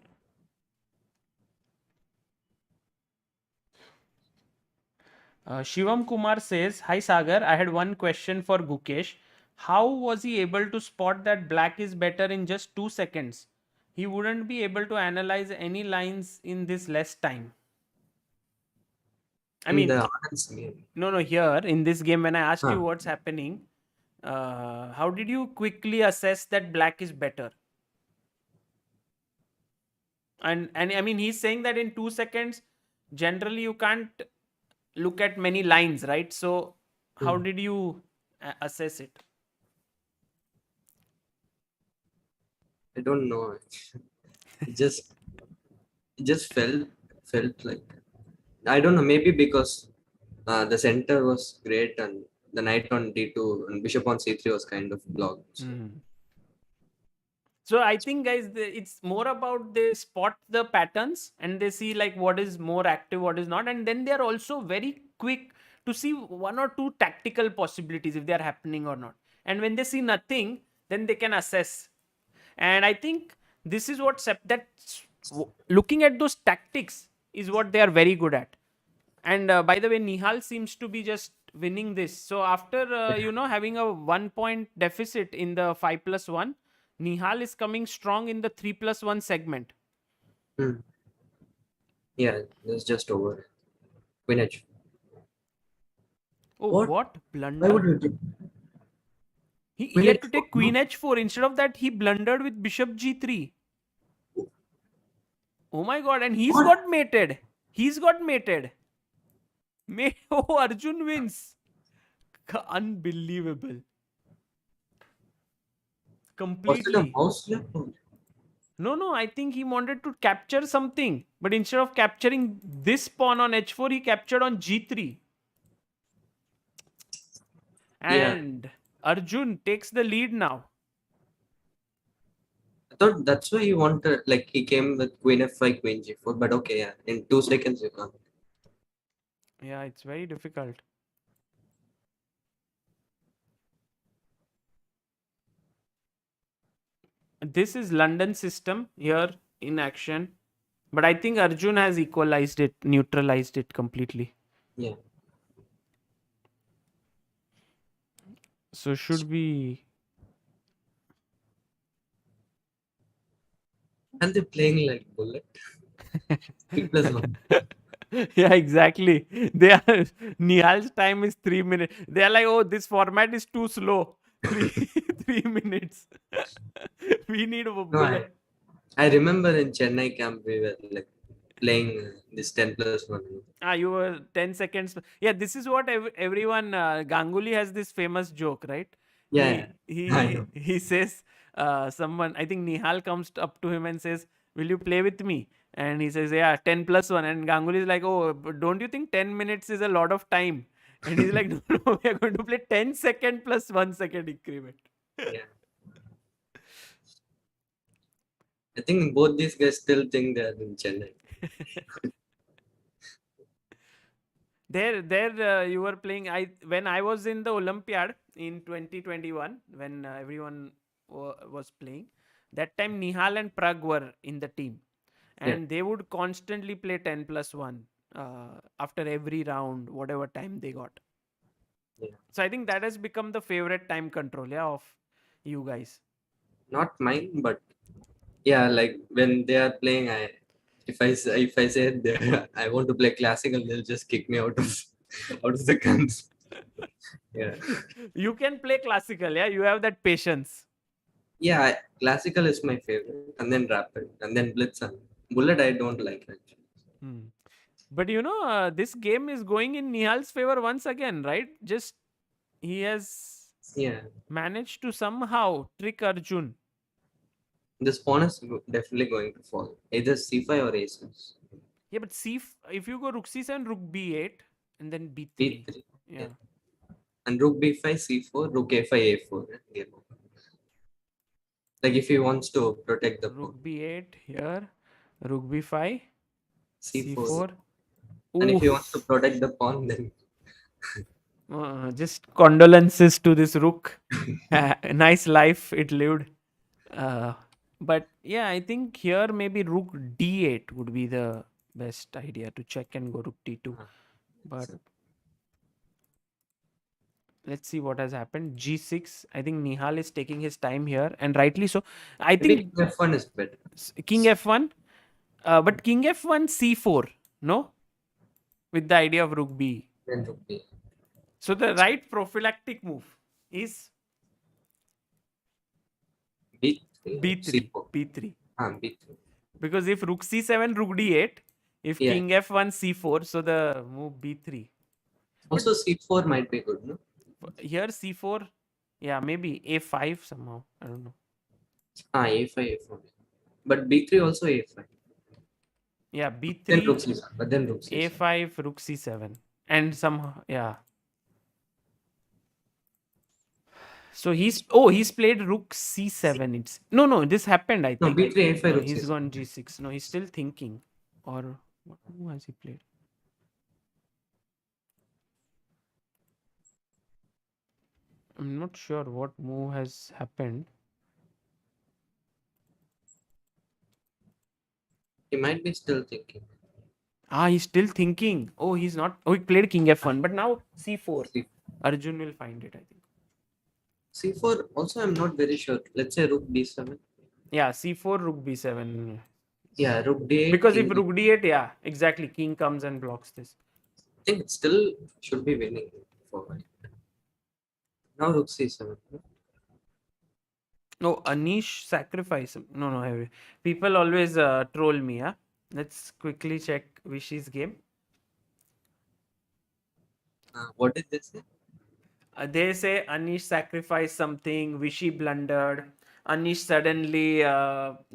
Shivam Kumar says, "Hi Sagar, I had one question for Gukesh. How was he able to spot that black is better in just 2 seconds? He wouldn't be able to analyze any lines in this less time." I In mean, the Anand's game. no, here in this game, when I asked you what's happening, how did you quickly assess that black is better? And I mean, he's saying that in 2 seconds, generally you can't look at many lines, right? So how Hmm. did you assess it? I don't know. It just felt like, I don't know, maybe because the center was great and the knight on d2 and bishop on c3 was kind of blocked. So, So I think, guys, it's more about they spot the patterns and they see like what is more active, what is not, and then they are also very quick to see one or two tactical possibilities if they are happening or not. And when they see nothing, then they can assess. And I think this is what looking at those tactics is what they are very good at. And by the way, Nihal seems to be just winning this. So after having a 1 point deficit in the 5+1, Nihal is coming strong in the 3+1 segment. hmm. Yeah, it's just over. Queen h. Oh, What? what Why would blunder! you take He queen had to h4? take No. queen h4. Instead of that, he blundered with bishop g3. Oh my god! And he's What? got mated. He's got mated. Oh, Arjun wins. Unbelievable. Was it a Completely. mouse slip? No, I think he wanted to capture something. But instead of capturing this pawn on h4, he captured on g3. Yeah, And Arjun takes the lead now. I thought that's why he wanted, like, he came with queen f5, queen g4, but okay, yeah, in 2 seconds you can't. Yeah, it's very difficult. This is London system here in action. But I think Arjun has equalized it, neutralized it completely. Yeah. So should be. And they're playing like bullet. 3+1. Yeah, exactly. They are Nihal's time is 3 minutes. They are like, oh, this format is too slow. 3 3 minutes. We need a No, bullet. I remember in Chennai camp we were like playing this 10+1. You were 10 seconds. Yeah, this is what everyone. Ganguly has this famous joke, right? Yeah, I He know. he says, someone. I think Nihal comes up to him and says, "Will you play with me?" And he says, "Yeah, 10+1." And Ganguly is like, "Oh, but don't you think 10 minutes is a lot of time?" And he's like, "No, no, we are going to play 10 second plus 1 second increment." Yeah. I think both these guys still think they're in Chennai. There, you were playing. When I was in the Olympiad in 2021, when everyone was playing, that time Nihal and Prag were in the team, Yeah. and they would constantly play 10+1 after every round, whatever time they got. Yeah. So I think that has become the favorite time control, yeah, of you guys. Not mine, but yeah, like when they are playing, if I say I want to play classical, they'll just kick me out of out of the camps. Yeah. You can play classical, yeah. You have that patience. Yeah, classical is my favorite, and then rapid, and then blitz and bullet. I don't like actually. Hmm. But this game is going in Nihal's favor once again, right? Just he has Yeah, managed to somehow trick Arjun. this pawn is definitely going to fall. Either c5 or a6. Yeah, but if you go rook c7, rook b8, and then b3. b3. Yeah. Yeah. And rook b5, c4, rook a5, a4. Game over. Like if he wants to protect the Rook pawn, b8 here, rook b5, c4. c4. And if he wants to Oof. protect the pawn, then Just condolences to this rook. Nice life it lived. Uh, but yeah, I think here maybe rook d8 would be the best idea to check and go rook d2. But so let's see what has happened. G6. I think Nihal is taking his time here, and rightly so. I maybe think king f1 is better. King f1, but King f1 c4. No, with the idea of rook b. Then rook b. So the right prophylactic move is b3 or b3. c4. b3. B3. Because if rook c7, rook d8, if Yeah, King f1 c4, so the move b3. Also, c4 might be good, no? Here c4, yeah, maybe a5 somehow. I don't know. A5, a4. But b3 also a5. Yeah, Then b3, rook c7. But then rook c7. a5, rook c7, and somehow yeah. So he's played rook c7. It's no, this happened, I No, think. b3, a5, No, rook he's c7. gone g6. No, he's still thinking. Or who has he played? I'm not sure what move has happened. He might be still thinking. He's still thinking. Oh, he's not. Oh, he played king f1, but now c4. C- Arjun will find it, I think. c4 also I'm not very sure. Let's say rook d7. Yeah, c4, rook b7. Yeah, rook d8, Because if king rook d8, yeah, exactly, king comes and blocks this. I think it still should be winning for white. Now rook c7. No, Anish sacrifice. No. People always troll me. Huh? Let's quickly check Vishy's game. What did they say? They say Anish sacrificed something. Vishy blundered. Anish suddenly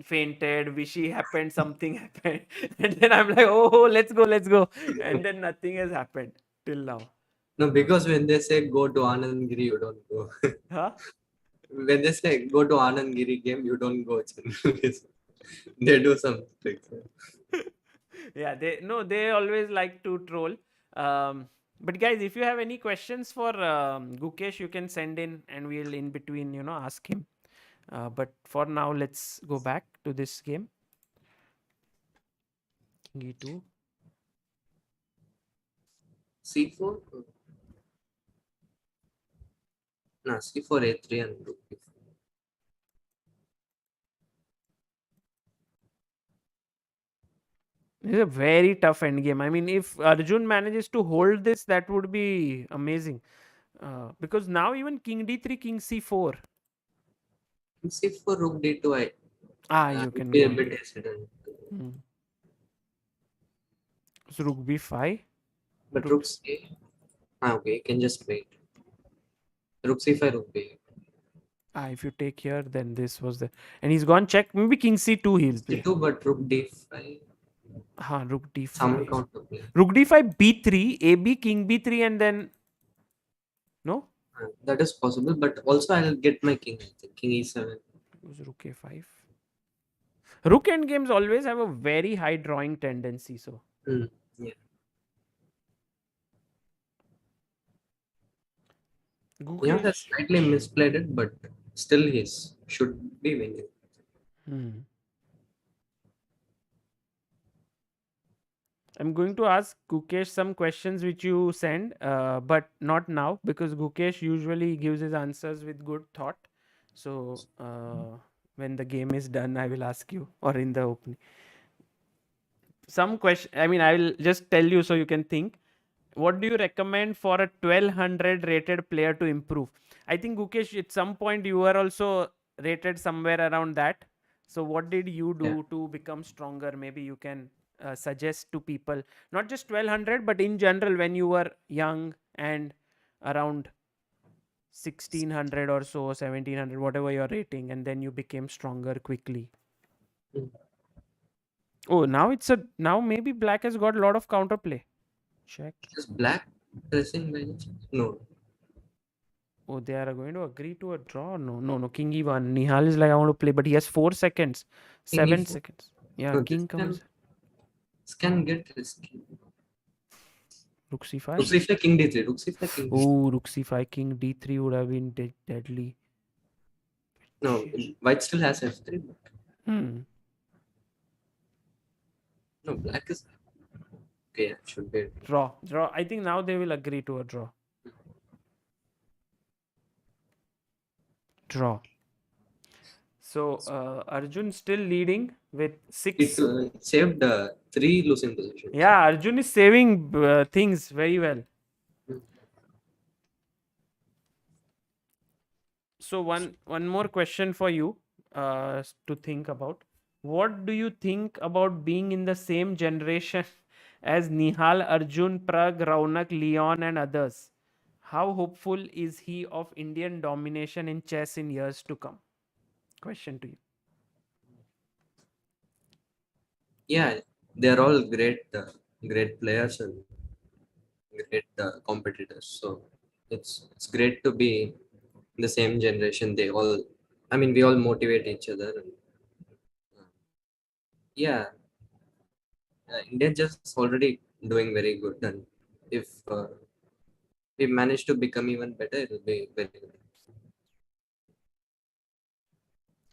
fainted. Vishy happened. Something happened, and then I'm like, oh, let's go, and then nothing has happened till now. No, because when they say go to Anand-Giri, you don't go. Huh? When they say go to Anand-Giri game, you don't go. Generally. They do some tricks. Yeah, they always like to troll. But guys, if you have any questions for Gukesh, you can send in and we'll in between ask him. But for now, let's go back to this game. King e2. C4? No, C4, A3 and rook B4. This is a very tough end game. I mean, if Arjun manages to hold this, that would be amazing. Because now even king d3, king c4. C4, rook D2, You would can be go a in. bit hesitant. Hmm. So rook b5. But Rook. rook C, okay, you can just wait. Rook C5, rook B8. If you take here, then this was the. And he's gone check. Maybe king c2 he'll play. C2, but rook D5. Rook Some d5. counter play. Rook d5, b3, ab, king b3, and then. No? That is possible, but also I'll get my king, I think. King E7. It was rook a5. Rook end games always have a very high drawing tendency. So. Yeah. Yeah, that's Gukesh. slightly misplayed it, but still he's should be winning. I'm going to ask Gukesh some questions which you send, but not now because Gukesh usually gives his answers with good thought. So when the game is done, I will ask you or in the opening. Some question. I mean, I will just tell you so you can think. What do you recommend for a 1200 rated player to improve? I think Gukesh, at some point you were also rated somewhere around that. So what did you Yeah. do to become stronger? Maybe you can suggest to people, not just 1200, but in general when you were young and around 1600 or so, 1700, whatever your rating, and then you became stronger quickly. Mm. Oh, now maybe black has got a lot of counterplay. Check. Is black pressing by any chance? No. Oh, they are going to agree to a draw. No. King e1. Nihal is like, I want to play, but he has 4 seconds, King 7 E4. seconds. Yeah, No, king comes. this can get risky. Rook Rook c5. C5, King D3. Rook C5, King D3. Oh, rook c5, king d3 would have been deadly. No, white still has F3. But Hmm. no, black is okay. Yeah, should be. Draw. I think now they will agree to a draw. Draw. So Arjun still leading with 6. It saved 3 losing positions. Yeah, Arjun is saving things very well. So one more question for you to think about. What do you think about being in the same generation as Nihal, Arjun, Prag, Raunak, Leon, and others. How hopeful is he of Indian domination in chess in years to come? Question to you. Yeah, they're all great players and great competitors. So it's great to be in the same generation. I mean, we all motivate each other. And, uh, yeah, India just already doing very good, and if we manage to become even better, it will be very good.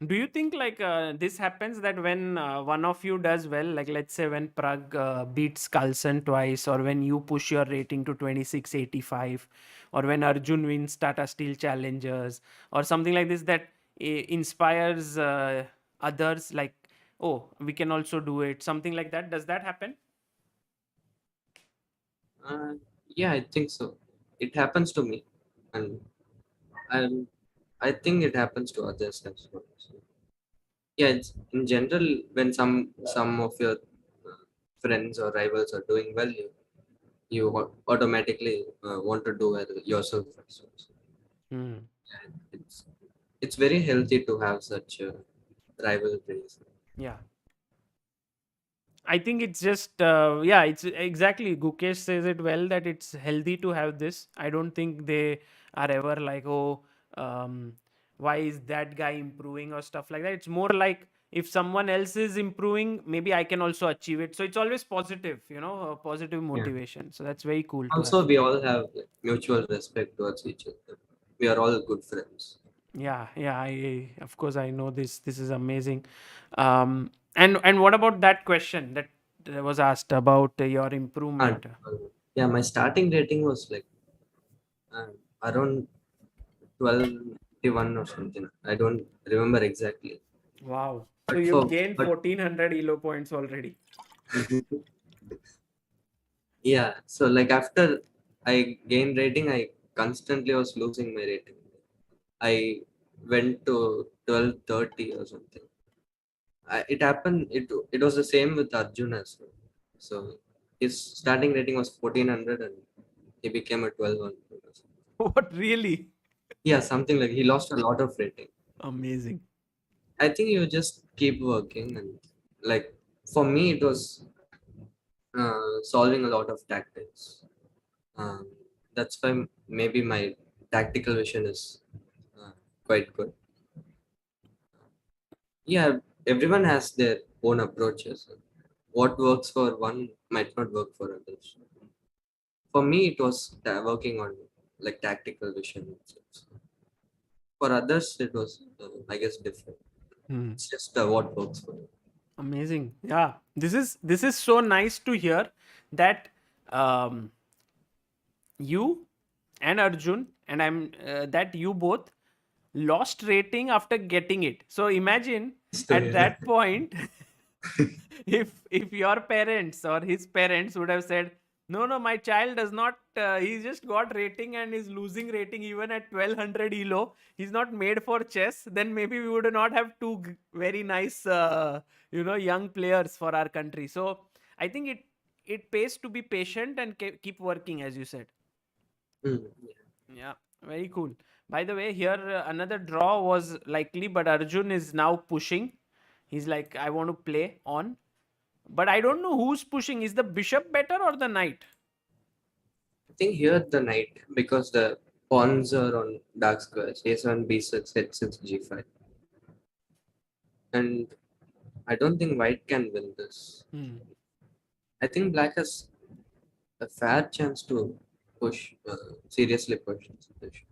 Do you think like this happens that when one of you does well, like let's say when Prag beats Carlsen twice, or when you push your rating to 2685, or when Arjun wins Tata Steel Challengers, or something like this that inspires others, like, oh, we can also do it, something like that? Does that happen? Uh, yeah, I think so. It happens to me, and I I think it happens to others as well. So, yeah, it's in general when some of your friends or rivals are doing well, automatically want to do well yourself as well. So, Hmm. and it's very healthy to have such rivalries. Yeah. I think it's just yeah, it's exactly, Gukesh says it well, that it's healthy to have this. I don't think they are ever like, oh, um, why is that guy improving or stuff like that. It's more like if someone else is improving, maybe I can also achieve it. So it's always positive, positive Yeah. motivation. So that's very cool to have. Also, we all have like, mutual respect towards each other. We are all good friends. Yeah, yeah. Of course I know this. This is amazing. And what about that question that was asked about your And improvement? yeah, my starting rating was like uh, around 1291 or something. I don't remember exactly. Wow. So But you've for gained but 1400 elo points already. yeah, so like after I gained rating, I constantly was losing my rating. I went to 1230 or something. It happened. It was the same with Arjun as well. So his starting rating was 1400 and he became a 1200. What, really? Yeah, something like he lost a lot of rating. Amazing. I think you just keep working and like for me it was solving a lot of tactics. Um, that's why maybe my tactical vision is uh, quite good. Yeah, everyone has their own approaches. What works for one might not work for others. For me, it was working on like tactical vision. For others, it was, I guess, different. Hmm. It's just what works for you. Amazing. Yeah. This is so nice to hear that um, you and Arjun and I'm that you both lost rating after getting it. So imagine So, at yeah. that point if your parents or his parents would have said, no, no, my child does not he just got rating and is losing rating even at 1200 elo, he's not made for chess, then maybe we would not have two very nice young players for our country. So I think it pays to be patient and keep working, as you said. Mm, yeah. Yeah, very cool. By the way, here another draw was likely, but Arjun is now pushing. He's like, I want to play on. But I don't know who's pushing. Is the bishop better or the knight? I think here the knight because the pawns are on dark squares. A7, B6, H6, G5. And I don't think white can win this. Hmm. I think black has a fair chance to push, seriously push this position.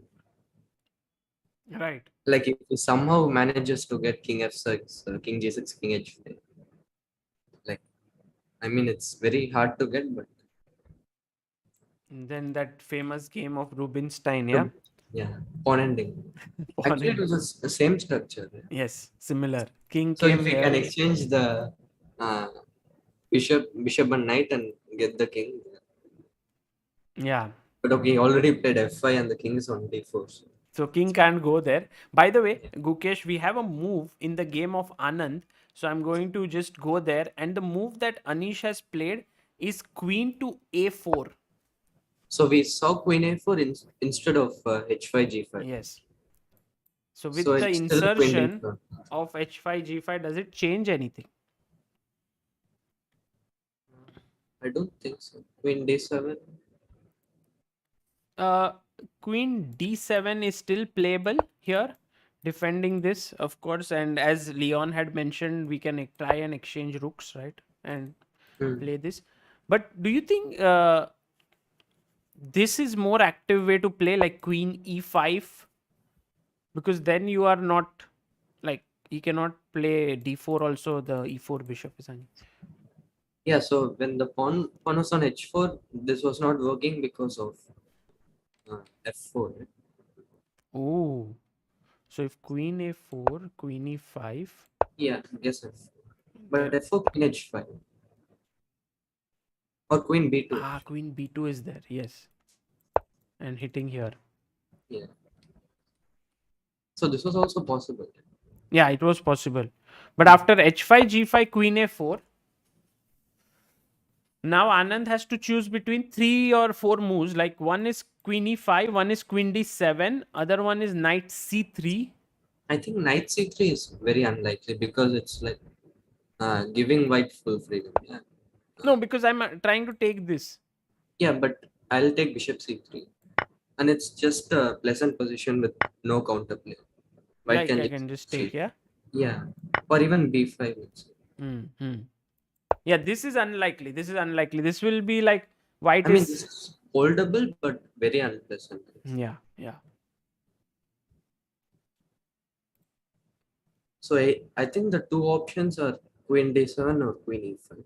Right. Like if he somehow manages to get king f6, king g6, king h5, like I mean it's very hard to get, but And then that famous game of Rubinstein, yeah? to, yeah, pawn ending. Pawn Actually, it was ending. the same structure. Yeah. Yes, similar. King So if came we can here. exchange the uh, bishop and knight and get the king, yeah. Yeah. But okay, he already played f5 and the king is on d4. So, So king can't go there. By the way, Gukesh, we have a move in the game of Anand. So I'm going to just go there. And the move that Anish has played is queen to a4. So we saw queen a4 instead of h5 g5. Yes. So So with the it's still queen insertion d4. of h5 g5, does it change anything? I don't think so. Queen d7. uh Queen d7 is still playable here, defending this, of course. And as Leon had mentioned, we can try and exchange rooks, right, and Hmm. play this. But do you think this is more active way to play, like queen e5? Because then you are not, like, he cannot play d4 also, the e4 bishop is hanging. Yeah, so when the pawn was on h4, this was not working because of f4. Right? Oh, so if queen a4, queen e5, Yeah, yes, f4. But then f4, queen h5. Or queen b2. queen b2 is there, yes, and hitting here. Yeah. So this was also possible. Yeah, it was possible. But after h5, g5, queen a4, now Anand has to choose between 3 or 4 moves. Like one is queen e5, one is queen d7, other one is knight c3. I think knight c3 is very unlikely because it's like giving white full freedom. Yeah. No, because I'm trying to take this. Yeah, but I'll take bishop c3. And it's just a pleasant position with no counterplay. White Like can I just can just take, cheat. yeah. Yeah. Or even b5. Hmm. Yeah, this is unlikely. This is unlikely. This will be like white I mean, this is. is holdable but very unpleasant. Yeah, yeah. So I think the two options are queen d7 or queen e5.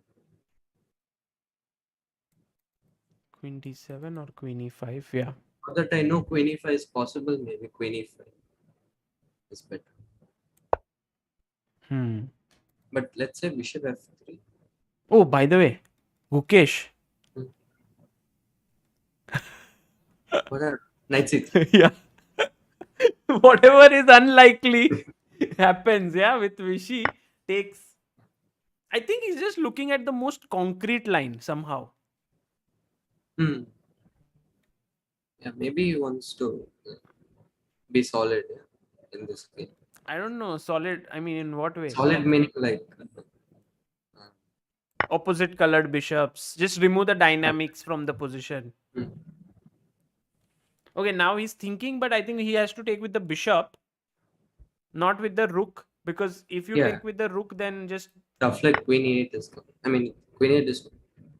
Queen d7 or queen e5. Yeah. Now that I know queen e5 is possible, maybe queen e5 is better. Hmm. But let's say bishop f3. Oh, by the way, Gukesh. What are knight c3? Yeah. Whatever is unlikely happens, yeah, with Vishy takes. I think he's just looking at the most concrete line somehow. Hmm. Yeah, maybe he wants to be solid in this game. I don't know, solid. I mean, in what way? Solid meaning like Opposite colored bishops. Just remove the uh, dynamics from the position. hmm. Okay, now he's thinking, but I think he has to take with the bishop, not with the rook. Because if you Yeah, take with the rook, then just stuff like queen e8 is good. I mean, queen e8 is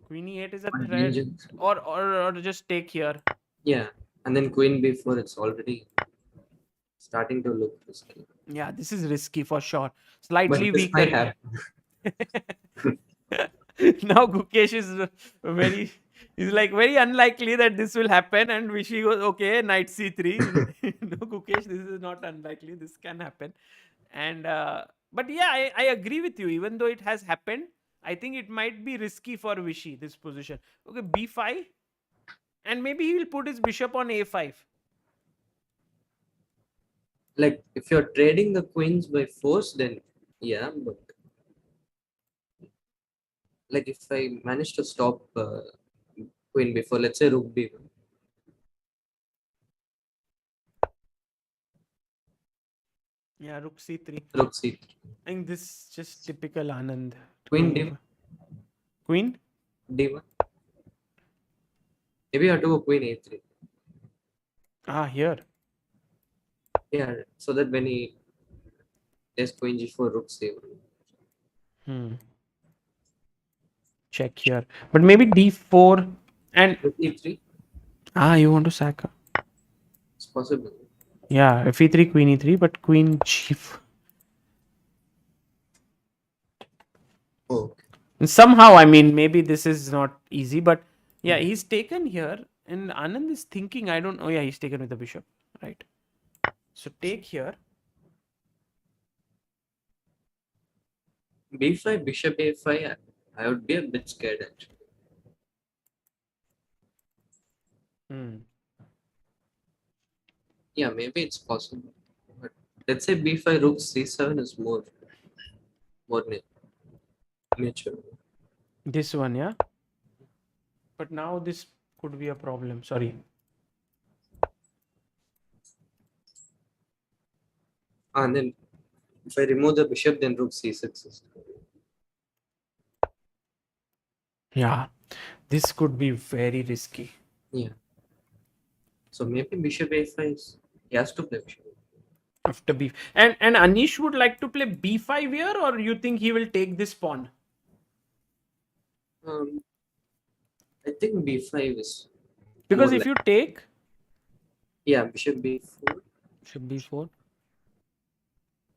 queen e8 is a not threat, dangerous. or just take here. Yeah, and then queen b4, it's already starting to look risky. Yeah, this is risky for sure. But Slightly this weaker might here. happen. Now Gukesh is very, is like very unlikely that this will happen, and Vishy goes, okay, knight c3. No, Gukesh, this is not unlikely. This can happen. And but yeah, I agree with you. Even though it has happened, I think it might be risky for Vishy, this position. Okay, b5, and maybe he will put his bishop on a5. Like if you're trading the queens by force, then yeah, but like if I manage to stop queen before, let's say rook b1, Yeah, rook c3. rook c3, I think this is just typical Anand. queen Queen, queen. d1, maybe I have to go queen a3. Here. Yeah, so that when he takes queen g4, rook c1. Hmm. Check here, but maybe d4 and Rook e3, you want to sack her. it's possible. Yeah, if e3, queen e3, but queen g4. Oh, okay. Somehow, I mean, maybe this is not easy, but yeah, he's taken here, and Anand is thinking, I don't know. Yeah, he's taken with the bishop, right? So take here. b5, bishop a5, I would be a bit scared actually. Hmm. Yeah, maybe it's possible. But let's say b5, rook c7 is more nature. This one, yeah. But now this could be a problem. Sorry. And then if I remove the bishop, then rook c6 is. Yeah, this could be very risky. Yeah. So maybe bishop a5 is, he has to play bishop. After b, and Anish would like to play b5 here, or you think he will take this pawn? I think b5 is Because more if like, you take bishop b4. should b4.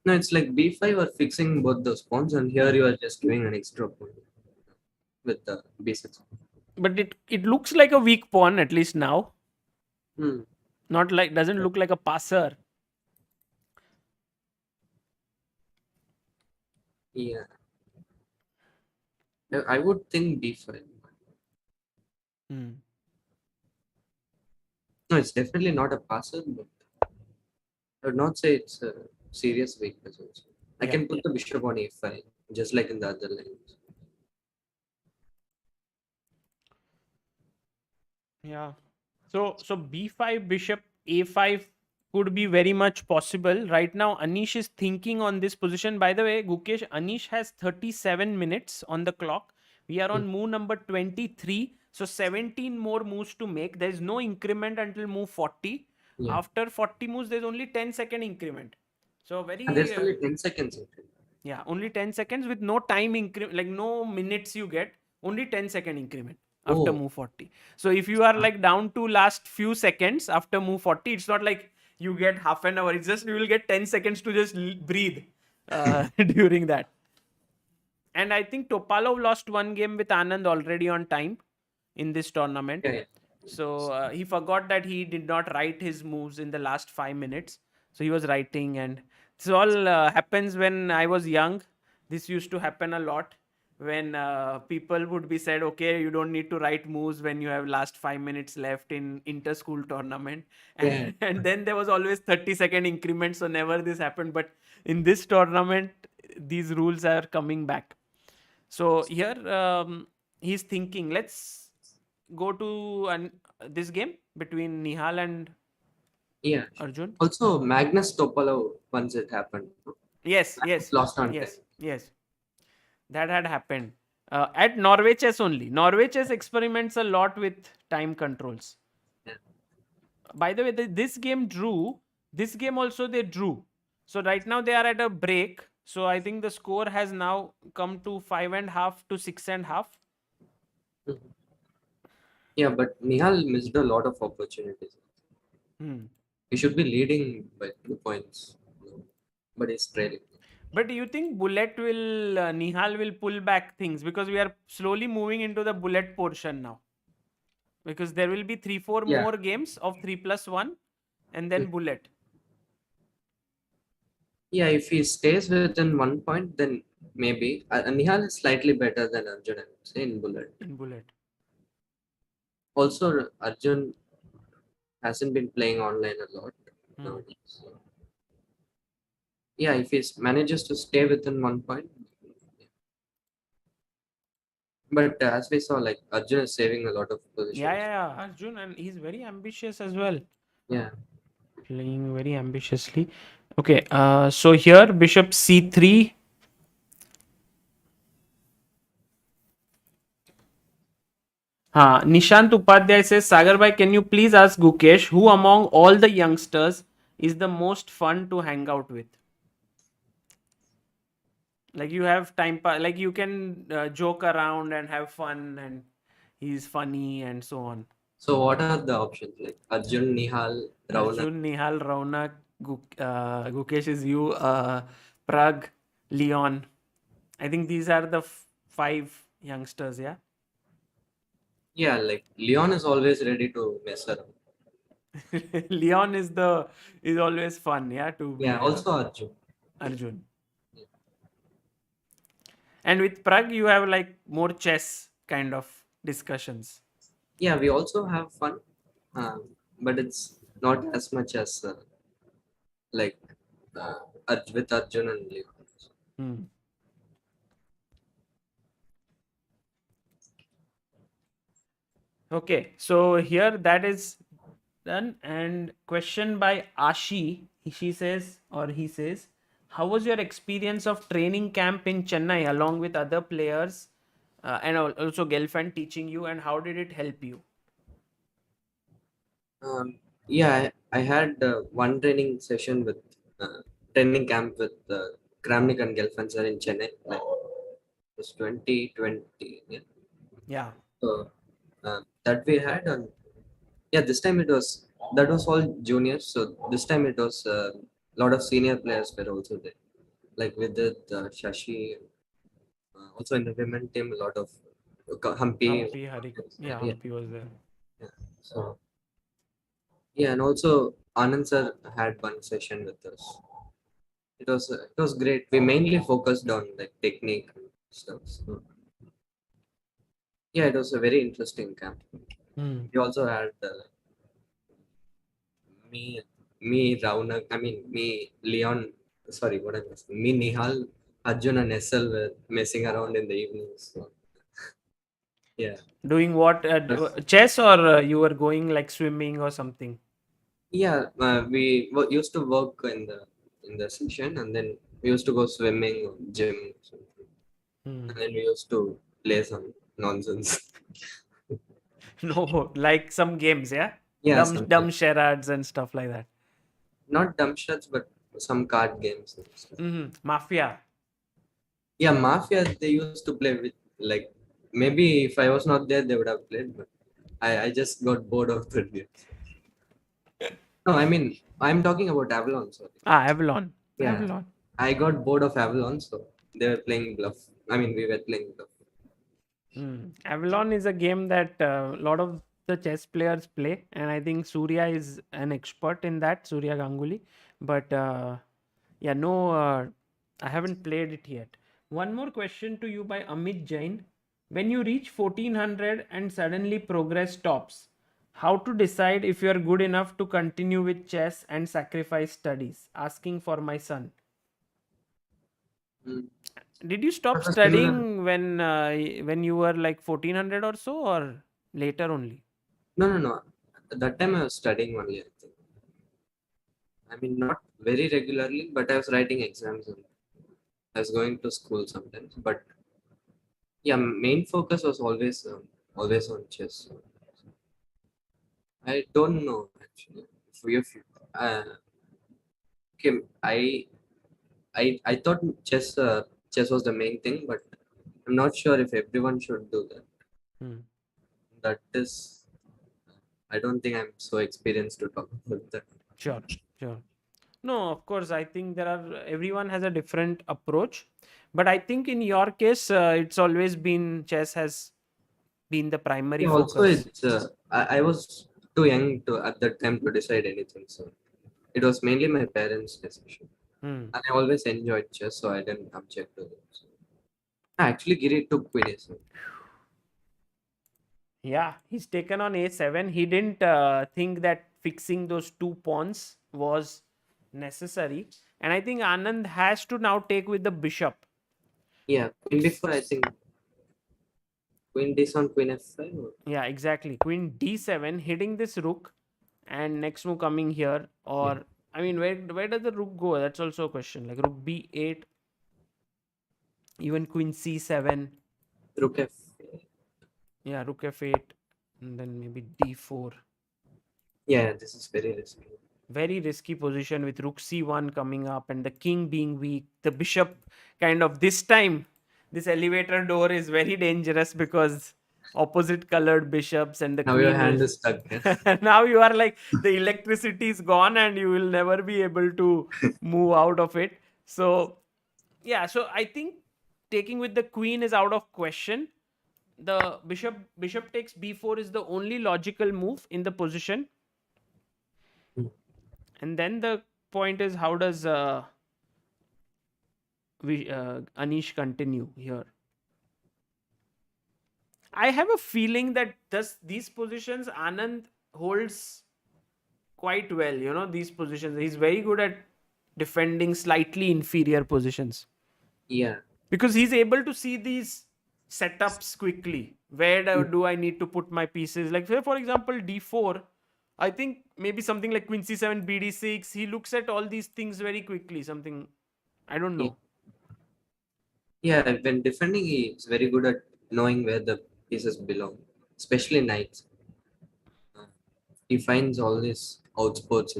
No, it's like b5 or fixing both those pawns, and here you are just giving an extra pawn with the b6. But it looks like a weak pawn, at least now. Hmm. Not like, doesn't look like a passer. Yeah. I would think b5. Hmm. No, it's definitely not a passer, but I would not say it's a serious weakness also. I Yeah. can put the bishop on a5, just like in the other lines. Yeah. So b5 bishop a5 could be very much possible. Right now Anish is thinking on this position. By the way, Gukesh, Anish has 37 minutes on the clock. We are on move number 23. So 17 more moves to make. There is no increment until move 40. Yeah. After 40 moves, there's only 10-second increment. So very And there's only 10 seconds. yeah, only 10 seconds with no time increment, like no minutes you get, only 10-second increment after Oh. move 40. So if you are like down to last few seconds after move 40, it's not like you get half an hour. It's just you will get 10 seconds to just breathe during that. And I think Topalov lost one game with Anand already on time in this tournament. Yeah. So he forgot that he did not write his moves in the last 5 minutes. So he was writing, and this all happens when I was young. This used to happen a lot when people would be said, okay, you don't need to write moves when you have last 5 minutes left in inter-school tournament. Yeah. And then there was always 30-second increment. So never this happened. But in this tournament, these rules are coming back. So here he's thinking, let's go to this game between Nihal and Yeah. Arjun. Also, Magnus Topalov, once it happened. Yes, yes, Lost on yes, 10. yes. That had happened at Norway Chess only. Norway Chess experiments a lot with time controls. Yeah. By the way, this game drew. This game also they drew. So right now they are at a break. So I think the score has now come to 5.5 to 6.5. Yeah, but Nihal missed a lot of opportunities. He should be leading by 2 points, but he's trailing. But do you think bullet will Nihal will pull back things, because we are slowly moving into the bullet portion now? Because there will be 3-4 Yeah. more games of 3+1 and then bullet. Yeah, if he stays within 1 point, then maybe. Nihal is slightly better than Arjun, I would say, in bullet. In bullet. Also, Arjun hasn't been playing online a lot nowadays. So. Yeah, if he manages to stay within 1 point. But as we saw, like Arjun is saving a lot of positions. Yeah. Arjun, and he's very ambitious as well. Yeah. Playing very ambitiously. Okay, so here bishop c3. Nishant Upadhyay says, Sagar bhai, can you please ask Gukesh who among all the youngsters is the most fun to hang out with? Like you have time, like you can joke around and have fun, and he's funny and so on. So what are the options? Like Arjun, Nihal, Raunak? Arjun, Nihal, Raunak, Gukesh is you, Prag, Leon. I think these are the 5 youngsters, yeah? Yeah, like Leon is always ready to mess around. Leon is always fun, yeah, to be Also Arjun. Arjun. And with Prag, you have like more chess kind of discussions. Yeah, we also have fun, but it's not as much as like with Arjun and Leon. Okay, so here that is done. And question by Ashi. She says, or he says, how was your experience of training camp in Chennai along with other players and also Gelfand teaching you, and how did it help you? Yeah, I had one training session with training camp with Kramnik and Gelfand in Chennai. Like it was 2020. Yeah. Yeah. So that we had, and yeah, this time it was that was all juniors. So this time it was a lot of senior players were also there. Like with the Shashi, also in the women team, a lot of Hampi. Humpy, Hari. Yeah, Yeah, Humpy was there. yeah. So yeah, and also Anand sir had one session with us. It was great. We mainly focused on like technique and stuff. So yeah, it was a very interesting camp. Hmm. We also had me, Raunak. I mean, me, Leon. Sorry, what I missed. Me, Nihal, Arjun, and SL were messing around in the evenings. So yeah, Doing what? Plus, Chess, or you were going like swimming or something? yeah. We used to work in the session, and then we used to go swimming or gym, or something. Hmm. And then we used to play some nonsense. No, like some games, yeah? Yeah, Dumb something. charades and stuff like that. Not dumb shots, but some card games and stuff. Mafia. Yeah, Mafia they used to play with like maybe if I was not there they would have played, but I just got bored of the games. No, I mean I'm talking about Avalon, sorry. Avalon. Yeah. Avalon. I got bored of Avalon, so they were playing bluff. I mean we were playing bluff. Avalon is a game that a lot of the chess players play, and I think Surya is an expert in that, Surya Ganguly. But yeah, no, I haven't played it yet. One more question to you by Amit Jain. When you reach 1400 and suddenly progress stops, how to decide if you are good enough to continue with chess and sacrifice studies? Asking for my son. Mm. Did you stop That's a similar. studying when you were like 1400 or so, or later only? No. At that time I was studying only, I think. I mean not very regularly, but I was writing exams and I was going to school sometimes. But yeah, main focus was always on chess. I don't know actually. If uh, okay, I thought chess was the main thing, but I'm not sure if everyone should do that. Hmm. That is, I don't think I'm so experienced to talk about that. Sure, sure. No, of course, I think everyone has a different approach. But I think in your case, it's always been chess has been the primary Yeah, also focus. it's I was too young to at that time to decide anything, so it was mainly my parents' decision. Hmm. And I always enjoyed chess, so I didn't object to it. So, actually, Giri took Queen A7. Yeah, he's taken on a7. He didn't think that fixing those two pawns was necessary. And I think Anand has to now take with the bishop. Yeah, Queen before I think Queen D on Queen F5. Or, Yeah, exactly. Queen d7, hitting this rook, and next move coming here. yeah, Or, I mean, where does the rook go? That's also a question. Like rook b8, even queen c7. Rook F. Yeah, rook f8, and then maybe d4. Yeah, this is very risky. Very risky position with rook c1 coming up and the king being weak. The bishop kind of this time, this elevator door is very dangerous because opposite colored bishops and the Now your queen hand is. is stuck. Yeah. Now you are like the electricity is gone and you will never be able to move out of it. So, yeah, so I think taking with the queen is out of question. The bishop takes b4 is the only logical move in the position. And then the point is, how does Anish continue here? I have a feeling that these positions Anand holds quite well. These positions. He's very good at defending slightly inferior positions Yeah. because he's able to see these setups quickly. Where do I need to put my pieces? Like, say, for example, d4. I think maybe something like queen c7, bd6. He looks at all these things very quickly. Something, I don't Ye- know. Yeah, when defending, he is very good at knowing where the pieces belong, especially knights. Uh, he finds all these outsports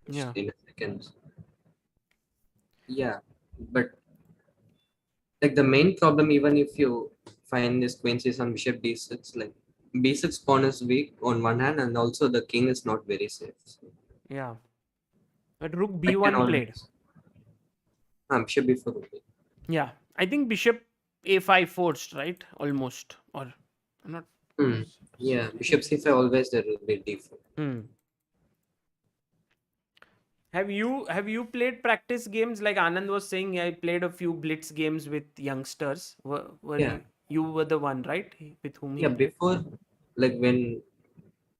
Yeah. in a second. Yeah, but like the main problem, even if you find this queen c7 bishop d6, like b6 pawn is weak on one hand, and also the king is not very safe. So Yeah. But rook I can b1 played. always bishop b4 would be. Yeah. I think bishop a5 forced, right? Almost. Or not. Hmm. Yeah, bishop c5 always there will be d4. Hmm. Have you played practice games like Anand was saying? I played a few blitz games with youngsters. Were Yeah, you were the one, right? With whom he yeah. played Before, like when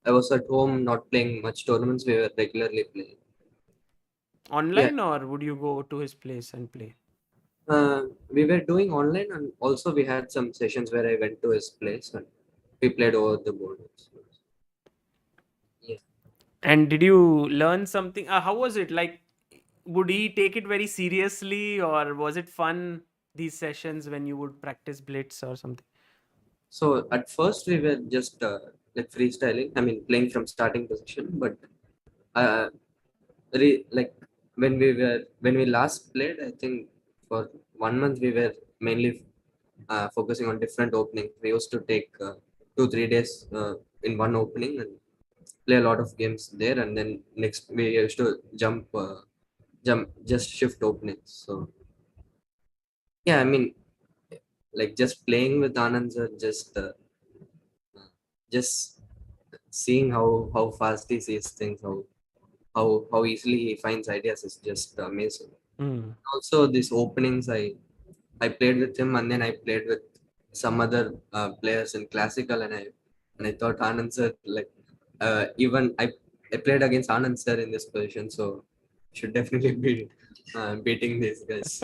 I was at home, not playing much tournaments, we were regularly playing. Yeah, online, or would you go to his place and play? we were doing online, and also we had some sessions where I went to his place and we played over the board. Yeah. And did you learn something? How was it? Like, would he take it very seriously, or was it fun? These sessions when you would practice blitz or something. So at first we were just like freestyling. I mean, playing from starting position, but uh, like when we last played, I think for 1 month we were mainly focusing on different openings. We used to take 2 3 days in one opening and play a lot of games there, and then next we used to jump just shift openings. So yeah, I mean, like just playing with Anand sir, just seeing how fast he sees things, how easily he finds ideas is just amazing. Hmm. Also these openings, I played with him, and then I played with some other players in classical, and I thought Anand sir, like even I played against Anand sir in this position, so should definitely be beating these guys.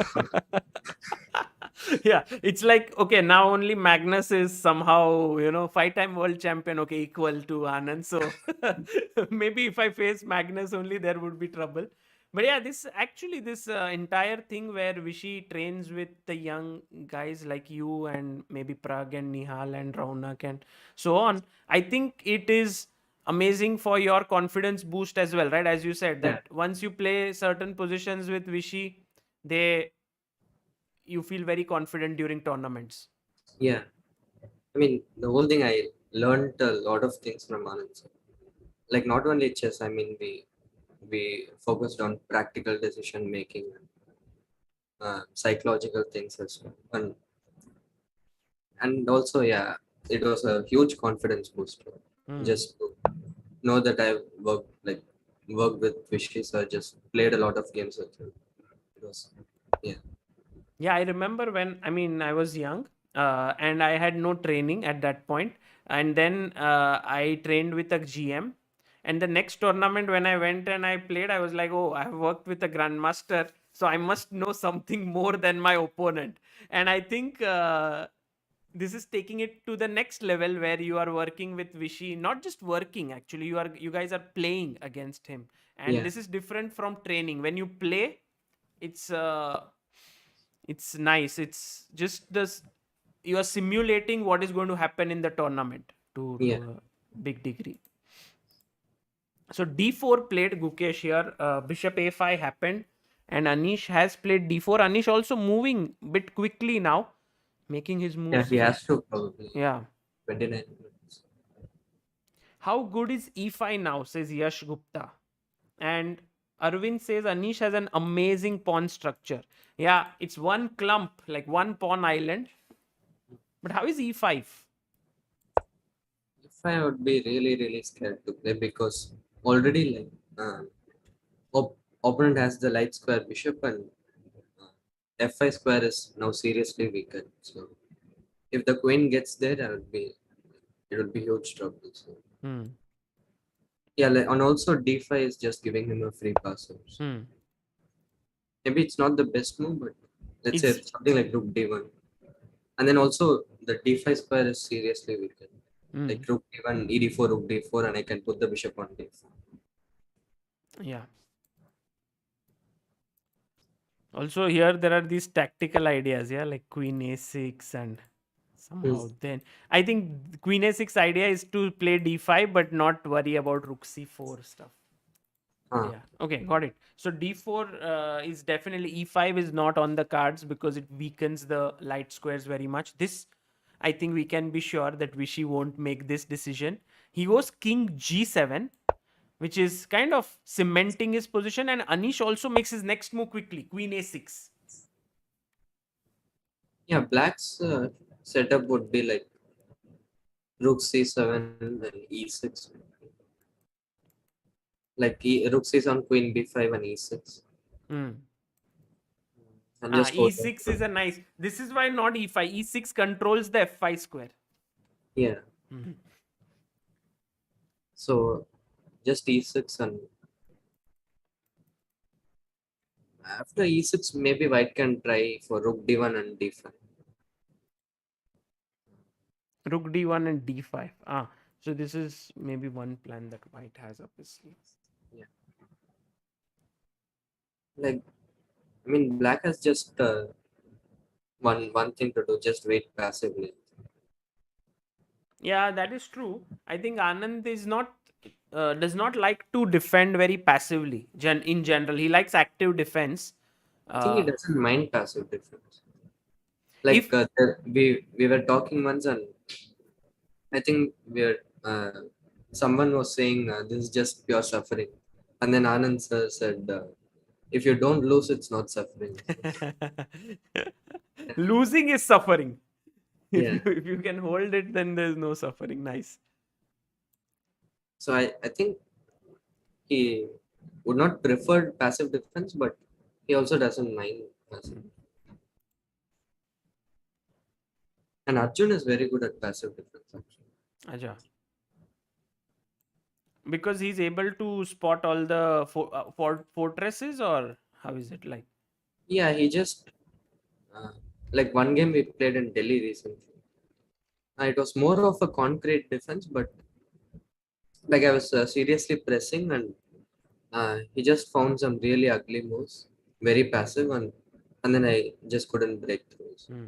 Yeah, it's like, okay, now only Magnus is somehow, 5-time world champion, okay, equal to Anand. So maybe if I face Magnus only, there would be trouble. But yeah, this entire thing where Vishy trains with the young guys like you and maybe Prag and Nihal and Raunak and so on, I think it is amazing for your confidence boost as well, right? As you said, Yeah, that once you play certain positions with Vishy, they you feel very confident during tournaments. yeah. I mean, the whole thing, I learned a lot of things from Anand sir. Like not only chess, I mean, we focused on practical decision making, psychological things as well, and also, yeah, it was a huge confidence booster Hmm. just to know that I worked with Vishy sir, just played a lot of games with him. It was, yeah, Yeah, I remember when, I mean, I was young, and I had no training at that point. And then I trained with a GM. And the next tournament, when I went and I played, I was like, oh, I've worked with a grandmaster. So I must know something more than my opponent. And I think this is taking it to the next level where you are working with Vishy, not just working, actually, you guys are playing against him. And yeah, this is different from training. When you play, it's nice. It's just this, you are simulating what is going to happen in the tournament to yeah, a big degree. So d4 played Gukesh here. Bishop a5 happened, and Anish has played d4. Anish also moving bit quickly now, making his yeah. moves. He has to probably Yeah. 29 minutes. How good is e5 now? Says Yash Gupta. And Arvind says Anish has an amazing pawn structure. Yeah, it's one clump, like one pawn island. But how is e5? If I would be really really scared to play because already like opponent has the light square bishop, and uh, f5 square is now seriously weakened. So if the queen gets there, it would be huge trouble. So Hmm. yeah, like, and also d5 is just giving him a free pass. So Hmm. maybe it's not the best move, but let's say It's something like rook d1, and then also the d5 square is seriously weakened. Hmm. Like rook d1, ed4, rook d4, and I can put the bishop on d4. Yeah. Also here there are these tactical ideas, yeah, like queen a6 and somehow then I think queen a6 idea is to play d5 but not worry about rook c4 stuff. Huh. Yeah. Okay, got it. So d4 is definitely e5 is not on the cards because it weakens the light squares very much. This I think we can be sure that Vishy won't make this decision. He goes king g7, which is kind of cementing his position, and Anish also makes his next move quickly, queen a6. Yeah, black's setup would be like rook c7 and e6. Like rook c7, queen b5, and e6. Hmm. And just hold on. E6 is a nice. This is why not e5. E6 controls the f5 square. Yeah. Mhm. So just e6, and after e6, maybe white can try for rook d1 and d5. Rook d1 and d5. So this is maybe one plan that white has up his sleeve. Yeah. Like, I mean, black has just one thing to do, just wait passively. Yeah, that is true. I think Anand is not does not like to defend very passively. In general, he likes active defense. I think he Uh, doesn't mind passive defense. Like if we were talking once, and I think someone was saying this is just pure suffering, and then Anand sir said, if you don't lose, it's not suffering. losing is suffering. Yeah. If you can hold it, then there's no suffering. Nice. So I think he would not prefer passive defense, but he also doesn't mind passive. And Arjun is very good at passive defense, actually. Aja. Because he's able to spot all the fortresses, or how is it like? Yeah, he just uh, like one game we played in Delhi recently. It was more of a concrete defense, but like I was seriously pressing, and he just found some really ugly moves, very passive, and then I just couldn't break through. So, Hmm.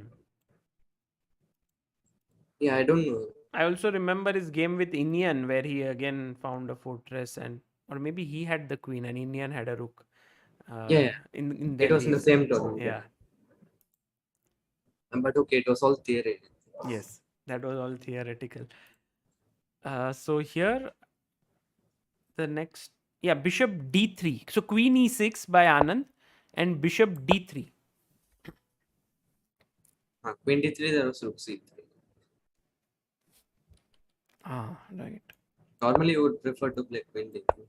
yeah, I don't know. I also remember his game with Indian where he again found a fortress, and or maybe he had the queen and Indian had a rook Yeah, yeah, in it was in Delhi. the same tournament. Yeah. But okay, it was all theory. Yes, that was all theoretical. So here the next, yeah, bishop d3. So queen e6 by Anand and bishop d3. Queen d3, there was rook c3. Right. Normally, you would prefer to play queen d3.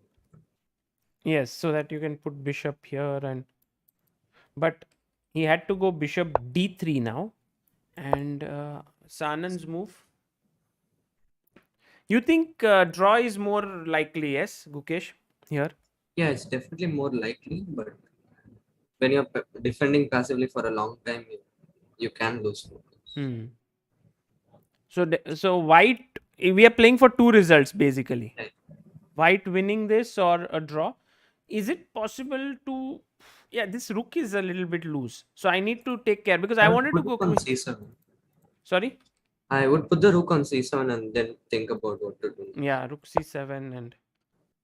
Yes, so that you can put bishop here, and but he had to go bishop d3 now, and Sanan's move. You think draw is more likely? Yes, Gukesh here. Yeah, it's definitely more likely, but when you're defending passively for a long time, you can lose focus. Hmm. So white, we are playing for two results basically. Right. White winning this or a draw. Is it possible to? Yeah, this rook is a little bit loose, so I need to take care because I I would wanted to put go it on queen. c7. Sorry. I would put the rook on c7 and then think about what to do. Yeah, rook c7 and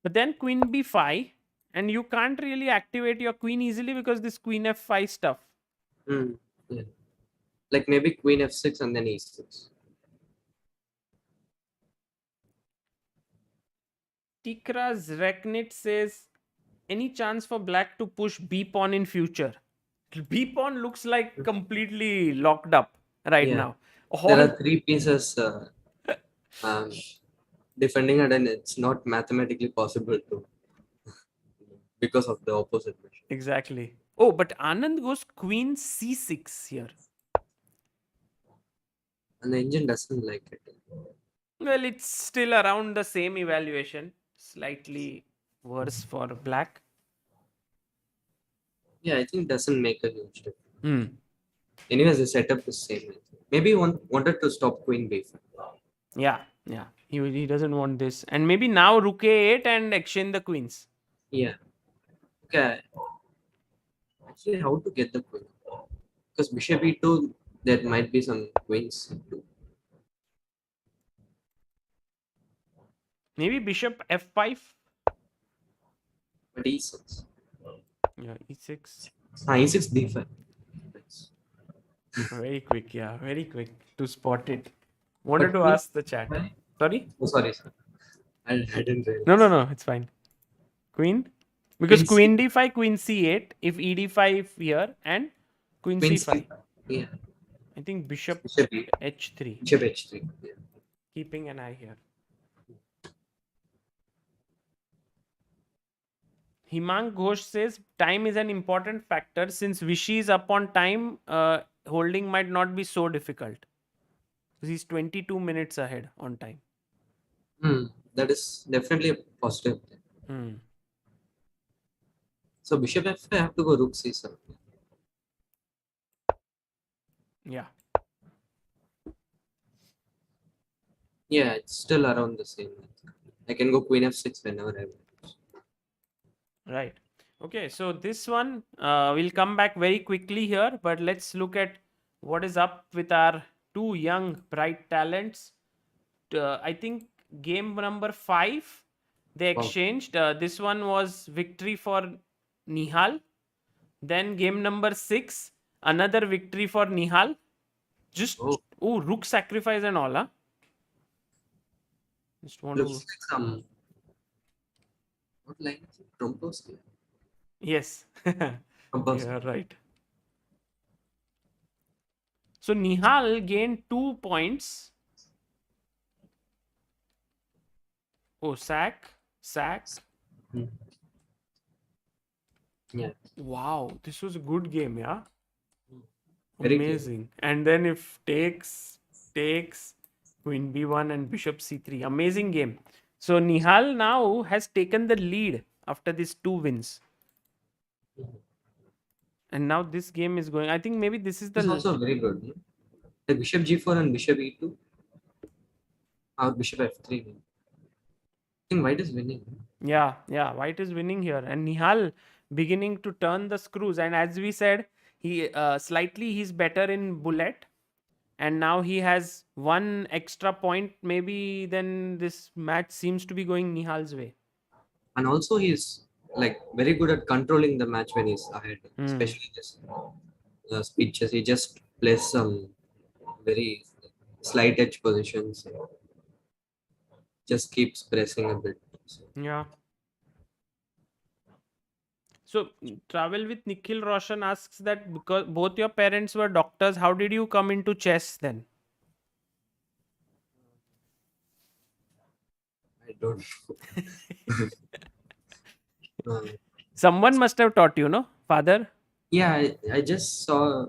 but then queen b5, and you can't really activate your queen easily because this queen f5 stuff. Hmm. Yeah. Like maybe queen f6 and then e6. Tikra Zreknit says, any chance for black to push b pawn in future? B pawn looks like completely locked up right Yeah. now. There All are three pieces um, defending it, and it's not mathematically possible to because of the opposite machine. exactly. Oh, but Anand goes queen c6 here. And the engine doesn't like it. Well, it's still around the same evaluation, slightly worse for black. Yeah, I think it doesn't make a huge difference. Hmm. Anyways, the setup is same. I think. Maybe wanted to stop queen b5. Yeah, yeah. He doesn't want this. And maybe now rook a8 and exchange the queens. Yeah. Okay. Actually, how to get the queen? Because bishop e2, there might be some queens too. Maybe bishop f5. But e6. Yeah, e6. E6 d5. Nice. Very quick, yeah. Very quick to spot it. Wanted But to queen ask the chat. d5? Sorry? Oh, sorry, sir. I didn't realize. No, it's fine. Queen? Because Queen queen d5, queen c8, if e d5 here, and queen Queen c5. c5. Yeah. I think bishop Bishop e. h3. Bishop h3. Yeah. Keeping an eye here. Himang Ghosh says time is an important factor. Since Vishy is up on time, holding might not be so difficult. He's 22 minutes ahead on time. That is definitely a positive thing. Hmm. So bishop f5, I have to go rook c7. Yeah. Yeah, it's still around the same. I can go queen f6 whenever I want. Right. Okay, so this one we'll come back very quickly here, but let's look at what is up with our two young bright talents. I think game number 5 they Wow. exchanged. This one was victory for Nihal. Then game number 6, another victory for Nihal. Just rook sacrifice and all, huh? Just want Looks to like some. What line is it? Trompowski. yes. Trompowski. Yeah, right. So Nihal gained 2 points. Oh, sack. Hmm. Yeah. Wow, this was a good game, yeah. Very clear. Amazing. And then if takes, queen b1 and bishop c3. Amazing game. So Nihal now has taken the lead after these 2 wins. And now this game is going. I think maybe this is It's the also very good. No? The bishop g4 and bishop e2. Or bishop f3. I think white is winning. yeah, white is winning here, and Nihal beginning to turn the screws. And as we said, he slightly he's better in bullet, and now he has 1 extra point. Maybe then this match seems to be going Nihal's way. And also he's like very good at controlling the match when he's ahead, especially this speeches. He just plays some very slight edge positions. Just keeps pressing a bit. So, Yeah. So Travel with Nikhil Roshan asks that because both your parents were doctors, how did you come into chess then? I don't know. Someone must have taught you, no? Father? Yeah, I just saw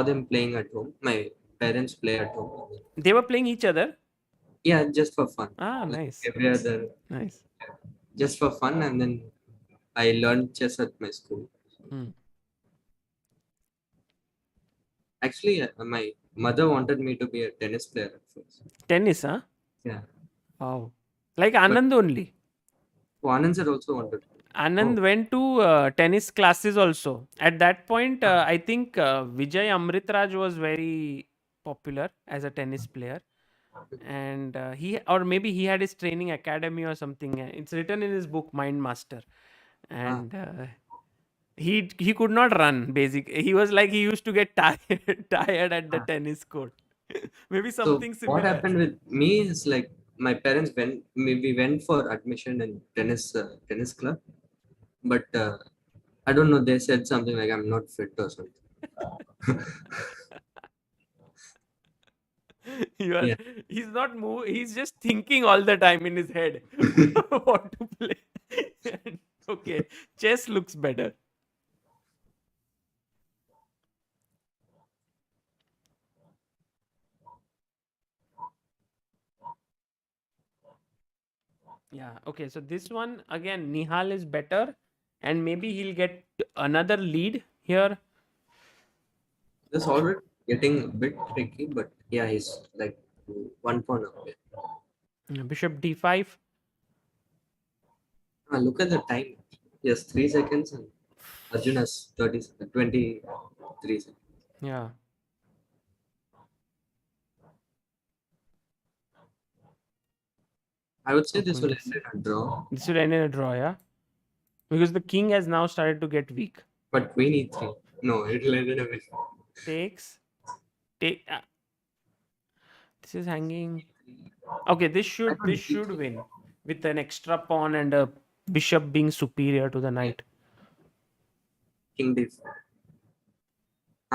them playing at home. My parents play at home. They were playing each other? Yeah, just for fun. Ah, Like nice. every other, Nice. just for fun, and then I learned chess at my school. Actually, my mother wanted me to be a tennis player at first. Tennis, huh? Yeah. Wow. Like Anand only. Oh, Anand sir also wanted. Anand went to tennis classes also. At that point, I think Vijay Amritraj was very popular as a tennis player. And he, or maybe he had his training academy or something. It's written in his book, Mind Master. And he could not run, basically. He was like, he used to get tired at the tennis court. Maybe So something what similar. happened with me is like my parents we went for admission in tennis club, but I don't know. They said something like I'm not fit or something. Yeah. He's not he's just thinking all the time in his head what to play. Okay, chess looks better. Yeah, okay, so this one again, Nihal is better, and maybe he'll get another lead here. This already getting a bit tricky, but yeah, he's like 1 pawn away. Bishop d5. Look at the time. He has 3 seconds and Arjun has 23 seconds. Yeah. I would say Oh, this will queen end in d6. a draw, This will end in a draw, yeah? Because the king has now started to get weak. but queen e3. No, it will end in a win. Takes. Take. This is hanging. Okay, this I should don't this need should win with an extra pawn and a bishop being superior to the knight. king d4.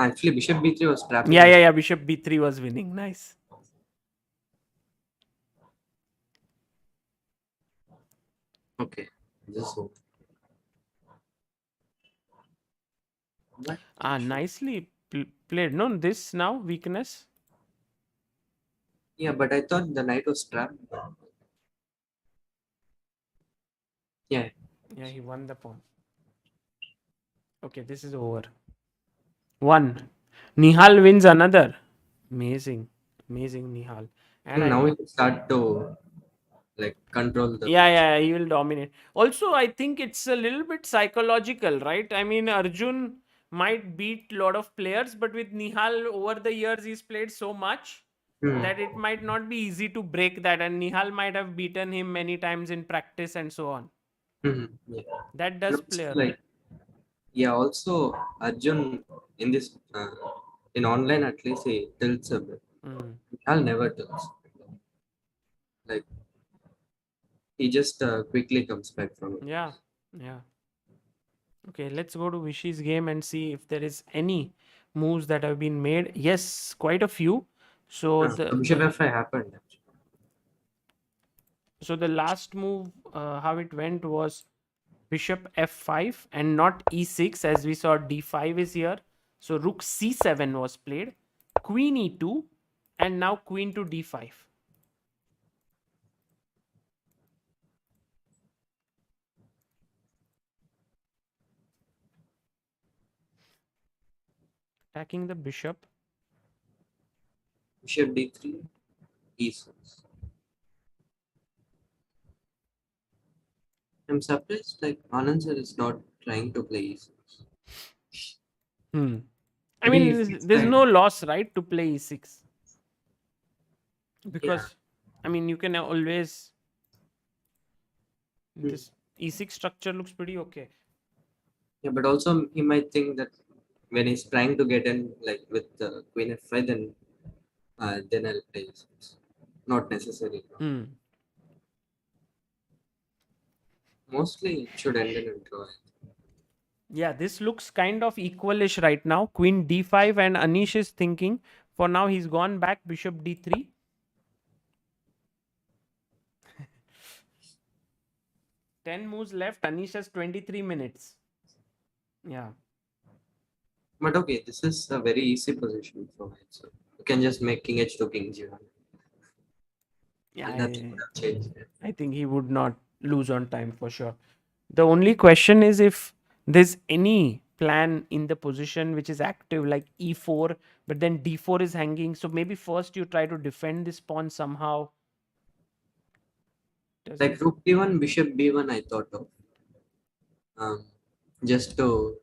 Actually, bishop b3 was trapping. Yeah. Bishop b3 was winning. Nice. Okay, this is over. What? Nicely played. No, this now weakness. Yeah, but I thought the knight was trapped. Yeah, Yeah, he won the pawn. Okay, this is over. One. Nihal wins another. Amazing. Amazing Nihal. I think now we can start to like control the. Yeah, he will dominate. Also, I think it's a little bit psychological, right? I mean, Arjun might beat a lot of players, but with Nihal over the years, he's played so much Hmm. that it might not be easy to break that. And Nihal might have beaten him many times in practice and so on. Yeah. That does Looks play a role. like yeah. Also, Arjun in this in online at least he tilts a bit. I'll never tilts. Like he just quickly comes back from it. Yeah. Okay, let's go to Vishy's game and see if there is any moves that have been made. Yes, quite a few. So So bishop f5 happened. the last move, how it went was bishop f5 and not e6, as we saw d5 is here. So rook c7 was played, queen e2, and now queen to d5. Attacking the bishop. Bishop d3, e6. I'm surprised like Anand sir is not trying to play e6. I Maybe mean, if he's there's trying- no loss, right, to play e6. Yeah. Because, I mean, you can always. Hmm. This e6 structure looks pretty okay. Yeah, but also he might think that when he's trying to get in like with the queen f5, then I'll play e6. Not necessary. Mostly it should end in a draw. Yeah, this looks kind of equalish right now. Queen d5 and Anish is thinking. For now, he's gone back. Bishop d3. Ten moves left. Anish has 23 minutes. Yeah. But okay, this is a very easy position for him. So you can just make king h2 king g1. Yeah, And nothing would have changed. I think he would not lose on time for sure. The only question is if there's any plan in the position which is active, like e4, but then d4 is hanging. So maybe first you try to defend this pawn somehow. Like rook d1, bishop b1, I thought of. Just to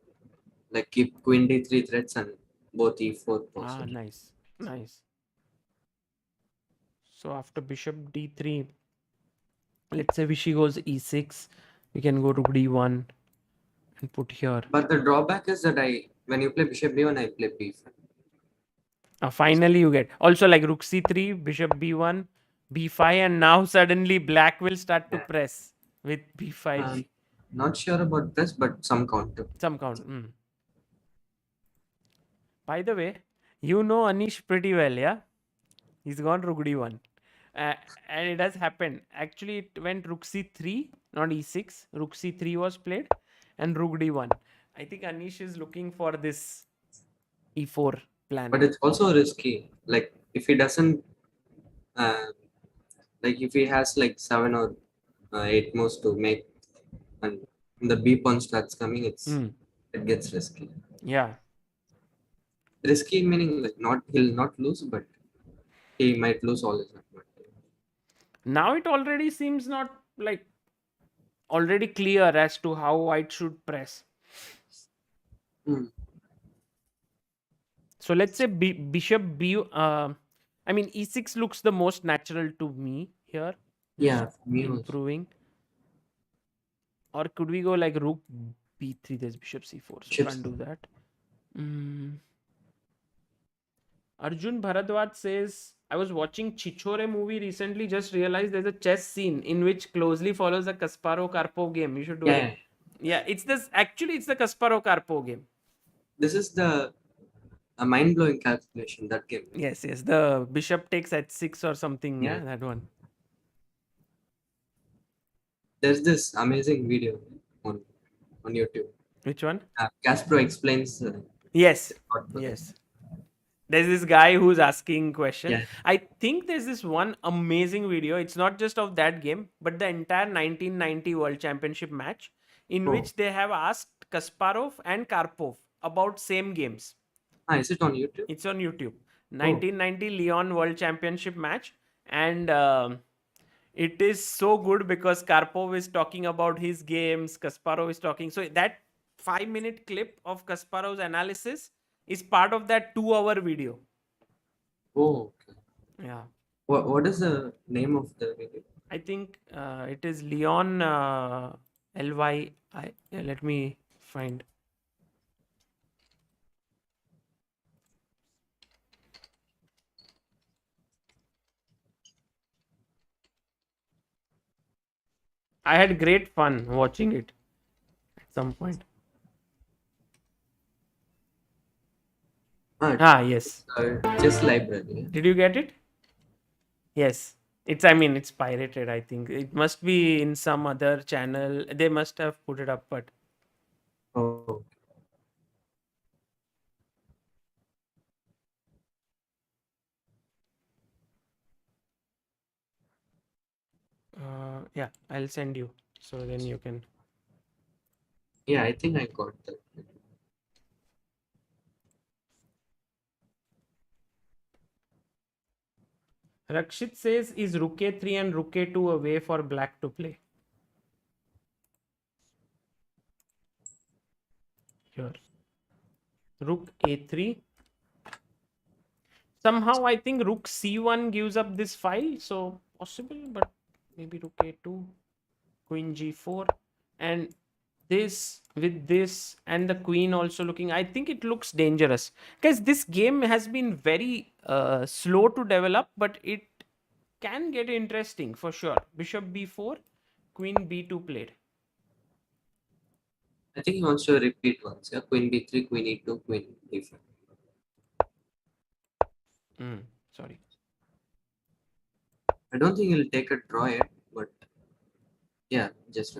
like keep queen d3 threats and both e4 possible. Nice. So after bishop d3, let's say Vishy goes e6, we can go to d1 and put here. But the drawback is that when you play bishop b1, I play b5. Finally you get also like rook c3, bishop b1, b5, and now suddenly black will start to press with b5. Not sure about this, but some counter. Some count. By the way, you know Anish pretty well, yeah? He's gone rook d1. And it has happened. Actually, it went rook c3, not e6. Rook c3 was played and rook d1. I think Anish is looking for this e4 plan. But it's also risky. Like if he doesn't, like if he has like 7 or 8 moves to make, and the b pawn starts coming, it gets risky. Yeah. Risky meaning like he'll not lose, but he might lose all his advantage. Now it already seems not like already clear as to how white should press. Hmm. So let's say bishop b. I mean e6 looks the most natural to me here. Just Yeah, for me also. improving. Or could we go like rook b3? There's bishop c4, so Chips. can't do that. Mm. Arjun Bharadwaj says, I was watching Chichore movie recently, just realized there's a chess scene in which closely follows a Kasparov-Karpov game. You should do Yeah, it. yeah. Yeah, it's this actually it's the Kasparov-Karpov game. This is a mind-blowing calculation, that game. Yes, the bishop takes h6 or something, Yeah. that one. There's this amazing video on YouTube. Which one? Castro explains. Yes. What the- Yes. There's this guy who's asking question. Yeah. I think there's this one amazing video. It's not just of that game, but the entire 1990 World Championship match in Oh. which they have asked Kasparov and Karpov about same games. Is it on YouTube? It's on YouTube. 1990 Lyon World Championship match, and it is so good because Karpov is talking about his games, Kasparov is talking. So that 5-minute clip of Kasparov's analysis is part of that 2-hour video. Oh, okay. Yeah, What is the name of the video? I think it is Lyon LY. Let me find. I had great fun watching it at some point. Yes. Chess library. Did you get it? Yes. It's pirated, I think. It must be in some other channel. They must have put it up, but Oh, yeah, I'll send you. So then you can. yeah, I think I got that. Rakshit says, is rook a3 and rook a2 a way for black to play? Here. Rook a3. Somehow I think rook c1 gives up this file, so possible, but maybe rook a2, queen g4, and this with this and the queen also looking, I think it looks dangerous. Guys, this game has been very slow to develop, but it can get interesting for sure. Bishop b4, queen b2 played. I think he wants to repeat once. Yeah, queen b3, queen e2, queen d5. Sorry. I don't think he'll take a draw yet, but yeah, just.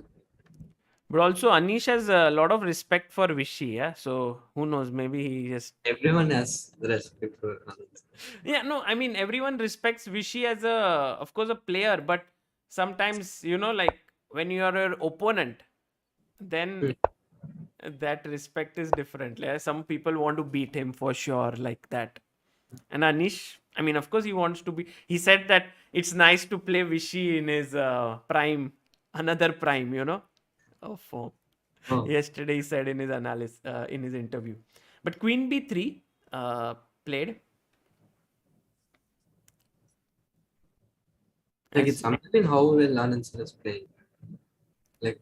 But also Anish has a lot of respect for Vishy, yeah. So who knows? Maybe he just Everyone has respect for Anand. yeah. No, I mean everyone respects Vishy as of course, a player, but sometimes like when you are an opponent, then that respect is different. Yeah? Some people want to beat him for sure, like that. And Anish, I mean, of course, he wants to be. He said that it's nice to play Vishy in his prime, another prime, of form. Oh, Yesterday, he said in his analysis, in his interview. But Queen B3 played. like it's amazing how well Anand is playing. Like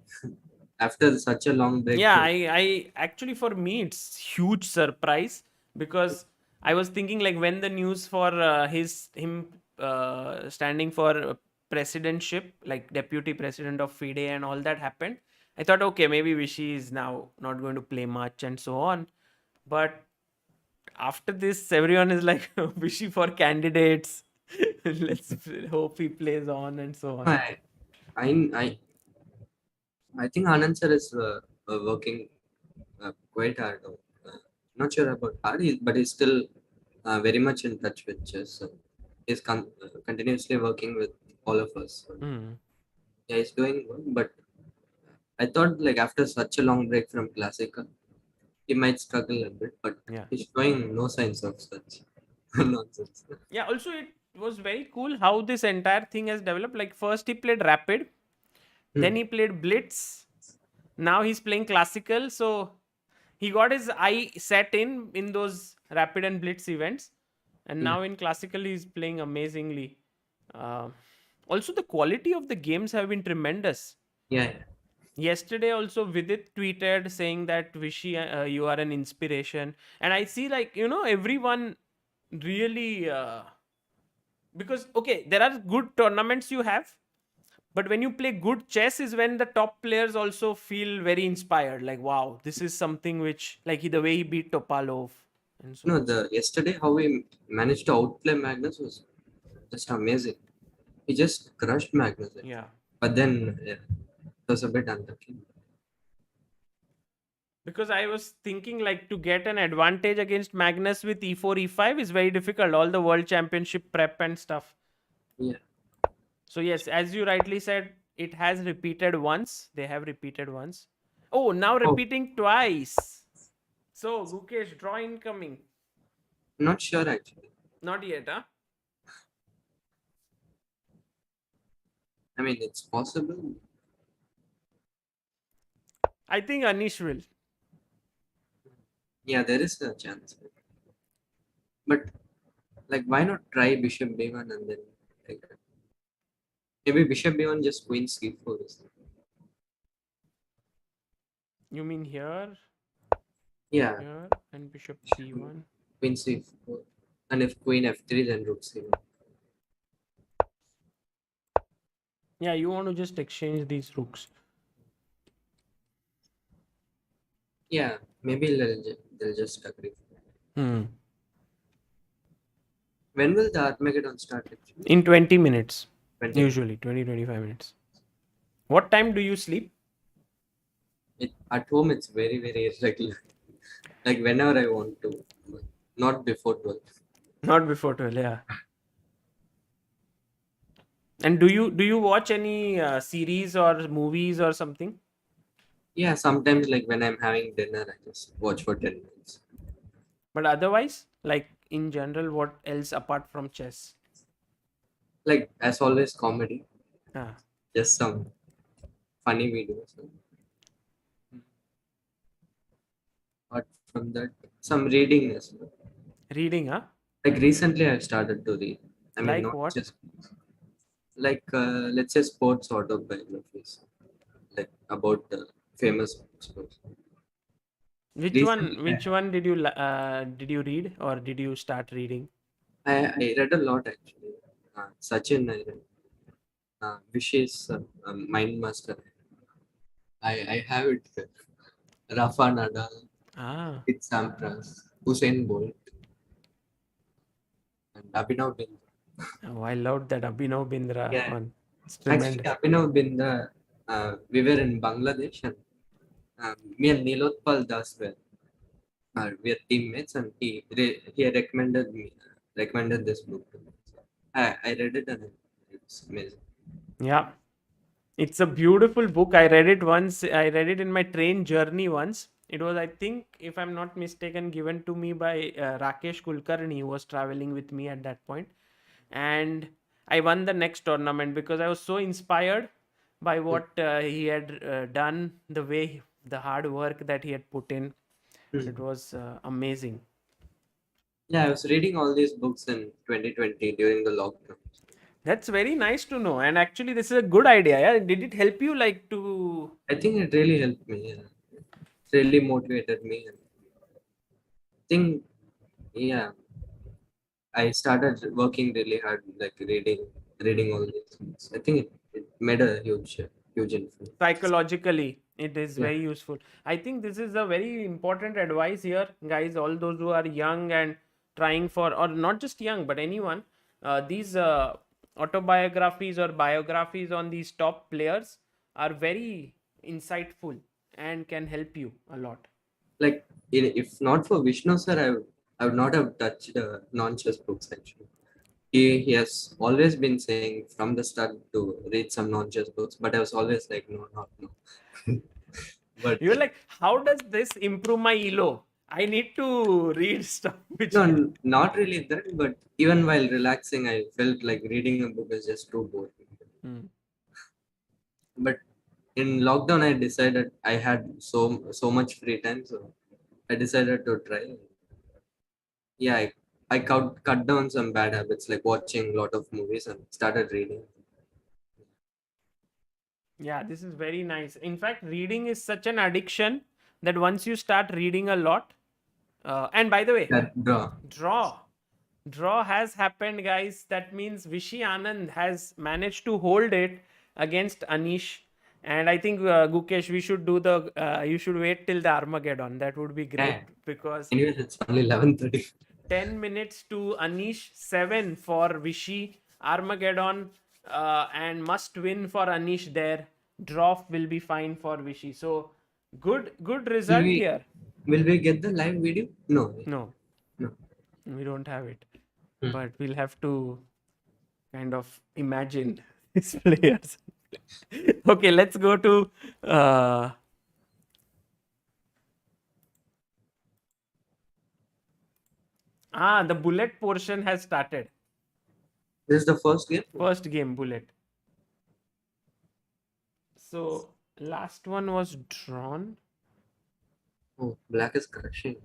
after such a long break. Yeah, I actually, for me, it's huge surprise because I was thinking like when the news for him standing for presidentship, like deputy president of FIDE and all that happened, I thought, okay, maybe Vishy is now not going to play much and so on. But after this, everyone is like, Vishy for candidates. Let's hope he plays on and so on. I think Anand sir is working quite hard. Not sure about hard, but he's still very much in touch with chess. So he's continuously working with all of us. So, yeah, he's doing well. But I thought like after such a long break from Classical, he might struggle a bit, but Yeah. he's showing no signs of such nonsense. Yeah, also it was very cool how this entire thing has developed. Like first he played rapid, then Hmm. he played blitz, now he's playing classical. So he got his eye set in those rapid and blitz events, and Yeah, now in classical he's playing amazingly. Uh, Also the quality of the games have been tremendous. yeah, yeah. Yesterday also Vidit tweeted saying that Vishy, you are an inspiration, and I see like everyone really because okay, there are good tournaments you have, but when you play good chess is when the top players also feel very inspired, like wow, this is something which, like the way he beat Topalov and so No, on. the yesterday how he managed to outplay Magnus was just amazing. He just crushed Magnus Yeah, actually. But then yeah, it was a bit unlucky. because I was thinking like to get an advantage against Magnus with e4 e5 is very difficult, all the world championship prep and stuff. Yeah. So yes, as you rightly said, it has repeated once. They have repeated once. Oh, now Oh, repeating twice. So Gukesh, draw incoming. not sure actually. Not yet, huh? I mean, it's possible. I think Anish will. Yeah, there is a chance. But like, why not try Bishop B1 and then like, maybe Bishop B1 just Queen C4 is. You mean here, Yeah, here, and Bishop C1. Queen C4. And if Queen F3, then Rook C1. Yeah, you want to just exchange these rooks. Yeah, maybe they'll just agree. Hmm. When will the Armageddon start actually? In 20 minutes. 20 minutes. Usually 20-25 minutes. What time do you sleep? At home, it's very, very irregular. Like whenever I want to, not before 12. Not before 12, yeah. And do you watch any series or movies or something? Yeah, sometimes like when I'm having dinner, I just watch for 10 minutes. But otherwise, like in general, what else apart from chess? Like as always, comedy, Ah, just some funny videos. Apart from that, some reading as well. reading, huh? Like recently, I've started to read. I mean, Like not what? just like let's say sports autobiographies, like about the famous sports. Which one? Recently, Which one did you read or did you start reading? I read a lot actually. Sachin, I read. Vish's Mind Master. I have it here. Rafa Nadal, Ah, Pete Sampras, Usain Bolt, and Abhinav Bindra. oh, I loved that Abhinav Bindra Yeah, one. It's actually, tremendous. Abhinav Bindra, we were in Bangladesh and me and Nilotpal Das were we are teammates and he recommended this book to me. I read it and it's amazing. Yeah. It's a beautiful book. I read it once. I read it in my train journey once. It was, I think, if I'm not mistaken, given to me by Rakesh Kulkarni, who was traveling with me at that point. And I won the next tournament because I was so inspired by what he had done, the way, the hard work that he had put in. It Hmm. was amazing. Yeah, I was reading all these books in 2020 during the lockdown. That's very nice to know. And actually, this is a good idea. Yeah. Did it help you like to? I think it really helped me. Yeah. It really motivated me. And I think, yeah, I started working really hard, like reading all these books. I think it made a huge influence. Psychologically it is Yeah. very useful. I think this is a very important advice here, guys, all those who are young and trying for, or not just young but anyone, these autobiographies or biographies on these top players are very insightful and can help you a lot. Like if not for Vishnu sir, I would not have touched non-chess books actually. He has always been saying from the start to read some non-chess books, but I was always like, no, not no. But You're like, how does this improve my elo? I need to read stuff which no, not really that. But even while relaxing, I felt like reading a book is just too boring. Hmm. But in lockdown, I decided I had so much free time, so I decided to try. Yeah, I cut down some bad habits like watching a lot of movies and started reading. Yeah, this is very nice. In fact, reading is such an addiction that once you start reading a lot, and by the way, That draw. draw. Draw has happened, guys. That means Vishy Anand has managed to hold it against Anish. And I think Gukesh, we should do the. You should wait till the Armageddon. That would be great Yeah. because Anyways, it's only 11:30. 10 minutes to Anish, 7 for Vishy, Armageddon, and must win for Anish there. Draw will be fine for Vishy. So good Will result we here. will we get the live video? No. No, No. we don't have it, Hmm. but we'll have to kind of imagine these players. Okay, let's go to the bullet portion has started. This is the first game. First game bullet. So last one was drawn. Oh, black is crushing.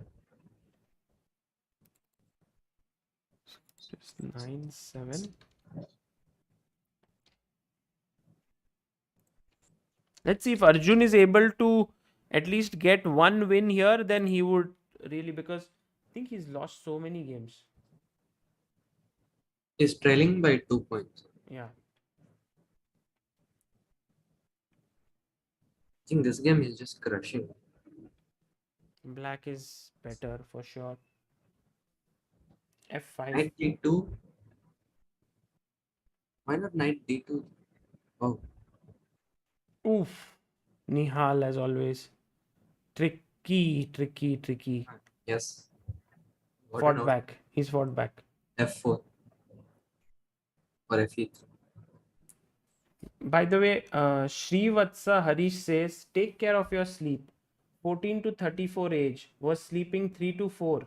Just 9-7. Let's see if Arjun is able to at least get one win here, then he would really, because I think he's lost so many games. He's trailing by 2 points. Yeah. I think this game is just crushing. Black is better for sure. F5. Knight D2. Why not knight D2? Oh, Oof. Nihal as always. Tricky. yes. What Fought an back. He's fought back. F4 or F3. By the way, Srivatsa Harish says, take care of your sleep. 14 to 34 age. Was sleeping 3 to 4.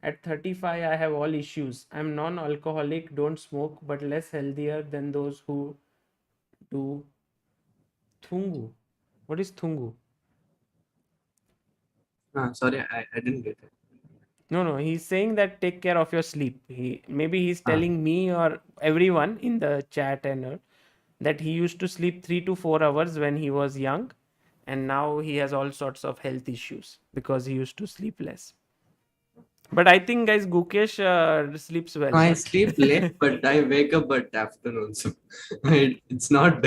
At 35, I have all issues. I'm non-alcoholic, don't smoke, but less healthier than those who do. Thungu. What is Thungu? Sorry, I didn't get it. No, he's saying that take care of your sleep. Maybe he's Ah. telling me or everyone in the chat and that he used to sleep 3 to 4 hours when he was young, and now he has all sorts of health issues because he used to sleep less. But I think, guys, Gukesh sleeps well. No, I sleep late, but I wake up at afternoon. So it's not.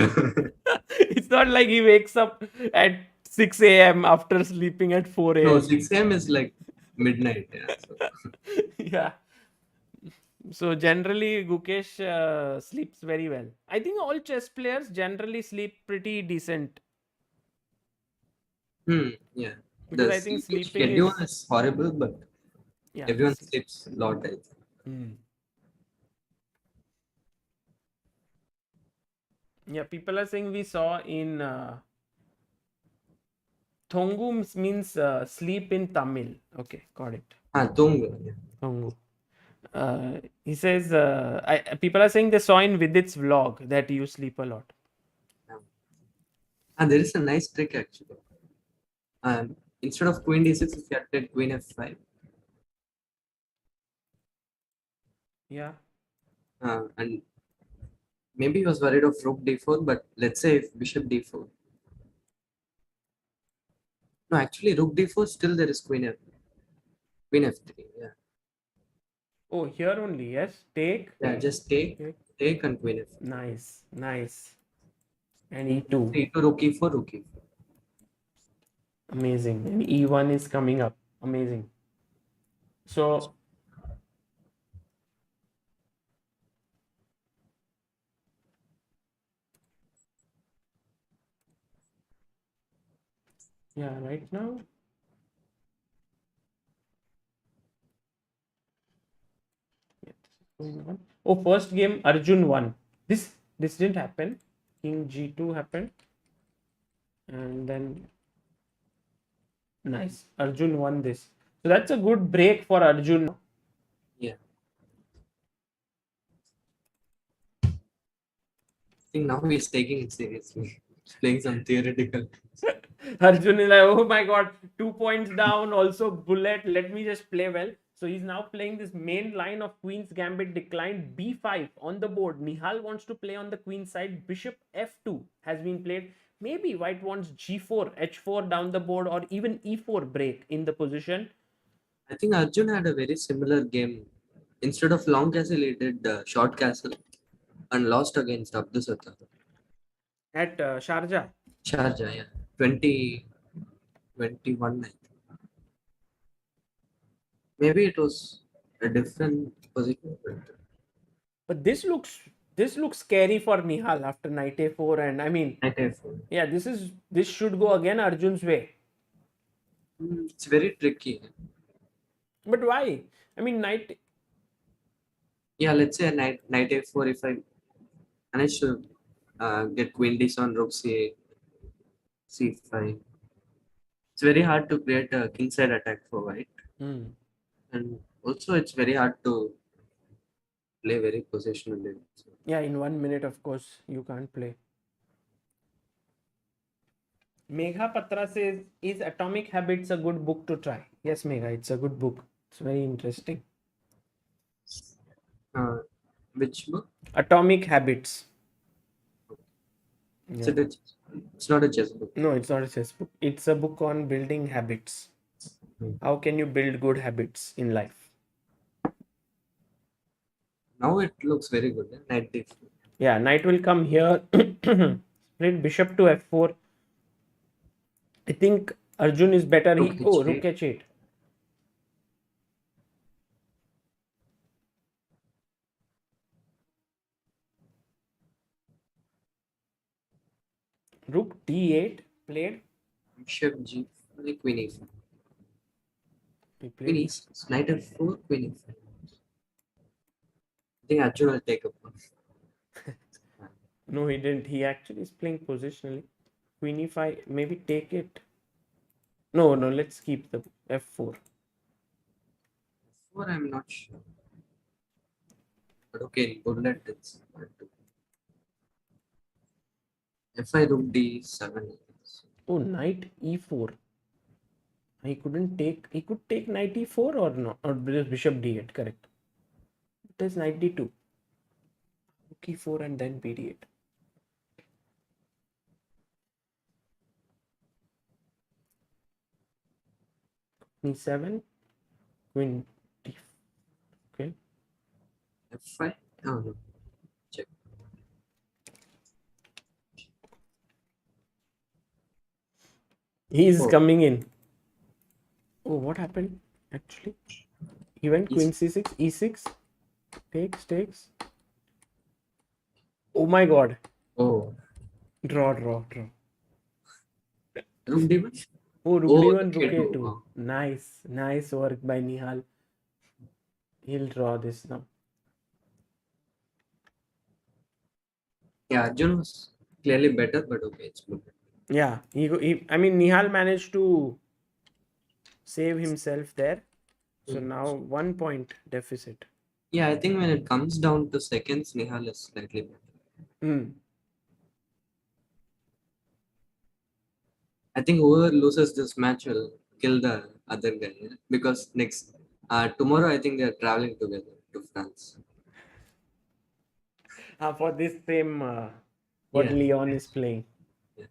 It's not like he wakes up at 6 a.m. after sleeping at 4 a.m. No, 6 a.m. is like midnight. Yeah, so. Yeah. So generally, Gukesh sleeps very well. I think all chess players generally sleep pretty decent Yeah. because The I think sleeping sleeping schedule is is horrible, but yeah. everyone sleeps a lot. I think. Yeah, people are saying we saw in Thongu means sleep in Tamil. Okay, got it. Tunga. Yeah. Thongu. He says people are saying they saw in Vidit's vlog that you sleep a lot. There is a nice trick actually. Instead of queen d6, if you had played queen f5, Yeah. and maybe he was worried of rook d4, but let's say if bishop d4. No, actually rook d4, still there is queen f3. Yeah. Oh, here only, yes. Take. Yeah, just take and queen f3. Nice. And E2. E2, rook e4, rook e4. Amazing. And E1 is coming up. Amazing. So yeah, right now. Yeah, this is going on. Oh, first game Arjun won. This didn't happen. King G2 happened. And then Nice. Arjun won this. So that's a good break for Arjun. Yeah. I think now he's taking it seriously. He's playing some theoretical. Arjun is like, oh my god, 2 points down. Also, bullet. Let me just play well. So he's now playing this main line of Queen's Gambit declined b5 on the board. Nihal wants to play on the Queen side. Bishop f2 has been played. Maybe White wants g4, h4 down the board, or even e4 break in the position. I think Arjun had a very similar game. Instead of long castle, he did short castle and lost against Abdusattar. At Sharjah. Sharjah, yeah. 2021, I think. Maybe it was a different position. But this looks scary for Nihal after knight a4, and I mean, Knight f4. yeah, this should go again Arjun's way. It's very tricky. But why? I mean, knight. Yeah, let's say knight f4. If I manage to get queen d on rook c8, c5, it's very hard to create a kingside attack for white. And also it's very hard to play very positionally. Yeah, in 1 minute, of course, you can't play. Megha Patra says, is Atomic Habits a good book to try? Yes, Megha, it's a good book. It's very interesting. Which book? Atomic Habits. Yeah. It's not a chess book. No, it's not a chess book. It's a book on building habits. How can you build good habits in life? Now it looks very good. Knight d4. Yeah, knight will come here. Split bishop to f4. I think Arjun is better. Rook h8. Rook d8 played. Bishop g4, queen e4. Queen e6. Knight f4, queen e4. I think Arjun will take up one. No, he didn't. He actually is playing positionally. Queen e5, maybe take it. No, let's keep the f4. F4, I'm not sure. But okay, bullet it's hard to. F5, rook d7. Oh, knight e4. He couldn't take. He could take knight e4 or not, or bishop d8. Correct. It is knight d2. Rook e4 and then bd8. e7, queen d4. Okay. F5. Oh no. Check. He is coming in. Oh, what happened? Actually, he went queen c6, e6. Takes. Oh my god. Oh. Draw. Rook d1. Oh, rook d1, rook k2. a2. Wow. Nice work by Nihal. He'll draw this now. Yeah, Arjun was clearly better, but okay, it's good. Yeah, I mean, Nihal managed to save himself there. So now 1 point deficit. Yeah, I think when it comes down to seconds, Nihal is slightly better. I think whoever loses this match will kill the other guy, yeah? Because tomorrow I think they are traveling together to France. For this same what Leon is playing. Yeah.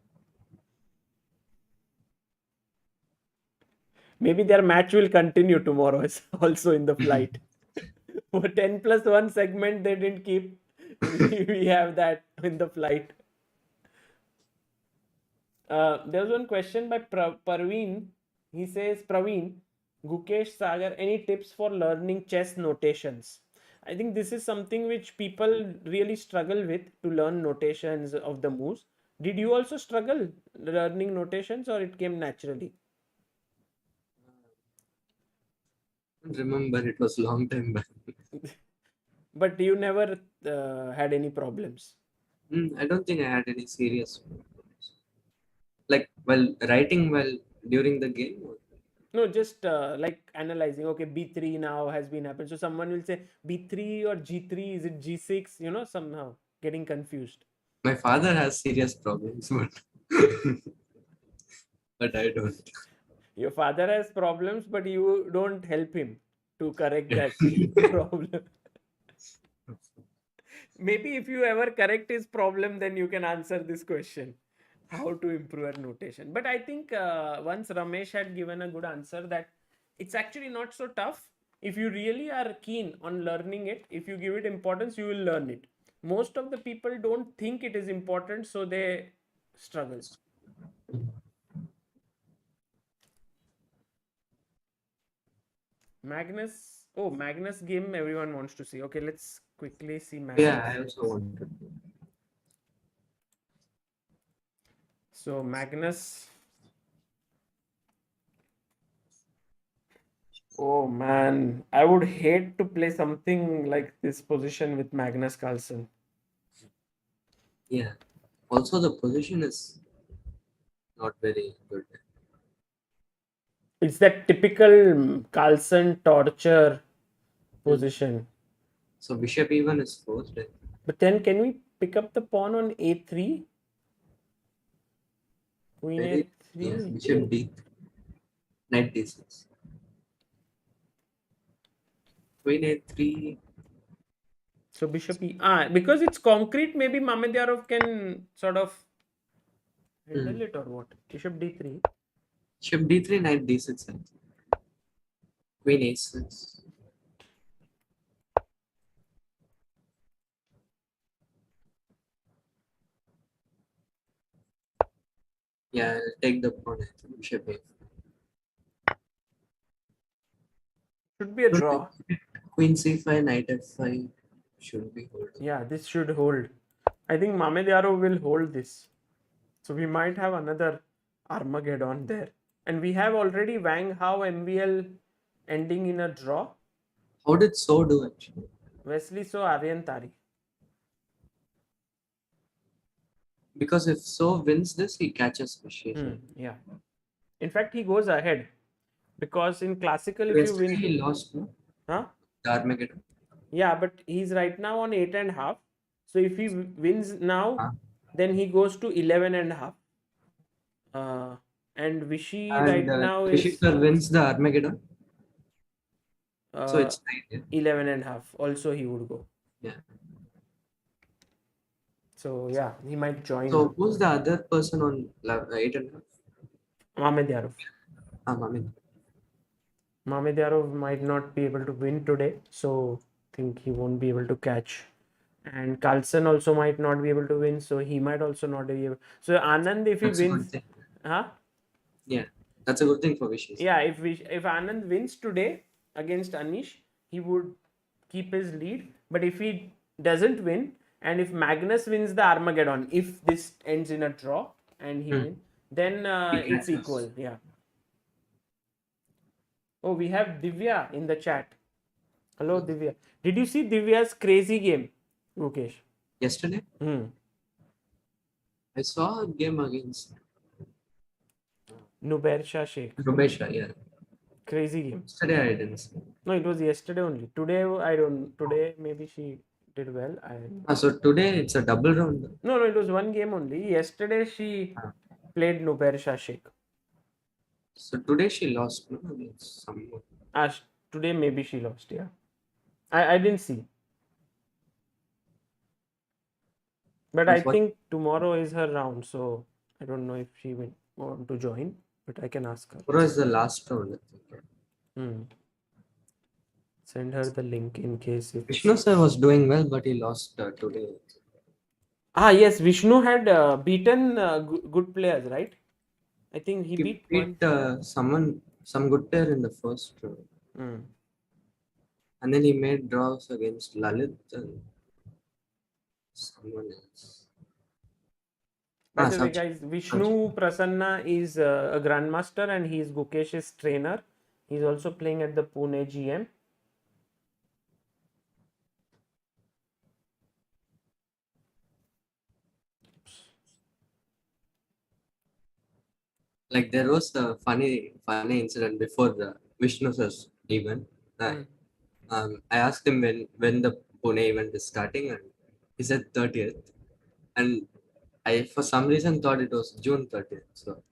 Maybe their match will continue tomorrow also in the flight. For 10+1 segment they didn't keep. We have that in the flight. There's one question by Praveen. He says, Praveen, Gukesh, Sagar, any tips for learning chess notations? I think this is something which people really struggle with, to learn notations of the moves. Did you also struggle learning notations, or it came naturally? Remember, it was long time back. But you never had any problems? I don't think I had any serious problems. Like, while writing during the game? Or? No, just like analyzing. Okay, B3 now has been happened. So someone will say B3 or G3. Is it G6? You know, somehow getting confused. My father has serious problems, but but I don't. Your father has problems, but you don't help him to correct that problem. Maybe if you ever correct his problem, then you can answer this question: how to improve your notation. But I think once Ramesh had given a good answer that it's actually not so tough. If you really are keen on learning it, if you give it importance, you will learn it. Most of the people don't think it is important, so they struggle. Magnus, oh, Magnus game everyone wants to see. Okay, let's quickly see Yeah, Magnus. I also wanted. So Magnus, oh man, I would hate to play something like this position with Magnus Carlsen. Yeah. Also, the position is not very good. It's that typical Carlsen torture position. So bishop even is forced. But then can we pick up the pawn on a3? Queen Maybe yeah, a3? bishop d, knight d6. Queen a3. So bishop e. Because it's concrete, maybe Mamedyarov can sort of handle it or what? Bishop d3. Bishop d3, knight d6. I think. Queen a6. Yeah, I'll take the pawn. I think. Bishop a. Should be a Should draw. be Queen c5, knight f5 should be hold. Yeah, this should hold. I think Mamedyarov will hold this. So we might have another Armageddon there. And we have already Wang Hao MVL ending in a draw. How did So do actually? Wesley So Aryan Tari. Because if So wins this, he catches Vishesh. Yeah. In fact, he goes ahead. Because in classical, if you Yesterday win. he lost, no? Huh? The Armageddon. Yeah, but he's right now on 8.5. So if he wins now, Ah. then he goes to 11.5. And Vishy And right now is Vishesh wins the Armageddon. So uh, it's 9. 11.5. Also, he would go. Yeah. So yeah, he might join So who's the other person on 8.5? Mamedyarov. I mean, Mamedyarov might not be able to win today, so I think he won't be able to catch. And Carlsen also might not be able to win, so he might also not be able. So Anand, if he that's a good wins, thing. huh? Yeah, that's a good thing for Vishesh. Yeah, if Anand wins today against Anish, he would keep his lead. But if he doesn't win, and if Magnus wins the Armageddon, if this ends in a draw and he wins, then He it's catches. equal. Yeah. Oh, we have Divya in the chat. Hello, Divya. Did you see Divya's crazy game, Gukesh? Yesterday, I saw a game against Nubersha Sheikh. Rubesha. Yeah, Crazy game. yesterday I didn't see. No, it was yesterday only. Today, I don't. Today, maybe she did well. So today it's a double round. No, it was one game only. Yesterday, she played Nubersha Sheikh. So today she lost, no, against someone. Today, maybe she lost. Yeah. I didn't see. But I think tomorrow is her round. So I don't know if she will want to join. But I can ask her. Tomorrow is the last round, I think. Send her the link in case if Vishnu sir was doing well, but he lost today. Yes, Vishnu had beaten good players, right? I think he beat one. Some good player in the first round. And then he made draws against Lalit and someone else. By the way, guys, Vishnu Prasanna is a grandmaster and he is Gukesh's trainer. He's also playing at the Pune GM. Like there was a funny incident before the Vishnu's event. Hmm. I asked him when the Pune event is starting, and he said 30th. And I for some reason thought it was June 30th. So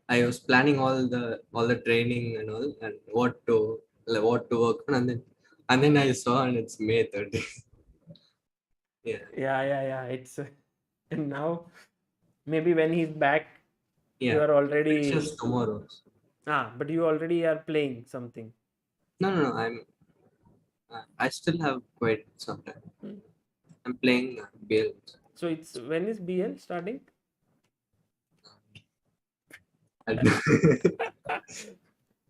I was planning all the training and all, and what to work on, and then I saw, and it's May 30th. Yeah, Yeah. It's and now maybe when he's back, you yeah. are It's already just tomorrow. but you already are playing something. No. I still have quite some time. Hmm. I'm playing BL. So it's when is BL starting?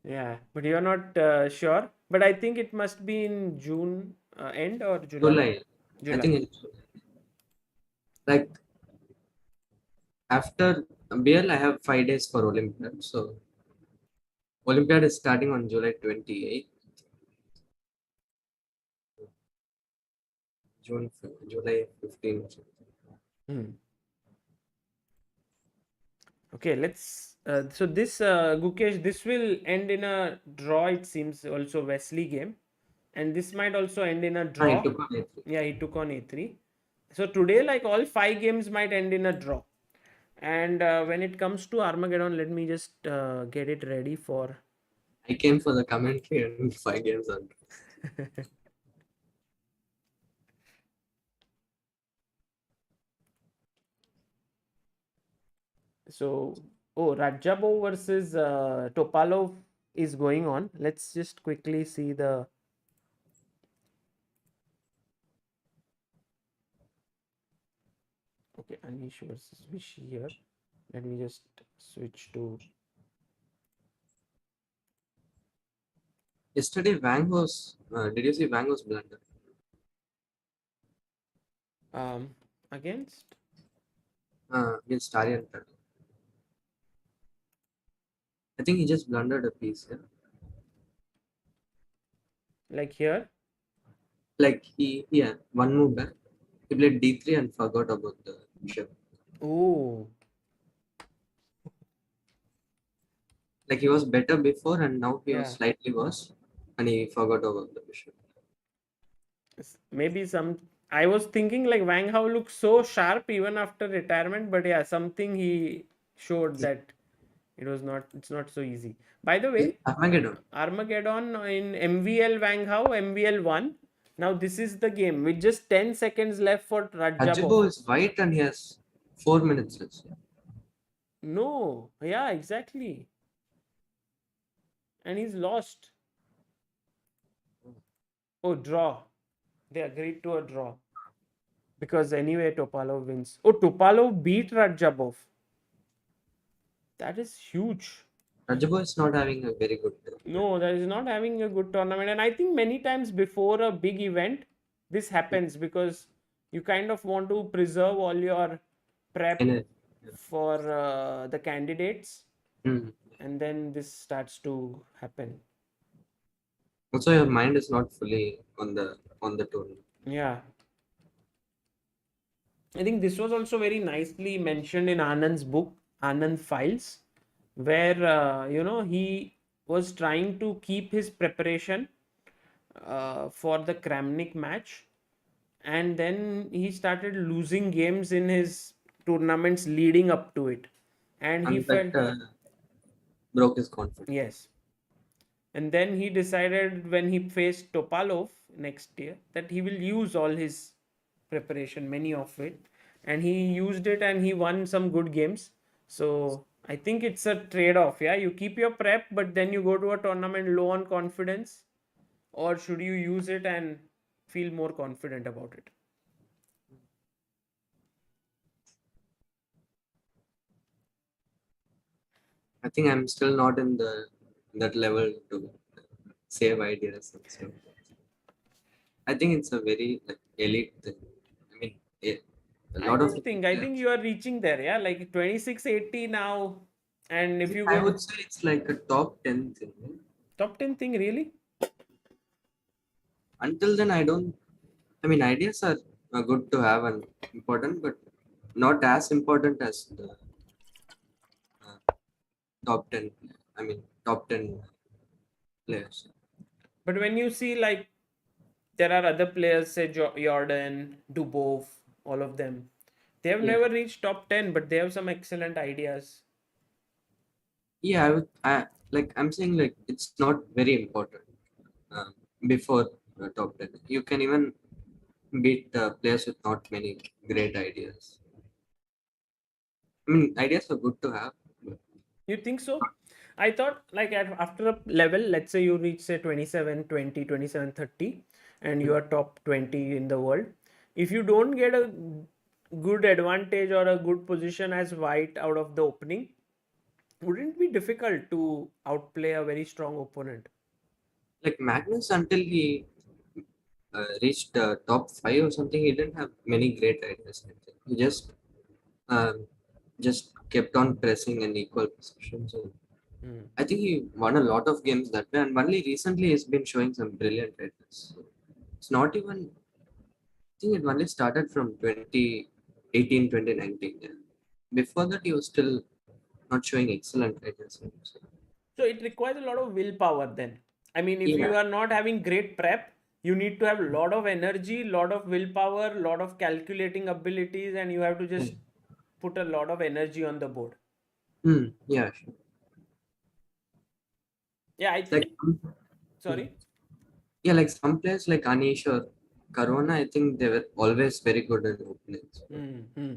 Yeah, but you're not sure. But I think it must be in June end or July. July. I July. think it's like after BL, I have 5 days for Olympiad. So Olympiad is starting on July 28th. July 15th. Hmm. Okay, let's. So this Gukesh, this will end in a draw. It seems also Wesley game, and this might also end in a I draw. took on A3. Yeah, he took on A3. So today, like all 5 games might end in a draw. And when it comes to Armageddon, let me just get it ready for. I came for the commentary and 5 games on. So, oh, Rajabov versus Topalov is going on. Let's just quickly see the. Okay, Anish versus Vishy here. Let me just switch to. Yesterday, Wang was. Did you see Wang was blundered? Um, Against. Against Aryan. I think he just blundered a piece. Yeah? Like here. Like one move back. He played D3 and forgot about the bishop. Oh, Like he was better before, and now he was yeah. slightly worse, and he forgot about the bishop. Maybe some. I was thinking like Wang Hao looks so sharp even after retirement, but yeah, something he showed that it was not. It's not so easy. By the way, Armageddon. Armageddon in MVL Wang Hao, MVL 1. Now this is the game with just 10 seconds left for Rajabov. Rajibo is white and he has 4 minutes left. No, yeah, exactly. And he's lost. Oh, draw. They agreed to a draw. Because anyway, Topalov wins. Oh, Topalov beat Rajabov. That is huge. Rajibo is not having a very good No, that is not having a good tournament. And I think many times before a big event, this happens because you kind of want to preserve all your prep in it. for the candidates, Hmm. and then this starts to happen. Also, your mind is not fully on the tournament. Yeah. I think this was also very nicely mentioned in Anand's book, Anand Files, where he was trying to keep his preparation for the Kramnik match, and then he started losing games in his tournaments leading up to it, and he And that felt broke his confidence. yes, and then he decided when he faced Topalov next year that he will use all his preparation, many of it, and he used it and he won some good games. So I think it's a trade-off. Yeah, you keep your prep, but then you go to a tournament low on confidence, or should you use it and feel more confident about it? I think I'm still not in that level to save ideas and stuff. I think it's a very like elite thing. I mean, a I lot of don't think. I think you are reaching there. Yeah, like 2680 now. And if you I go to would say it's like a top 10 thing. top 10 thing, really? Until then, I don't. I mean, ideas are good to have and important, but not as important as the top 10. I mean, top 10 players. But when you see like there are other players, say Jordan, Dubov, all of them, they have Yeah, never reached top 10, but they have some excellent ideas. yeah. I'm saying like it's not very important um, before top 10. You can even beat players with not many great ideas. I mean, ideas are good to have. But You think so? I thought like after a level, let's say you reach say 27, 20, 27, 30, and you are top 20 in the world. If you don't get a good advantage or a good position as white out of the opening, wouldn't it be difficult to outplay a very strong opponent? like Magnus, until he reached top 5 or something, he didn't have many great ideas. I think. He just kept on pressing in equal positions. And Hmm. I think he won a lot of games that way. And only recently he's been showing some brilliant ideas. So it's not even. I think it only started from 2018, 2019. Yeah. Before that, he was still not showing excellent ideas. So, So it requires a lot of willpower then. I mean, if yeah. you are not having great prep, you need to have a lot of energy, lot of willpower, lot of calculating abilities, and you have to Yeah. just put a lot of energy on the board. Yeah. Sure. Yeah, I Like think. yeah. Sorry. Yeah, like some players like Anish or Corona, I think they were always very good in openings. But Hmm.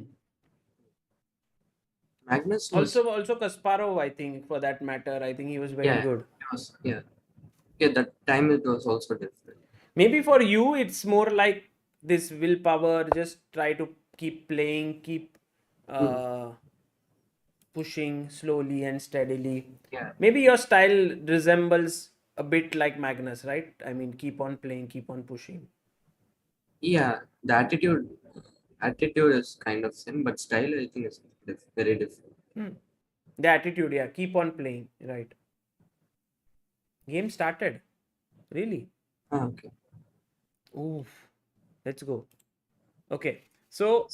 Magnus was, Also Kasparov, I think, for that matter, I think he was very yeah, good. yeah, that time it was also different. Maybe for you, it's more like this willpower. Just try to keep playing, keep Hmm. uh, pushing slowly and steadily. Yeah, Maybe your style resembles a bit like Magnus, right? I mean, keep on playing, keep on pushing. yeah, the attitude is kind of same, but style I think is very different. Hmm. The attitude, yeah, keep on playing, right? Game started, really. Ah, okay. Oof, let's go. Okay, so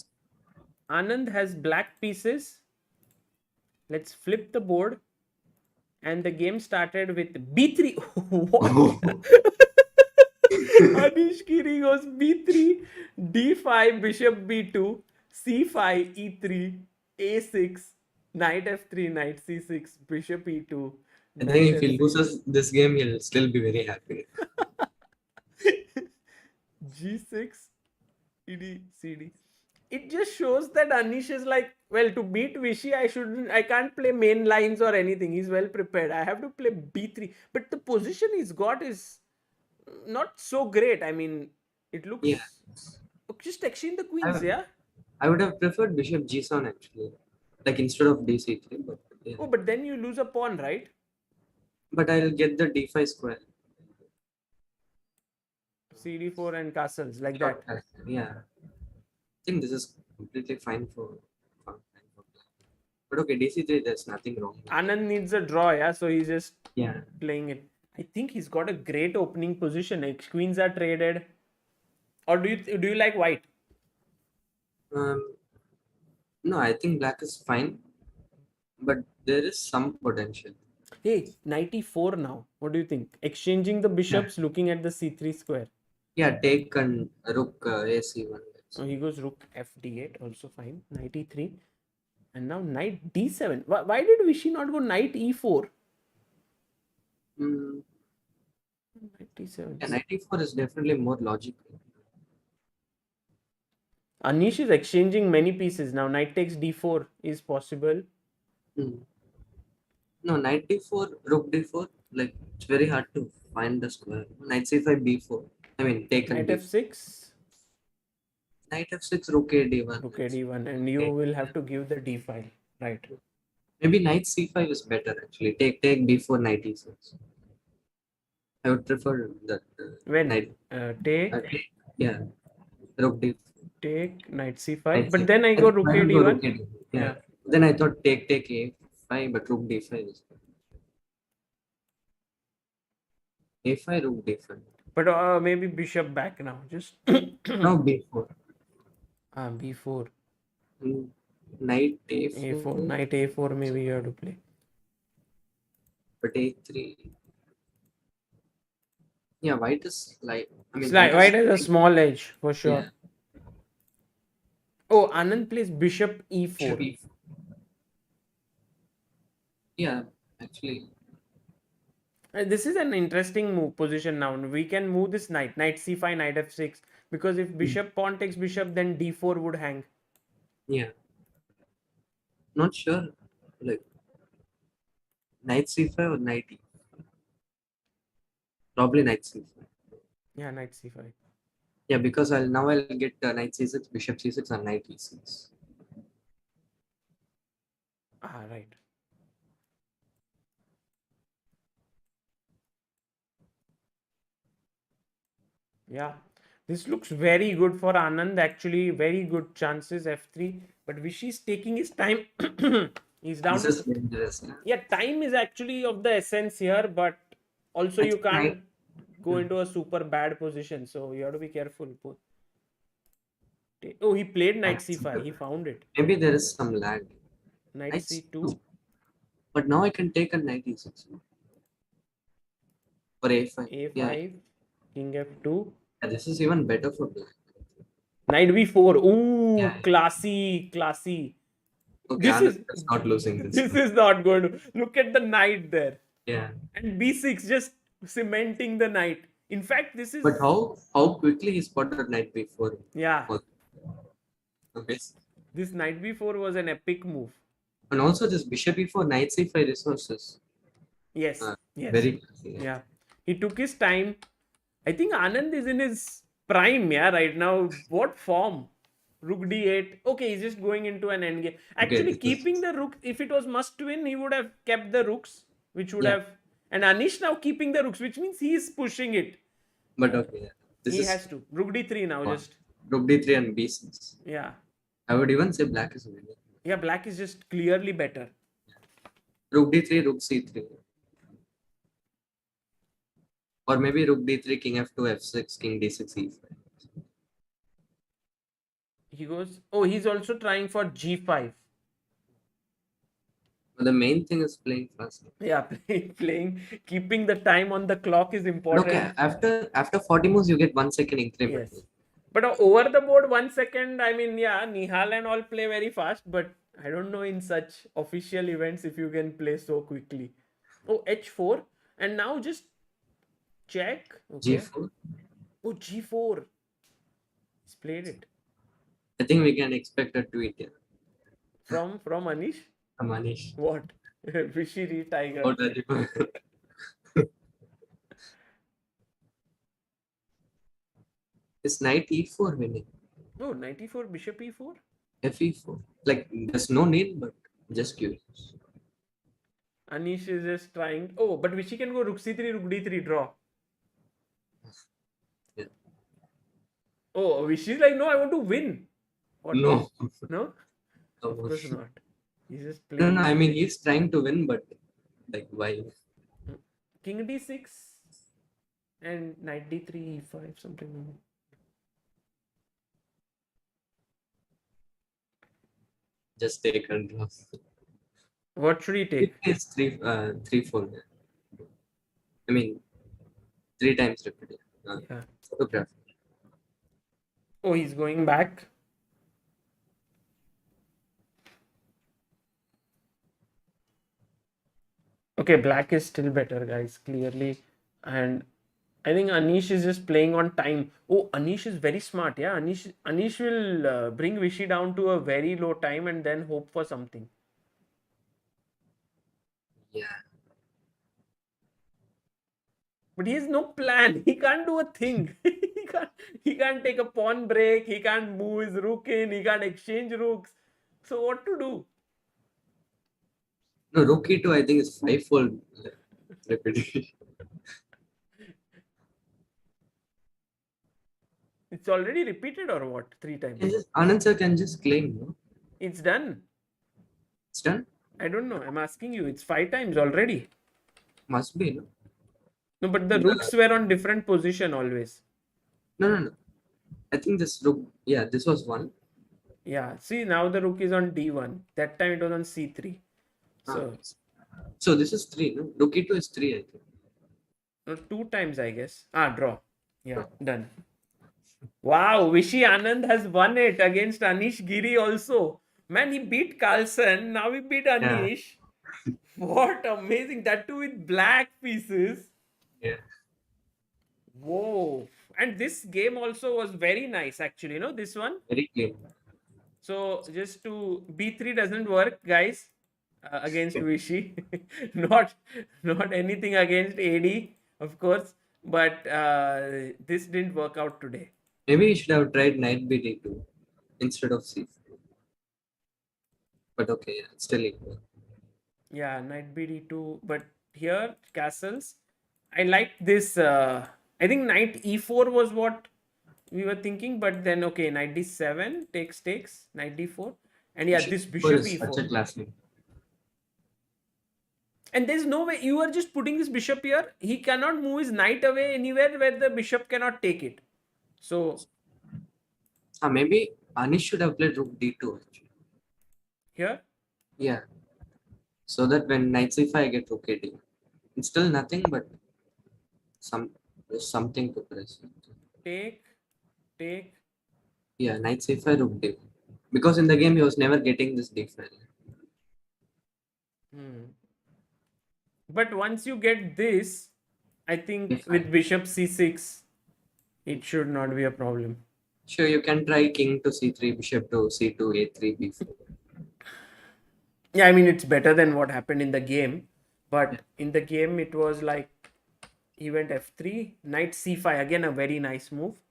Anand has black pieces. Let's flip the board, and the game started with b3. What? Anish Giri goes b3, d5, bishop b2, c5, e3, a6, knight f3, knight c6, bishop e2, I think knight if he f6, loses this game, he'll still be very happy. g6, ed, cd. It just shows that Anish is like, well, to beat Vishy, I can't play main lines or anything. He's well prepared. I have to play b3. But the position he's got is not so great. I mean, it Yeah, looks. Just exchange the I, queens, yeah? I would have preferred Bishop G7 actually, like instead of DC3, but yeah, Oh, but then you lose a pawn, right? but I'll get the D5 square. CD4 and castles, like that. Short character. Yeah, I think this is completely fine for but okay, DC3, there's nothing wrong with it. Anand needs a draw, yeah? So he's just Yeah. playing it. I think he's got a great opening position. Like, queens are traded. Or do you like white? Um, no, I think black is fine, but there is some potential. Hey, 94 now. What do you think? Exchanging the Yeah. bishops, looking at the c3 square. Yeah, take and rook AC1. Oh, he goes rook fd8, also fine. 93. And now knight d7. Why did Vishy not go knight e4? Mm, Knight d7. yeah, 94 is definitely more logical. Anish is exchanging many pieces now. Knight takes d4 is possible. Mm. No, knight d4, rook d4, like it's very hard to find the square. Knight c5, b4. I mean, take and Knight b4. f6, Knight f6, rook a d1. rook a d1, and you will have to give the d file, right? Maybe knight c5 is better actually. Take b4, knight e6. I would prefer that When knight. take, Yeah, rook d knight knight c5, but c5. then I I go think rook I a will go rook d1. a d1. Yeah. Yeah. Then I thought take a5, but rook d5 is a5, rook d5. But maybe bishop back now. Just Now b4. b4, Mm, Knight a4, a4. knight a4. Maybe you have to play. But a3. Yeah, white is like. I mean, White has a small edge for sure. Yeah. Oh, Anand plays bishop e4. Should be. Yeah, actually. This is an interesting move position now. We can move this knight c5, knight f6, because if bishop pawn takes bishop, then d4 would hang. Yeah. Not sure. Like knight c5 or knight e. Probably knight c5. Yeah, knight c5. Yeah, because I'll get knight c6, bishop c6, and knight e6. Ah, right. Yeah, this looks very good for Anand. Actually, very good chances f3. But Vishy is taking his time. He's down. This is dangerous. Yeah, time is actually of the essence here, but also you Actually, can't go into a super bad position, so you have to be careful. Oh, he played knight c5. He found it. Maybe there is some lag. Knight Knight c2. But now I can take a knight e6. Or a5. A5. Yeah. King f2. Yeah, this is even better for black. Knight b4. Ooh, Yeah. classy. Okay, This Anand is is not losing this. this is not good. Look at the knight there. Yeah. And b6 just cementing the knight. In fact, this is. But how quickly he spotted knight b4. Yeah. Okay. This knight b4 was an epic move. And also this bishop e4, knight c5 resources. Yes. Yes. Very. Yeah. He took his time. I think Anand is in his prime, right now. What form? Rook d8. Okay, he's just going into an endgame. Actually, keeping the rook, if it was must win, he would have kept the rooks, which would have. And Anish now keeping the rooks, which means he is pushing it. But okay. He has to. Rook d3 now, just. Rook d3 and b6. Yeah. I would even say black is winning. Yeah, black is just clearly better. Rook d3, rook c3. Or maybe rook d3, king f2, f6, king d6, e5. He goes. Oh, he's also trying for g5. But the main thing is playing fast. Yeah, playing, keeping the time on the clock is important. Okay, after 40 moves, you get 1 second increment. Yes. But over the board, 1 second, I mean, yeah, Nihal and all play very fast, but I don't know in such official events if you can play so quickly. Oh, h4. And now just check. Okay. g4. Oh, g4. He's played it. I think we can expect a tweet here. From Anish? From Anish. What? Vishiri Tiger. How does it Is knight e4 winning? Oh, knight e4, bishop e4? Fe4. Like, there's no need, but just curious. Anish is just trying. Oh, but Vishy can go rook c3, rook d3, draw. Yeah. Oh, Vishy is like, no, I want to win. What? No. No? Of course not. He's just playing. No, I mean, he's trying to win, but like, why? King d6 and knight d3, e5, something. Just take and draw. What should he take? It's 3-4. I mean, 3 times repeated. Yeah. Photograph. Oh, he's going back. Okay, black is still better, guys, clearly. And I think Anish is just playing on time. Oh, Anish is very smart. Yeah, Anish will bring Vishy down to a very low time and then hope for something. Yeah. But he has no plan. He can't do a thing. he can't take a pawn break. He can't move his rook in. He can't exchange rooks. So what to do? No, rook e2 I think is 5-fold repetition. It's already repeated or what? 3 times. Anand sir can just claim, no? It's done. It's done? I don't know. I'm asking you. It's 5 times already. Must be, no? No, but the rooks were on different position always. No. I think this rook, yeah, this was 1. Yeah. See, now the rook is on d1. That time it was on c3. So So this is 3, no? Rook e2 is 3, I think. No, 2 times, I guess. Draw. Yeah, Draw. done. Wow, Vishy Anand has won it against Anand-Giri also. Man, he beat Carlsen. Now he beat Anish. What amazing. That too with black pieces. Yeah. Whoa. And this game also was very nice, actually. You know, this one. Very clean. So just to B3 doesn't work, guys, against Vishy. not anything against AD, of course. But this didn't work out today. Maybe you should have tried knight bd2 instead of c4. But okay, yeah, it's still equal. Yeah, knight bd2. But here, castles. I like this. I think knight e4 was what we were thinking. But then, okay, knight d7 takes, knight d4. And yeah, this bishop is such a e4. classic. And there's no way you are just putting this bishop here. He cannot move his knight away anywhere where the bishop cannot take it. So Maybe Anish should have played rook d2 actually. here, Yeah. So that when knight c5 I get rook ad. It's still nothing, but there's something to press. take. Yeah, knight c5 rook d. Because in the game he was never getting this d5. But once you get this, I think If with bishop c6, it should not be a problem. Sure, you can try king to c3, bishop to c2, a3, b4. Yeah, I mean, it's better than what happened in the game. But in the game, it was like he went f3, knight c5. Again, a very nice move.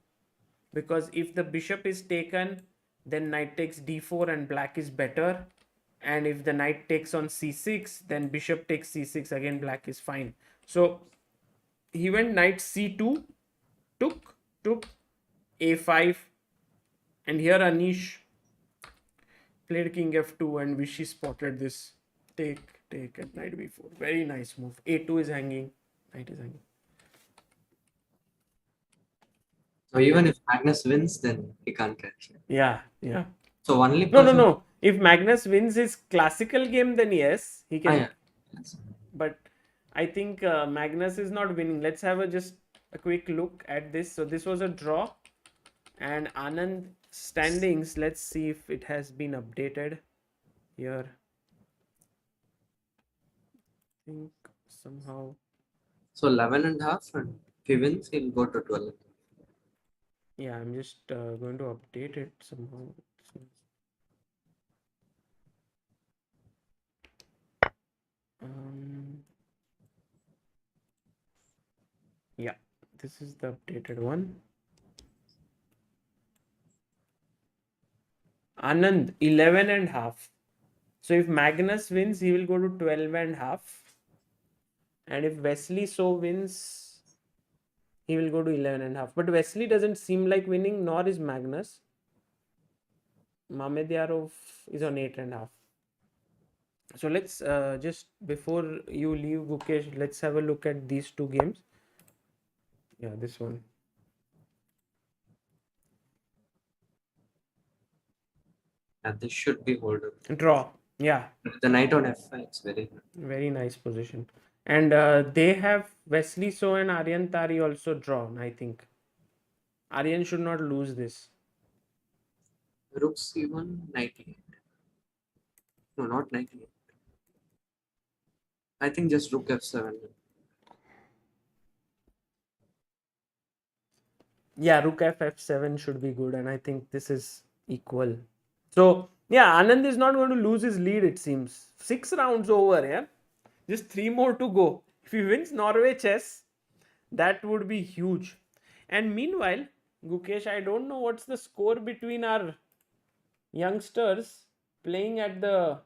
Because if the bishop is taken, then knight takes d4 and black is better. And if the knight takes on c6, then bishop takes c6. Again, black is fine. So he went knight c2, took a5. And here Anish played king f2 and Vishy spotted this take at knight b4. Very nice move. a2 is hanging, knight is hanging. So even if Magnus wins, then he can't catch it. Yeah. So only No. If Magnus wins his classical game, then yes, he can. Yes. But I think Magnus is not winning. Let's have just a quick look at this. So this was a draw. And Anand standings, let's see if it has been updated here. I think somehow. So 11 and a half, and if he wins, he'll go to 12. Yeah, I'm just going to update it somehow. Yeah, this is the updated one. Anand 11 and half. So if Magnus wins, he will go to 12 and half. And if Wesley so wins, he will go to 11 and half. But Wesley doesn't seem like winning, nor is Magnus. Mamedyarov is on 8 and half. So let's just before you leave, Gukesh, let's have a look at these two games. Yeah, this one. And this should be hold up. Draw. Yeah. The knight on f5, it's very nice position. And they have Wesley So and Aryan Tari also drawn, I think. Aryan should not lose this. Rook c1, knight e8. No, not knight e8. I think just rook f7. Yeah, rook f7 should be good, and I think this is equal. So yeah, Anand is not going to lose his lead, it seems. 6 rounds over, yeah. Just 3 more to go. If he wins Norway Chess, that would be huge. And meanwhile, Gukesh, I don't know what's the score between our youngsters playing at the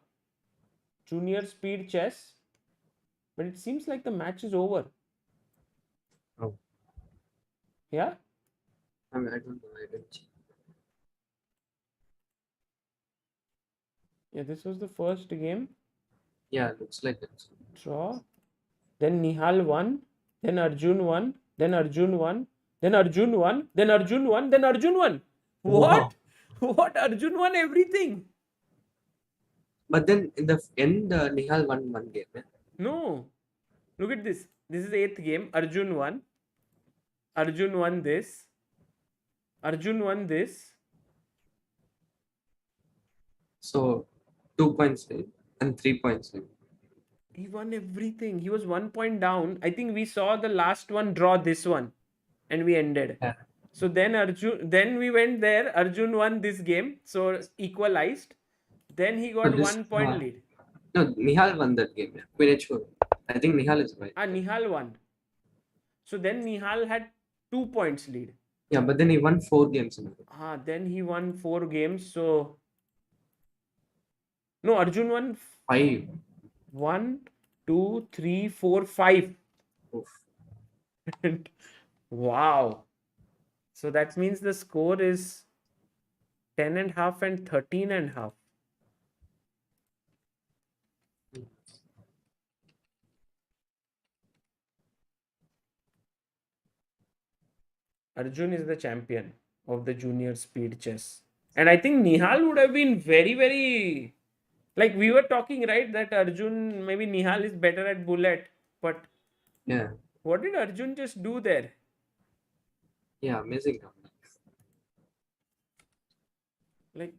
junior speed chess, but it seems like the match is over. Oh. Yeah? I don't know. I didn't check. Yeah, this was the first game. Yeah, looks like it. Draw. Then Nihal won. Then Arjun won. Then Arjun won. Then Arjun won. Then Arjun won. Then Arjun won. What? Wow. What? Arjun won everything. But then in the end, Nihal won one game. Yeah? No. Look at this. This is 8th game. Arjun won. Arjun won this. Arjun won this. So 2 points lead and 3 points lead. He won everything. He was 1 point down. I think we saw the last one draw this one and we ended. Yeah. So then we went there. Arjun won this game. So equalized. Then he got this- 1 point lead. No, Nihal won that game. Yeah. Queen H4. I think Nihal is right. Nihal won. So then Nihal had 2 points lead. Yeah, but then he won 4 games in a row. Then he won 4 games. So no, Arjun won 5. 1, 2, 3, 4, 5. Oof. Wow. So that means the score is 10.5 and 13.5. Arjun is the champion of the junior speed chess. And I think Nihal would have been very, very, like we were talking, right? That Arjun, maybe Nihal is better at bullet. But Yeah. what did Arjun just do there? Yeah, amazing comeback. Like,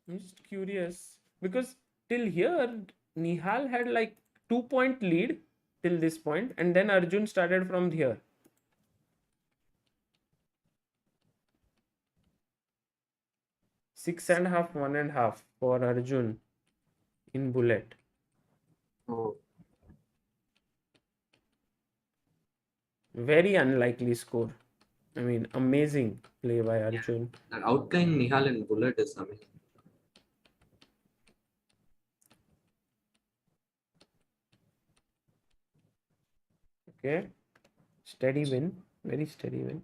I'm just curious because till here, Nihal had like 2 point lead till this point, and then Arjun started from here. Six and a half, 1.5 for Arjun in bullet. Oh, Very unlikely score. I mean, amazing play by Arjun. that outplaying Nihal in bullet is amazing. Okay. Steady win. Very steady win.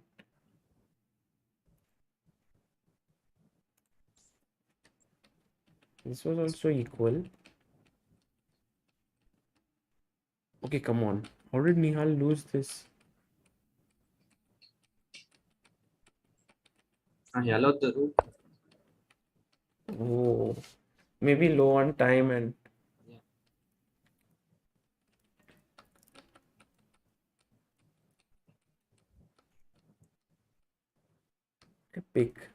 This was also equal. Okay, come on. How did Nihal lose this? He allowed the rook. Oh, maybe low on time and Yeah. epic.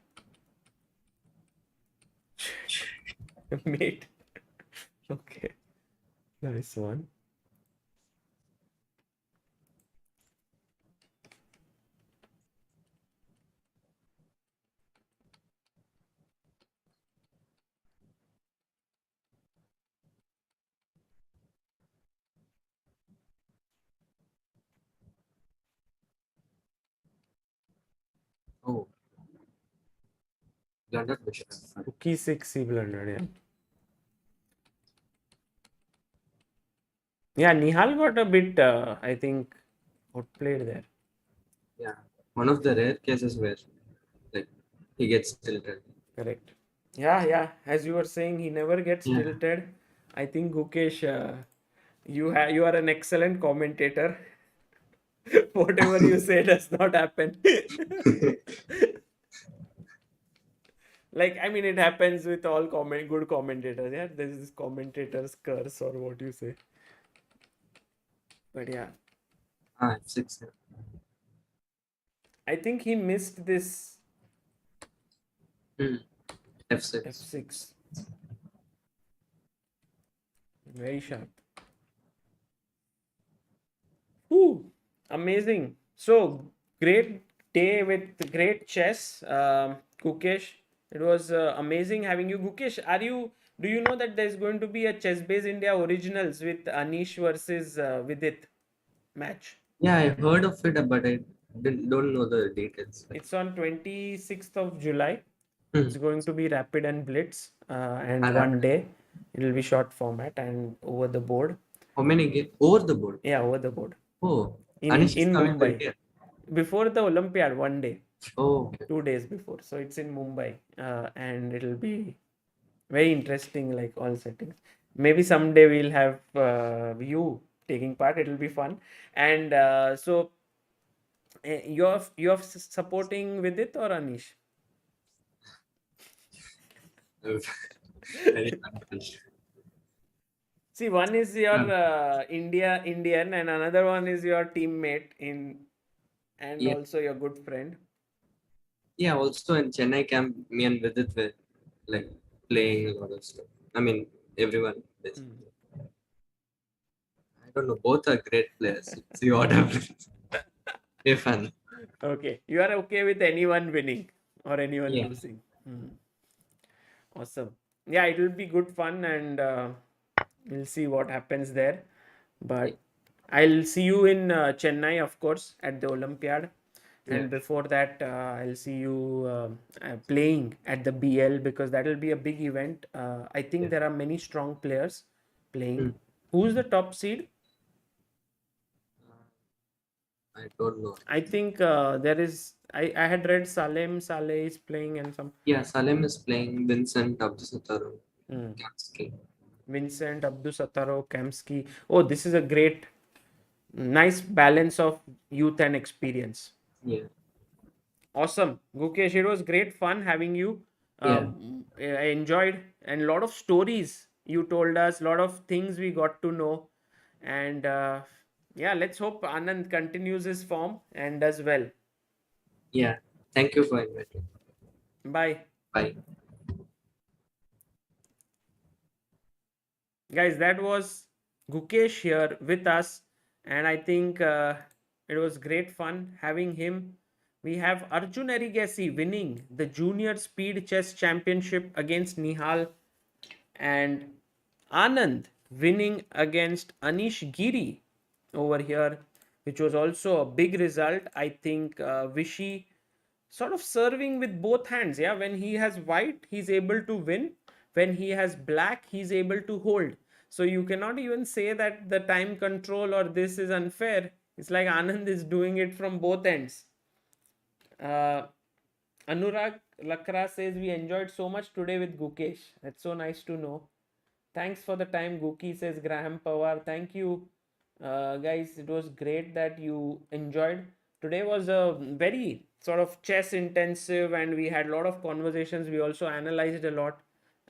Mate. Okay. Nice one. Oh. Blundered bishop. Key 6 he blundered, yeah. Yeah, Nihal got a bit, I think, outplayed there. Yeah. One of the rare cases where like he gets tilted. Correct. Yeah. As you were saying, he never gets Yeah. tilted. I think Gukesh, you are an excellent commentator. Whatever you say does not happen. Like, I mean, it happens with all good commentators. Yeah, there is this commentator's curse or what you say. But yeah, F6. Yeah. I think he missed this F6. F6. Very sharp. Ooh, amazing. So great day with great chess, Gukesh. It was amazing having you, Gukesh. Do you know that there's going to be a Chess Base India Originals with Anish versus Vidit match? Yeah, I heard of it, but I don't know the details. It's on 26th of July. Hmm. It's going to be rapid and blitz, and Rapid. one day it'll be short format and over the board. How many games? Over the board? Yeah, over the board. Oh, In Anish is coming to Mumbai. India. Before the Olympiad, one day. Oh, okay. 2 days before. So it's in Mumbai, and it'll be very interesting, like all settings. Maybe someday we'll have you taking part. It'll be fun. And so you're supporting Vidit or Anish? Very confused. See, one is your Yeah. Indian, and another one is your teammate and Yeah. also your good friend. Yeah, also in Chennai camp, me and Vidit were like playing a lot of stuff. I mean, everyone Hmm. basically. I don't know, both are great players. See what happens. Be fun. Okay, you are okay with anyone winning or anyone Yeah. losing. Hmm. Awesome. Yeah, it will be good fun, and we'll see what happens there. Yeah. But I'll see you in Chennai, of course, at the Olympiad. Yeah. And before that, I'll see you playing at the BL, because that will be a big event. I think Yeah. there are many strong players playing. Hmm. Who's the top seed? I don't know. I think there is. I had read Saleh is playing, and some Yeah, Salem is playing Vincent Abdusataro. hmm, Katsky. Vincent Abdusataro Kamsky. Oh, this is a great, nice balance of youth and experience. Yeah. Awesome, Gukesh. It was great fun having you. Yeah. I enjoyed, and a lot of stories you told us, a lot of things we got to know, and yeah, let's hope Anand continues his form and does well. Yeah. Thank you for inviting. Bye, Bye. guys. That was Gukesh here with us, and I think it was great fun having him. We have Arjun Erigaisi winning the Junior Speed Chess Championship against Nihal, and Anand winning against Anish-Giri over here, which was also a big result. I think Vishy sort of serving with both hands. Yeah, when he has white, he's able to win. When he has black, he's able to hold. So you cannot even say that the time control or this is unfair. It's like Anand is doing it from both ends. Uh, Anurag Lakra says we enjoyed so much today with Gukesh. That's so nice to know. Thanks for the time, Gookie, says Graham Pawar. Thank you, guys. It was great that you enjoyed. Today was a very sort of chess intensive, and we had a lot of conversations. We also analyzed a lot,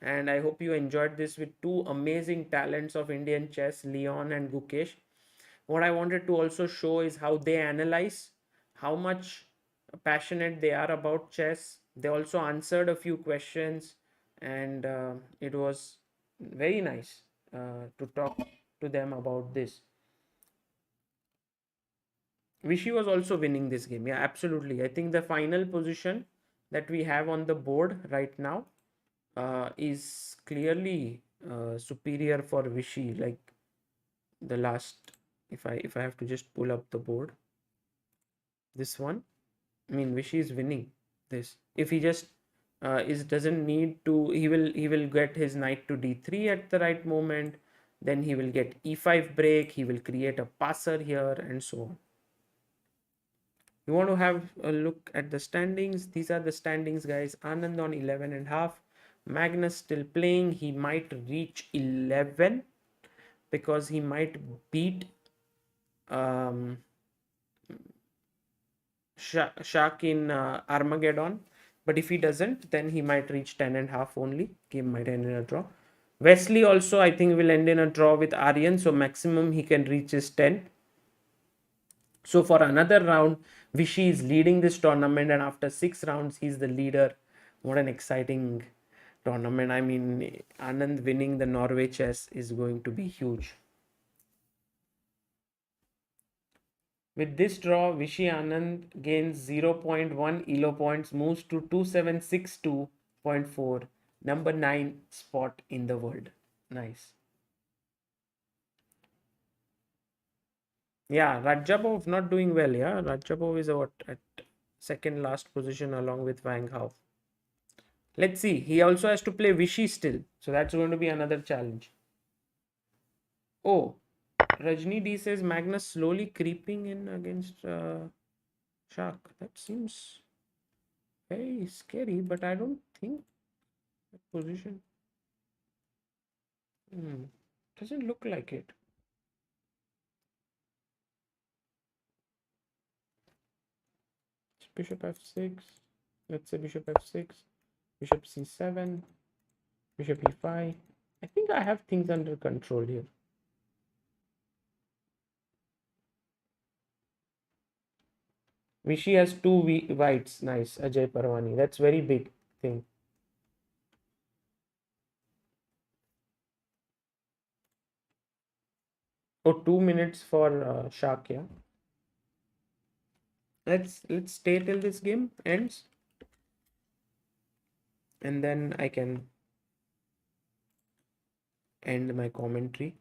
and I hope you enjoyed this with two amazing talents of Indian chess, Leon and Gukesh. What I wanted to also show is how they analyze, how much passionate they are about chess. They also answered a few questions, and it was very nice to talk to them about this. Vishy was also winning this game. Yeah, absolutely. I think the final position that we have on the board right now is clearly superior for Vishy. Like the last, if I have to just pull up the board, this one. I mean, Vishy is winning this. If he just is doesn't need to, he will get his knight to d3 at the right moment. Then he will get e5 break. He will create a passer here and so on. You want to have a look at the standings? These are the standings, guys. Anand on 11 and half. Magnus still playing. He might reach 11 because he might beat um, Shak in Armageddon. But if he doesn't, then he might reach 10 and half only. Game might end in a draw. Wesley also, I think, will end in a draw with Aryan. So maximum he can reach is 10. So for another round, Vishy is leading this tournament, and after 6 rounds, he's the leader. What an exciting tournament! I mean, Anand winning the Norway Chess is going to be huge. With this draw, Vishy Anand gains 0.1 elo points, moves to 2762.4, number 9 spot in the world. Nice. Yeah, Rajabov not doing well. Yeah, Rajabov is what, at second last position along with Wang Hao. Let's see. He also has to play Vishy still. So that's going to be another challenge. Oh, Rajni D says Magnus slowly creeping in against Shark. That seems very scary, but I don't think that position. Doesn't look like it. Bishop f6. Let's say bishop f6. Bishop c7. Bishop e5. I think I have things under control here. Vichy has two whites. Nice. Ajay Parwani. That's very big thing. Oh, 2 minutes for Shak, yeah. Let's stay till this game ends. And then I can end my commentary.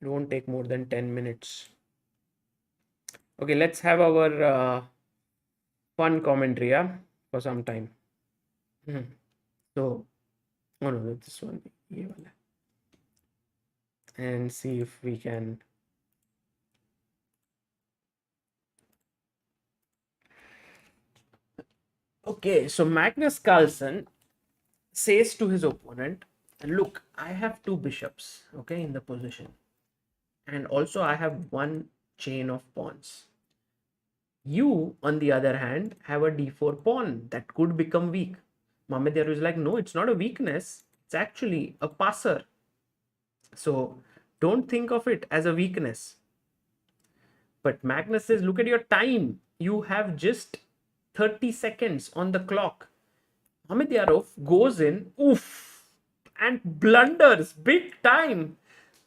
It won't take more than 10 minutes. Okay, let's have our fun commentary, yeah, for some time. So, oh no, this one. ये वाला. And see if we can. Okay, so Magnus Carlsen says to his opponent, look, I have two bishops, okay, in the position. And also I have one chain of pawns. You, on the other hand, have a d4 pawn that could become weak. Mamedyaru is like, no, it's not a weakness. It's actually a passer. So don't think of it as a weakness. But Magnus says, look at your time. You have just 30 seconds on the clock. Mamedyaru goes in, oof, and blunders big time.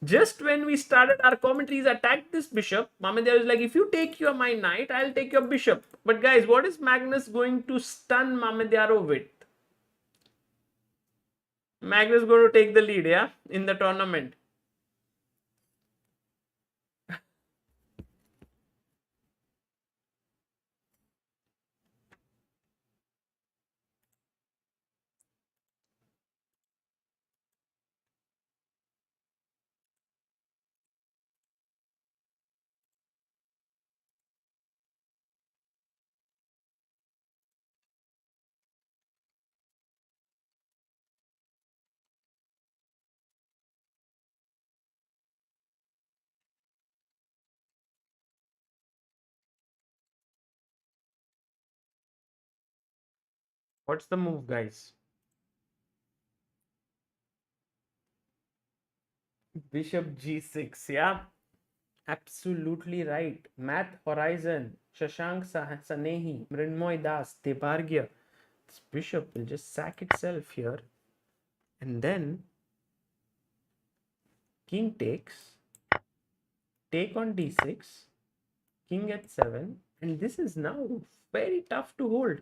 Just when we started our commentaries, attacked this bishop. Mamedyaru is like, if you take my knight, I'll take your bishop. But guys, what is Magnus going to stun Mamedyaru with? Magnus is going to take the lead, yeah, in the tournament. What's the move, guys? Bishop g6, yeah. Absolutely right. Math Horizon, Shashank Sanehi, Mrinmoy Das, Debargya. This bishop will just sack itself here. And then king takes, take on d6, king at 7. And this is now very tough to hold.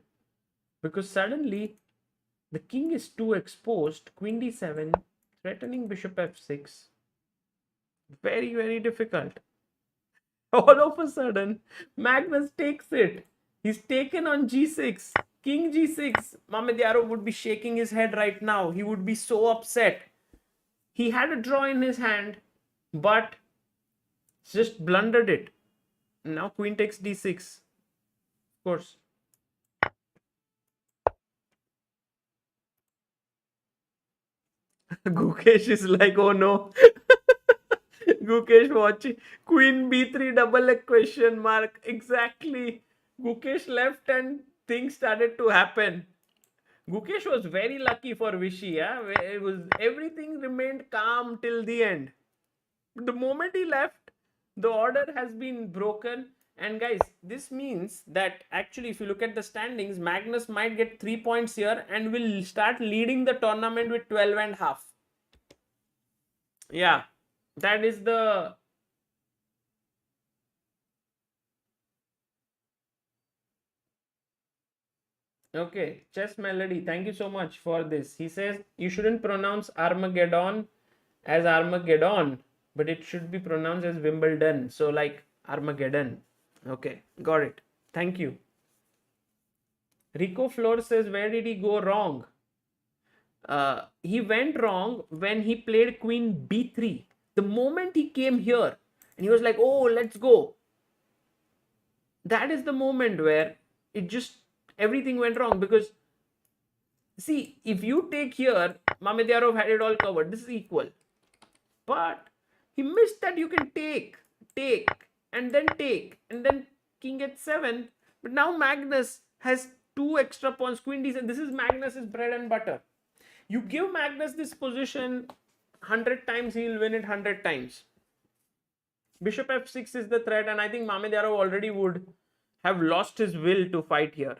Because suddenly the king is too exposed. Queen d7, threatening bishop f6. Very, very difficult. All of a sudden, Magnus takes it. He's taken on g6. King g6. Mamedyaru would be shaking his head right now. He would be so upset. He had a draw in his hand, but just blundered it. Now queen takes d6. Of course. Gukesh is like, oh no. Gukesh watching queen b3 double a question mark. Exactly. Gukesh left and things started to happen. Gukesh was very lucky for Vichy. Yeah? It was, everything remained calm till the end. The moment he left, the order has been broken. And guys, this means that actually, if you look at the standings, Magnus might get 3 points here and will start leading the tournament with 12 and half. Yeah, that is the... Okay, Chess Melody, thank you so much for this. He says you shouldn't pronounce Armageddon as Armageddon, but it should be pronounced as Wimbledon. So like Armageddon. Okay, got it. Thank you. Rico Flor says, where did he go wrong? He went wrong when he played Queen B3. The moment he came here and he was like, oh, let's go. That is the moment where it just, everything went wrong. Because see, if you take here, Mamedyaru had it all covered. This is equal. But he missed that you can take, and then king at 7. But now Magnus has 2 extra pawns, queen d7. This is Magnus's bread and butter. You give Magnus this position 100 times, he will win it 100 times. Bishop f6 is the threat, and I think Mamedyaru already would have lost his will to fight here.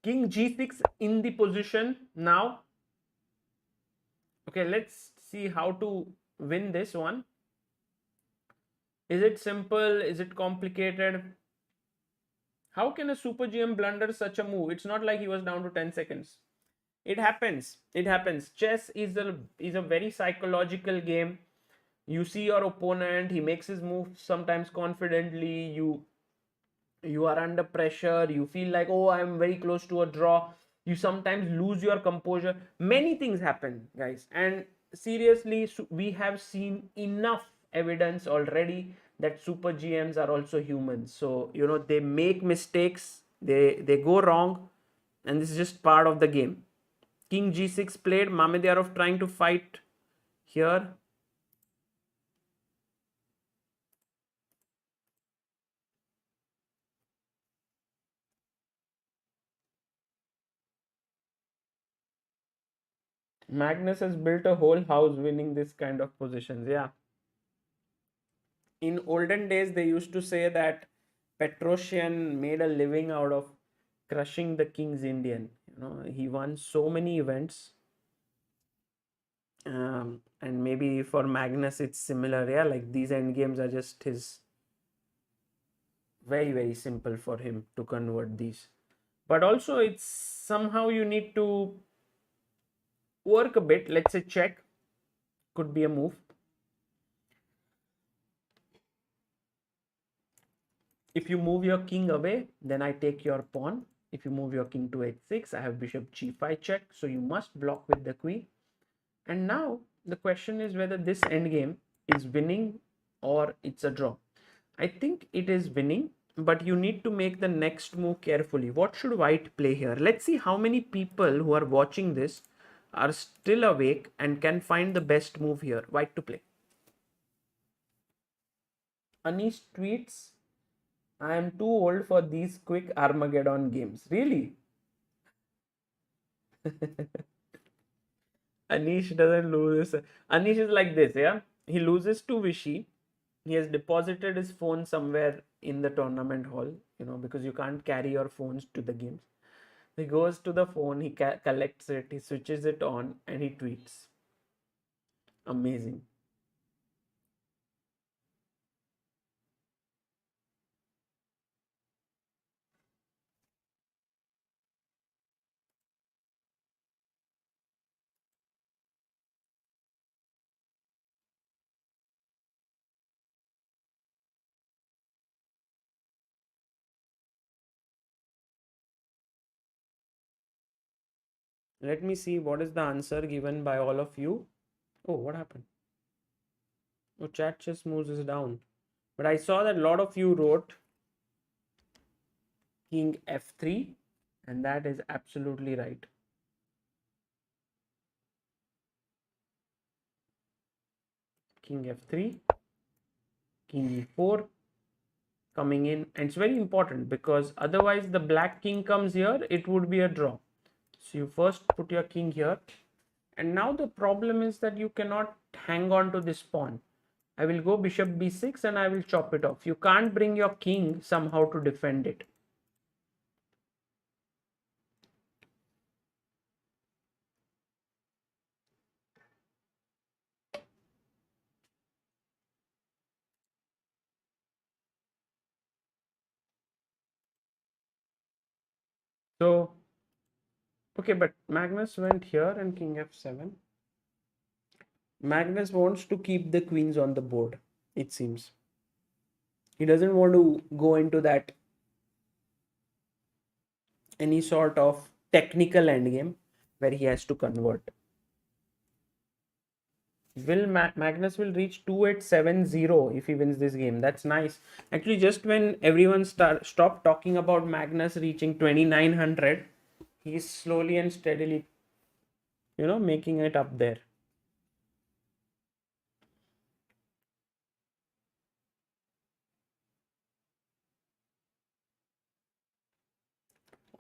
King g6 in the position now. Okay, let's see how to win this one. Is it simple? Is it complicated? How can a super GM blunder such a move? It's not like he was down to 10 seconds. It happens. It happens. Chess is a very psychological game. You see your opponent, he makes his move sometimes confidently. You are under pressure. You feel like, oh, I'm very close to a draw. You sometimes lose your composure. Many things happen, guys. And seriously, we have seen enough evidence already that super GMs are also humans. So, they make mistakes, they go wrong, and this is just part of the game. King g6 played, Mamedyarov trying to fight here. Magnus has built a whole house winning this kind of positions. Yeah. In olden days, they used to say that Petrosian made a living out of crushing the King's Indian. He won so many events. And maybe for Magnus, it's similar. Yeah, like these end games are just his very, very simple for him to convert these. But also, it's somehow you need to work a bit. Let's say check could be a move. If you move your king away, then I take your pawn. If you move your king to h6, I have bishop g5 check. So you must block with the queen. And now the question is whether this endgame is winning or it's a draw. I think it is winning, but you need to make the next move carefully. What should white play here? Let's see how many people who are watching this are still awake and can find the best move here. White to play. Anish tweets, I am too old for these quick Armageddon games. Really? Anish doesn't lose. Anish is like this, yeah? He loses to Vishy. He has deposited his phone somewhere in the tournament hall, because you can't carry your phones to the games. He goes to the phone, he collects it, he switches it on, and he tweets. Amazing. Let me see what is the answer given by all of you. Oh, what happened? Oh, chat chess moves is down. But I saw that a lot of you wrote King f3, and that is absolutely right. King f3, King e4 coming in, and it's very important because otherwise the black king comes here, it would be a draw. So you first put your king here, and now the problem is that you cannot hang on to this pawn. I will go bishop b6 and I will chop it off. You can't bring your king somehow to defend it. So, okay, but Magnus went here and king f7. Magnus wants to keep the queens on the board, it seems. He doesn't want to go into that any sort of technical endgame where he has to convert. Magnus will reach 2870 if he wins this game. That's nice. Actually, just when everyone stopped talking about Magnus reaching 2900, he's slowly and steadily, making it up there.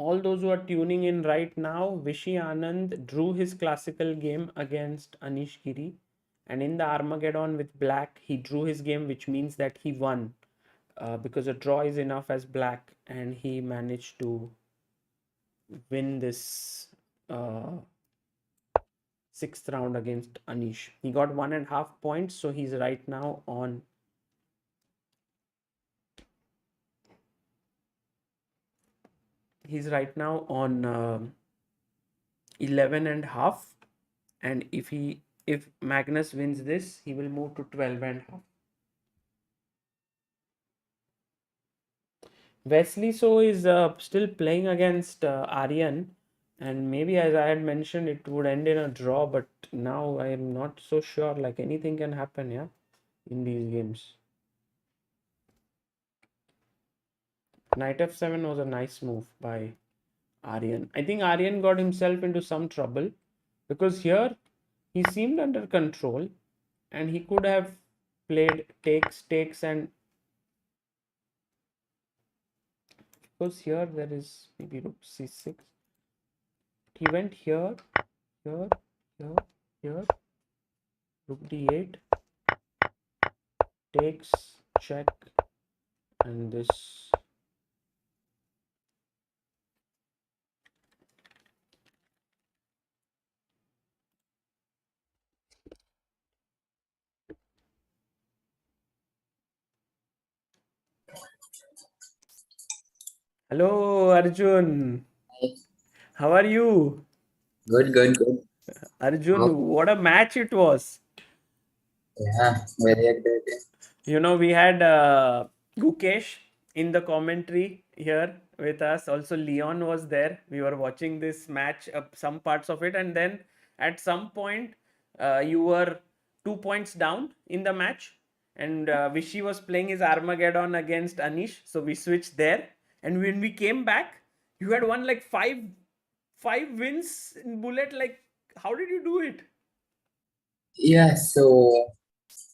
all those who are tuning in right now, Vishy Anand drew his classical game against Anand-Giri, and in the Armageddon with black, he drew his game, which means that he won because a draw is enough as black, and he managed to win this sixth round against Anish. He got 1.5 points, so he's right now on 11.5, and if Magnus wins this, he will move to 12.5. Wesley So is still playing against Aryan, and maybe, as I had mentioned, it would end in a draw, but now I am not so sure. Like, anything can happen, yeah, in these games. Knight f7 was a nice move by Aryan. I think Aryan got himself into some trouble because here he seemed under control and he could have played takes, and because here there is maybe rook c6. He went here, here, here, rook d8, takes, check, and this. Hello, Arjun. Hi. How are you? Good, good, good. Arjun, what a match it was. Yeah, very exciting. You know, we had Gukesh in the commentary here with us. Also, Leon was there. We were watching this match, some parts of it, and then at some point, you were 2 points down in the match, and Vishy was playing his Armageddon against Anish. So we switched there, and when we came back, you had won like five wins in bullet. Like, how did you do it? Yeah, so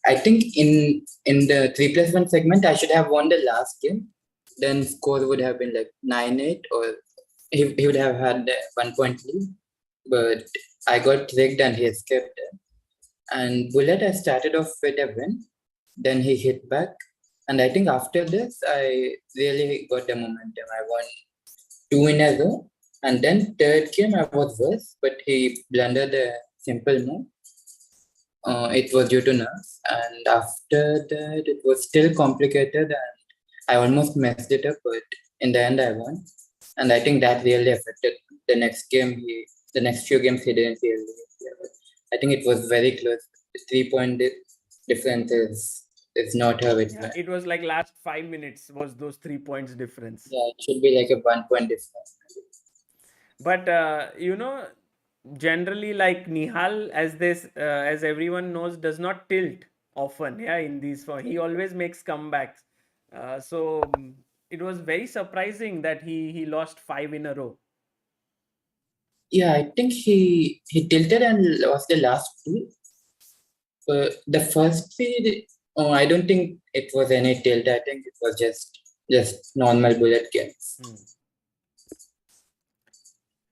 I think in the 3+1 segment, I should have won the last game. Then score would have been like 9-8, or he would have had the 1 point lead. But I got tricked and he escaped it. And Bullet, I started off with a win. Then he hit back. And I think after this, I really got the momentum. I won 2 in a row. And then third game, I was worse, but he blundered a simple move. It was due to nerves, and after that, it was still complicated, and I almost messed it up. But in the end, I won, and I think that really affected the next game. The next few games, he didn't really. Yeah, but I think it was very close. The 3 point difference is not how it Yeah, went. it was like last 5 minutes was those 3 points difference. Yeah, it should be like a 1 point difference. But generally, like Nihal, as everyone knows, does not tilt often. Yeah, in these four, he always makes comebacks. So it was very surprising that he lost 5 in a row. Yeah, I think he tilted and lost the last two. The first three, I don't think it was any tilt. I think it was just normal bullet games.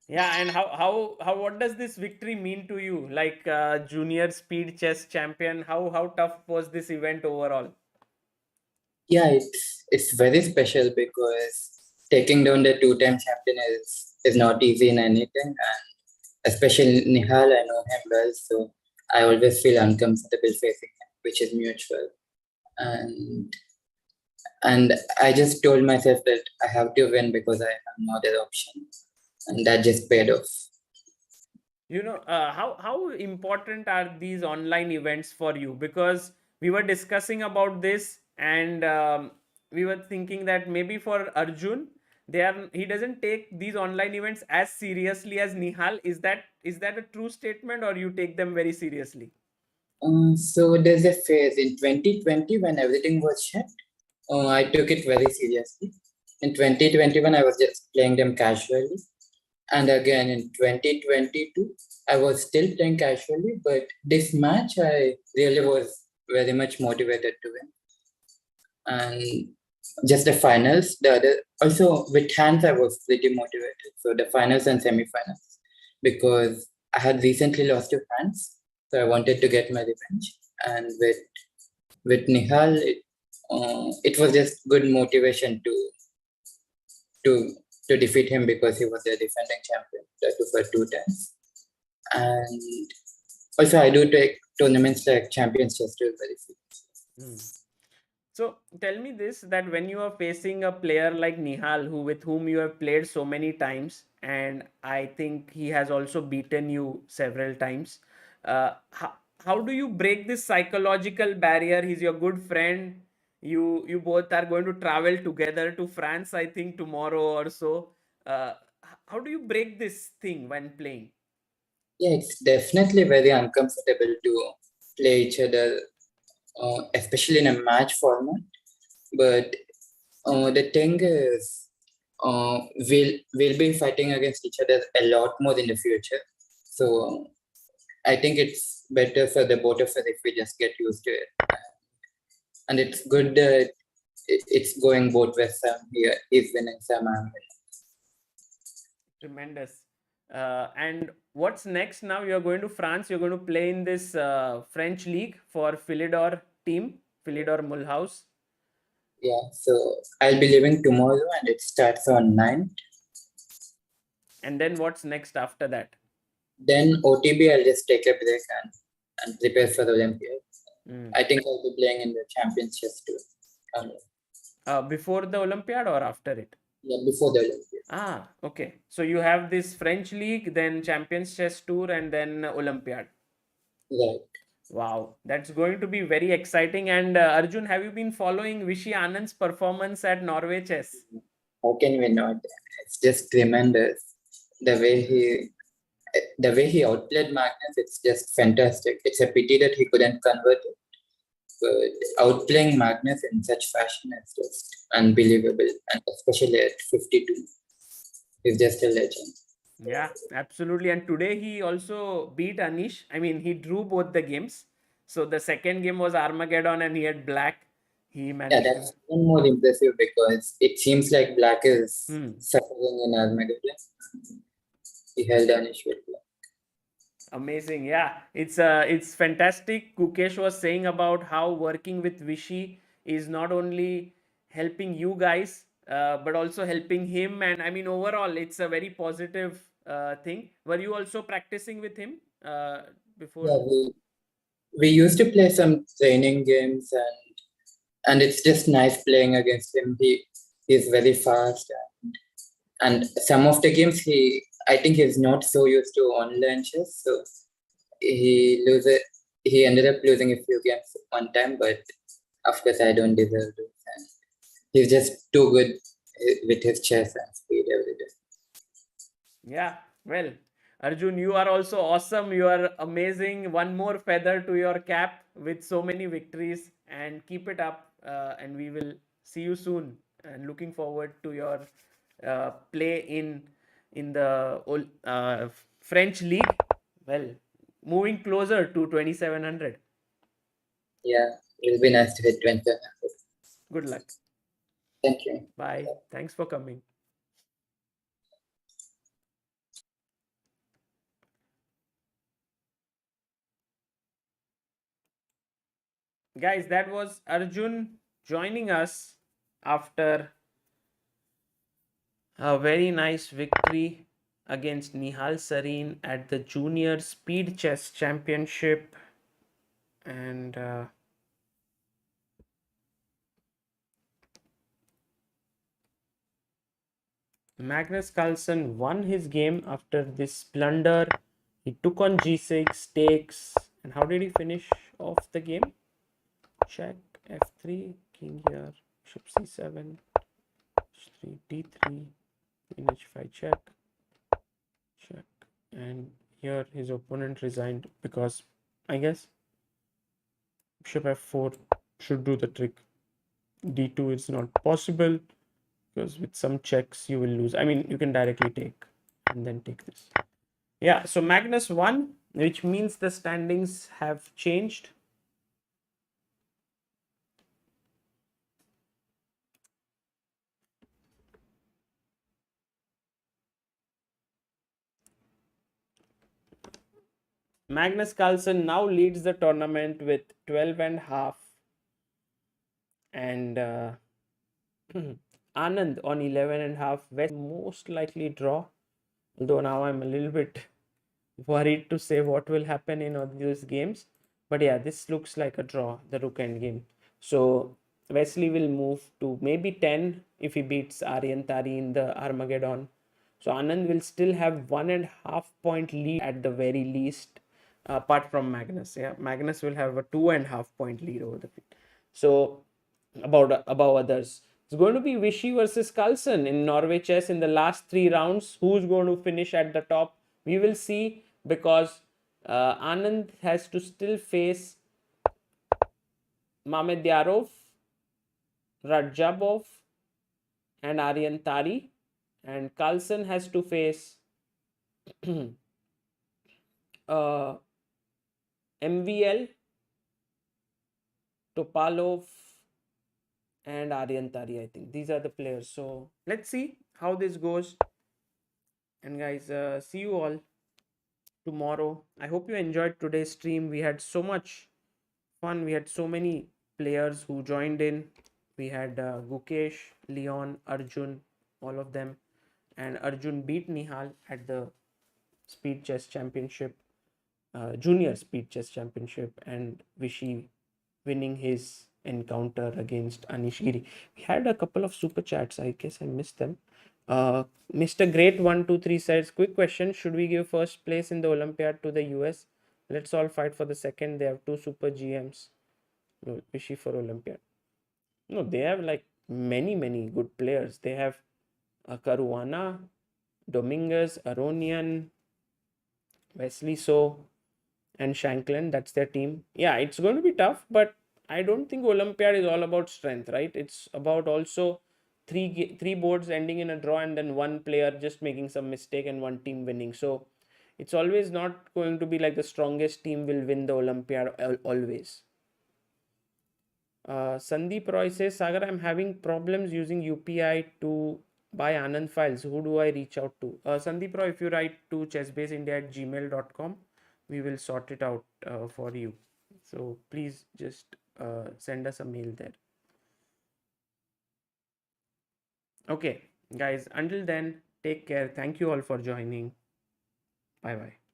Yeah, and how what does this victory mean to you? Like junior speed chess champion, how tough was this event overall? Yeah, it's very special because taking down the two-time champion is not easy in anything, and especially Nihal, I know him well, so I always feel uncomfortable facing him, which is mutual. And I just told myself that I have to win because I have no other option, and that just paid off. You know, how important are these online events for you? Because we were discussing about this, and we were thinking that maybe for Arjun, he doesn't take these online events as seriously as Nihal. Is that a true statement, or you take them very seriously? So there's a phase in 2020 when everything was shut. I took it very seriously. In 2021, I was just playing them casually. And again in 2022, I was still playing casually, but this match I really was very much motivated to win. And just the finals. The other also with hands, I was pretty motivated. So the finals and semi-finals, because I had recently lost to hands, so I wanted to get my revenge. And with Nihal, it was just good motivation to to defeat him because he was the defending champion, that too for 2 times. And also, I do take tournaments like Champions Chess Tour very seriously. So tell me this, that when you are facing a player like Nihal, with whom you have played so many times, and I think he has also beaten you several times, how do you break this psychological barrier? He's your good friend. You both are going to travel together to France, I think tomorrow or so. How do you break this thing when playing? Yeah, it's definitely very uncomfortable to play each other, especially in a match format. But the thing is, we'll be fighting against each other a lot more in the future. So I think it's better for the both of us if we just get used to it. And it's good that it's going both ways. Some here is winning, some I'm winning. Tremendous. And what's next now? You're going to France. You're going to play in this French league for Philidor team, Philidor Mulhouse. Yeah, so I'll be leaving tomorrow and it starts on 9th. And then what's next after that? Then OTB, I'll just take a break and prepare for the Olympiad. I think I'll be playing in the Champions Chess Tour. Before the Olympiad or after it? Yeah, before the Olympiad. Ah, okay. So you have this French league, then Champions Chess Tour, and then Olympiad. Right. Wow, that's going to be very exciting. And Arjun, have you been following Vishy Anand's performance at Norway Chess? How can we not? It's just tremendous. The way he outplayed Magnus, it's just fantastic. It's a pity that he couldn't convert it. But outplaying Magnus in such fashion is just unbelievable. And especially at 52, he's just a legend. Yeah, absolutely. And today he also beat Anish. I mean, he drew both the games. So the second game was Armageddon and he had black. He Yeah, managed that's even more impressive because it seems like Black is to... suffering in Armageddon. He held Anish with Black. Amazing. Yeah, it's fantastic. Gukesh was saying about how working with Vishy is not only helping you guys, but also helping him. And I mean, overall, it's a very positive thing. Were you also practicing with him before? Yeah, we used to play some training games and it's just nice playing against him. He's very fast and some of the games I think he's not so used to online chess, so he ended up losing a few games one time, but of course I don't deserve this. And he's just too good with his chess and speed every day. Yeah, well, Arjun, you are also awesome. You are amazing. One more feather to your cap with so many victories, and keep it up. And we will see you soon. And looking forward to your play in the French league. Well, moving closer to 2700. Yeah, it'll be nice to hit 2700. Good luck. Thank you. Bye. Thanks for coming. Guys, that was Arjun joining us after a very nice victory against Nihal Sarin at the Junior Speed Chess Championship. And Magnus Carlsen won his game after this blunder. He took on g6, takes, and how did he finish off the game? Check, f3, king here, bishop c7, h3, d3, queen h5, check, check. And here his opponent resigned because I guess bishop f4 should do the trick. d2 is not possible because with some checks you will lose. I mean, you can directly take and then take this. Yeah, so Magnus won, which means the standings have changed. Magnus Carlsen now leads the tournament with 12.5, and Anand on 11.5. West most likely draw, although now I'm a little bit worried to say what will happen in all these games. But yeah, this looks like a draw, the rook end game. So Wesley will move to maybe 10 if he beats Aryan Tari in the Armageddon. So Anand will still have 1.5 point lead at the very least, apart from Magnus. Yeah, Magnus will have a 2.5 point lead over the field. So above others. It's going to be Vishy versus Carlsen in Norway Chess in the last 3 rounds. Who's going to finish at the top? We will see, because Anand has to still face Mamedyarov, Rajabov, and Aryan Tari, and Carlsen has to face MVL, Topalov, and Aryan Tari. I think these are the players. So let's see how this goes. And guys, see you all tomorrow. I hope you enjoyed today's stream. We had so much fun. We had so many players who joined in. We had Gukesh, Leon, Arjun, all of them. And Arjun beat Nihal at the Speed Chess Championship, Junior Speed Chess Championship, and Vishy winning his encounter against Anish-Giri. We had a couple of super chats. I guess I missed them. Mr. Great 123 says, quick question, should we give first place in the Olympiad to the US? Let's all fight for the second. They have 2 super GMs. No, Vishy for Olympiad. No, they have like many good players. They have Caruana, Dominguez, Aronian, Wesley So, and Shanklin. That's their team. Yeah, it's going to be tough, but I don't think Olympiad is all about strength, right? It's about also three boards ending in a draw and then one player just making some mistake and one team winning. So it's always not going to be like the strongest team will win the Olympiad always. Sandeep Roy says, Sagar, I'm having problems using UPI to buy Anand files. Who do I reach out to? Sandeep Roy, if you write to chessbaseindia@gmail.com, we will sort it out for you. So please just send us a mail there. Okay, guys, until then, take care. Thank you all for joining. Bye bye.